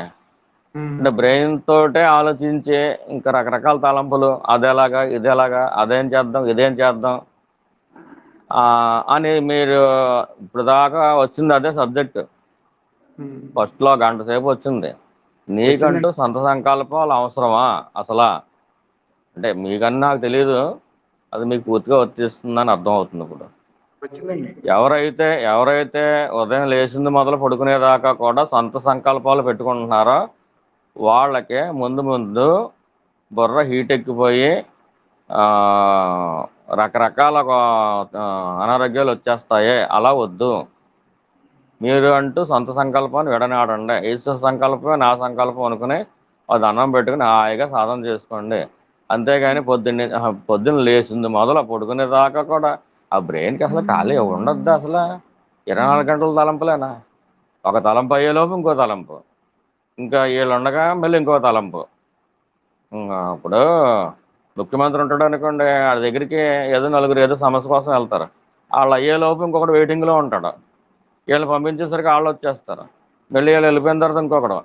అంటే బ్రెయిన్ తోటే ఆలోచించి ఇంకా రకరకాల తలంపులు, అదేలాగా ఇదేలాగా, అదేం చేద్దాం ఇదేం చేద్దాం అని మీరు ఇప్పుడు దాకా వచ్చింది అదే సబ్జెక్టు. ఫస్ట్లో గంట సేపు వచ్చింది. నీకంటూ సొంత సంకల్పాలు అవసరమా అసలా? అంటే మీకన్నా నాకు తెలియదు, అది మీకు పూర్తిగా వర్తిస్తుందని అర్థం అవుతుంది. ఇప్పుడు ఎవరైతే ఉదయం లేచింది మొదలు పడుకునేదాకా కూడా సొంత సంకల్పాలు పెట్టుకుంటున్నారో వాళ్ళకే ముందు బుర్ర హీట్ ఎక్కిపోయి రకరకాల అనారోగ్యాలు వచ్చేస్తాయి. అలా వద్దు. మీరు అంటూ సొంత సంకల్పాన్ని విడనాడండి. ఈశ్వర సంకల్పమే నా సంకల్పం అనుకుని అది అన్నం పెట్టుకుని హాయిగా సాధన చేసుకోండి. అంతేగాని పొద్దున్న లేచింది మొదలు పడుకునేదాకా కూడా ఆ బ్రెయిన్కి అసలు ఖాళీ ఉండొద్దు. అసలు 24 గంటల తలంపులేనా? ఒక తలంపు అయ్యేలోపు ఇంకో తలంపు, ఇంకా వీళ్ళు ఉండగా మళ్ళీ ఇంకో తలంపు. ఇప్పుడు ముఖ్యమంత్రి ఉంటాడు అనుకోండి, వాళ్ళ దగ్గరికి ఏదో నలుగురు ఏదో సమస్య కోసం వెళ్తారు. వాళ్ళు అయ్యేలోపు ఇంకొకటి వెయిటింగ్లో ఉంటాడు. వీళ్ళని పంపించేసరికి వాళ్ళు వచ్చేస్తారు. మళ్ళీ వీళ్ళు వెళ్ళిపోయిన తర్వాత ఇంకొకడు.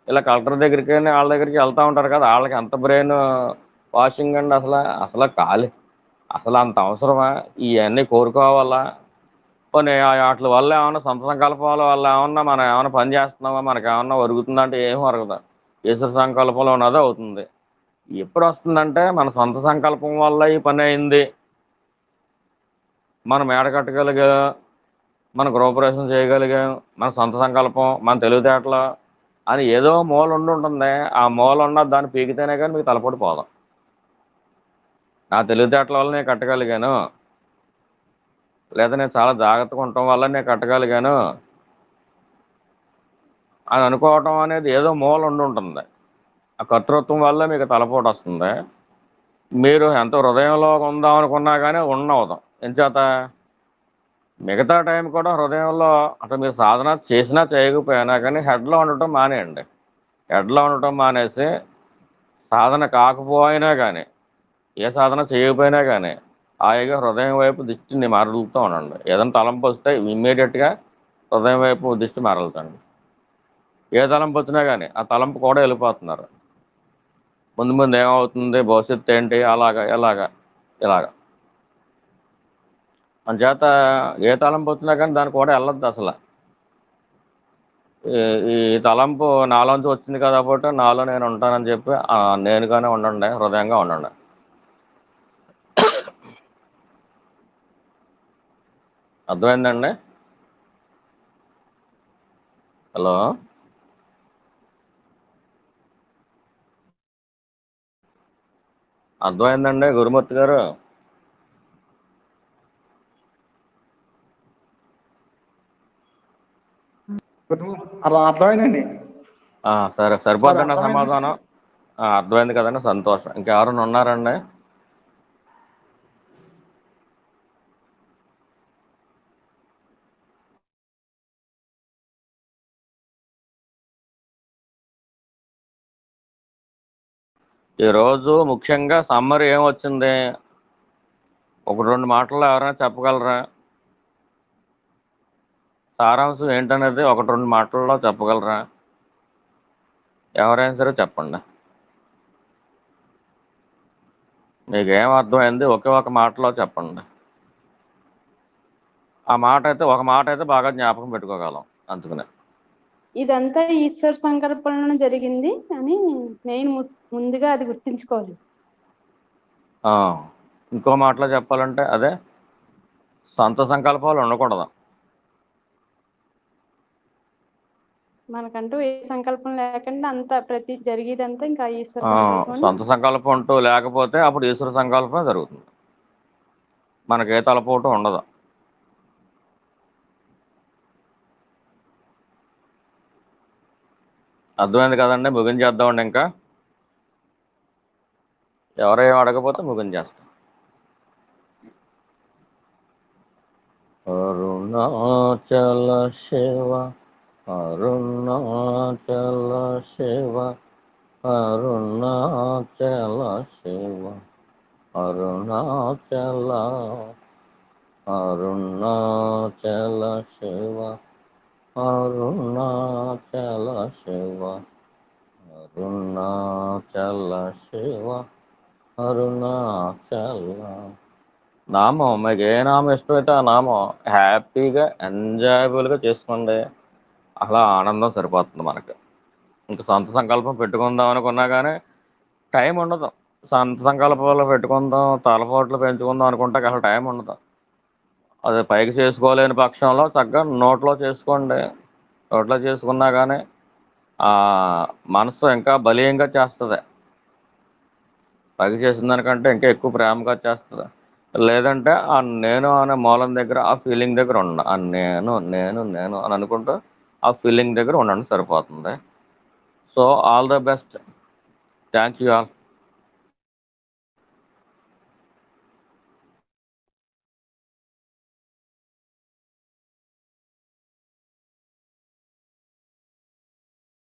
ఇలా కలెక్టర్ దగ్గరికి వాళ్ళ దగ్గరికి వెళ్తూ ఉంటారు కదా, వాళ్ళకి ఎంత బ్రెయిన్ వాషింగ్ అండి అసలు ఖాళీ. అసలు అంత అవసరమా? ఇవన్నీ కోరుకోవాలా? పోనీ వాటి వల్ల ఏమన్నా సొంత సంకల్పాల వల్ల ఏమన్నా మనం ఏమైనా పని చేస్తున్నామా, మనకు ఏమన్నా ఒరుగుతుందంటే ఏం ఒరగదు. ఈశ్వర సంకల్పంలో ఉన్నది అవుతుంది. ఎప్పుడు వస్తుందంటే మన సొంత సంకల్పం వల్ల ఈ పని అయింది, మనం మేడ కట్టగలిగాం, మన గృహప్రవేశం చేయగలిగాం, మన సొంత సంకల్పం, మన తెలివితేటలు అని ఏదో మూల ఉంటుంది. ఆ మూల ఉన్న దాన్ని పీకితేనే కానీ మీకు తలపోటు పోదాం. నా తెలివితేటల వల్ల నేను కట్టగలిగాను, లేదా నేను చాలా జాగ్రత్తగా ఉండటం వల్ల నేను కట్టగలిగాను అని అనుకోవటం అనేది ఏదో మూల ఉంటుంది. ఆ కర్తృత్వం వల్ల మీకు తలపోటు వస్తుంది. మీరు ఎంత హృదయంలో ఉందాం అనుకున్నా కానీ ఉండవదాం. ఎంచేత మిగతా టైం కూడా హృదయంలో అంటే మీరు సాధన చేసినా చేయకపోయినా కానీ హెడ్లో ఉండటం మానేయండి. ఎడ్లో ఉండటం మానేసి సాధన కాకపోయినా కానీ, ఏ సాధన చేయకపోయినా కానీ హాయిగా హృదయం వైపు దృష్టిని మరలుతూ ఉండండి. ఏదైనా తలంపు వస్తే ఇమ్మీడియట్గా హృదయం వైపు దృష్టి మరలుతండి. ఏ తలంపు వచ్చినా కానీ ఆ తలంపు కూడా వెళ్ళిపోతున్నారు. ముందు ముందు ఏమవుతుంది, భవిష్యత్తు ఏంటి, అలాగా ఇలాగా అంచేత ఏ తలంపు వచ్చినా కానీ దాన్ని కూడా వెళ్ళొద్దు అసలు. ఈ తలంపు నాలోంచి వచ్చింది కాబట్టి నాలో నేను ఉంటానని చెప్పి నేనుగానే ఉండండి, హృదయంగా ఉండండి. అర్థమైందండి? హలో, అర్థమైందండి గురుమూర్తి గారు? అలా అర్థమైందండి సరే, సార్. సరిపోద్దండి ఆ అర్థమైంది సమాధానం. అర్థమైంది కదండి, సంతోషం. ఇంకెవరైనా ఉన్నారండి? ఈరోజు ముఖ్యంగా సమ్మర్ ఏం వచ్చింది, ఒక 2 మాటల్లో ఎవరైనా చెప్పగలరా? సారాంశం ఏంటనేది 1-2 మాటల్లో చెప్పగలరా? ఎవరైనా సరే చెప్పండి. మీకేం అర్థమైంది ఒకే ఒక మాటలో చెప్పండి. ఆ మాట అయితే బాగా జ్ఞాపకం పెట్టుకోగలం. అందుకనే ఇదంతా ఈశ్వర సంకల్పంలో జరిగింది అని నేను ముందుగా అది గుర్తించుకోవాలి. ఇంకో మాటలో చెప్పాలంటే అదే సొంత సంకల్పాలు ఉండకూడదు. మనకంటూ ఏ సంకల్పం లేకుండా అంతా ప్రతి జరిగేదంతా ఇంకా ఈశ్వర సంకల్పం అని. సొంత సంకల్పం అంటూ లేకపోతే అప్పుడు ఈశ్వర సంకల్పమే జరుగుతుంది. మనకే తలపోటు ఉండదు. అర్థమైంది కదండి? ముగించేద్దామండి. ఇంకా ఎవరేం అడగపోతే ముగించేస్తాం. అరుణాచల శివ, అరుణాచల శివ, అరుణాచల శివ, అరుణాచల, అరుణాచల శివ, అరుణాచల శివ, అరుణాచల శివ, అరుణాచల. నామం మీకు ఏ నామం ఇష్టమైతే ఆ నామం హ్యాపీగా ఎంజాయబుల్గా చేసుకోండి. అలా ఆనందం సరిపోతుంది మనకి. ఇంకా సొంత సంకల్పం పెట్టుకుందాం అనుకున్నా కానీ టైం ఉండదు. సొంత సంకల్పాలు పెట్టుకుందాం, తలపోట్లు పెంచుకుందాం అనుకుంటే అసలు టైం ఉండదు. అది పైకి చేసుకోలేని పక్షంలో చక్కగా నోట్లో చేసుకోండి. నోట్లో చేసుకున్నా కానీ మనసు ఇంకా బలీయంగా చేస్తుంది. పైకి చేసిన దానికంటే ఇంకా ఎక్కువ ప్రేమగా చేస్తుంది. లేదంటే ఆ నేను అనే మూలం దగ్గర, ఆ ఫీలింగ్ దగ్గర ఉండండి. ఆ నేను నేను నేను అని అనుకుంటూ ఆ ఫీలింగ్ దగ్గర ఉండండి, సరిపోతుంది. So all the best. Thank you all.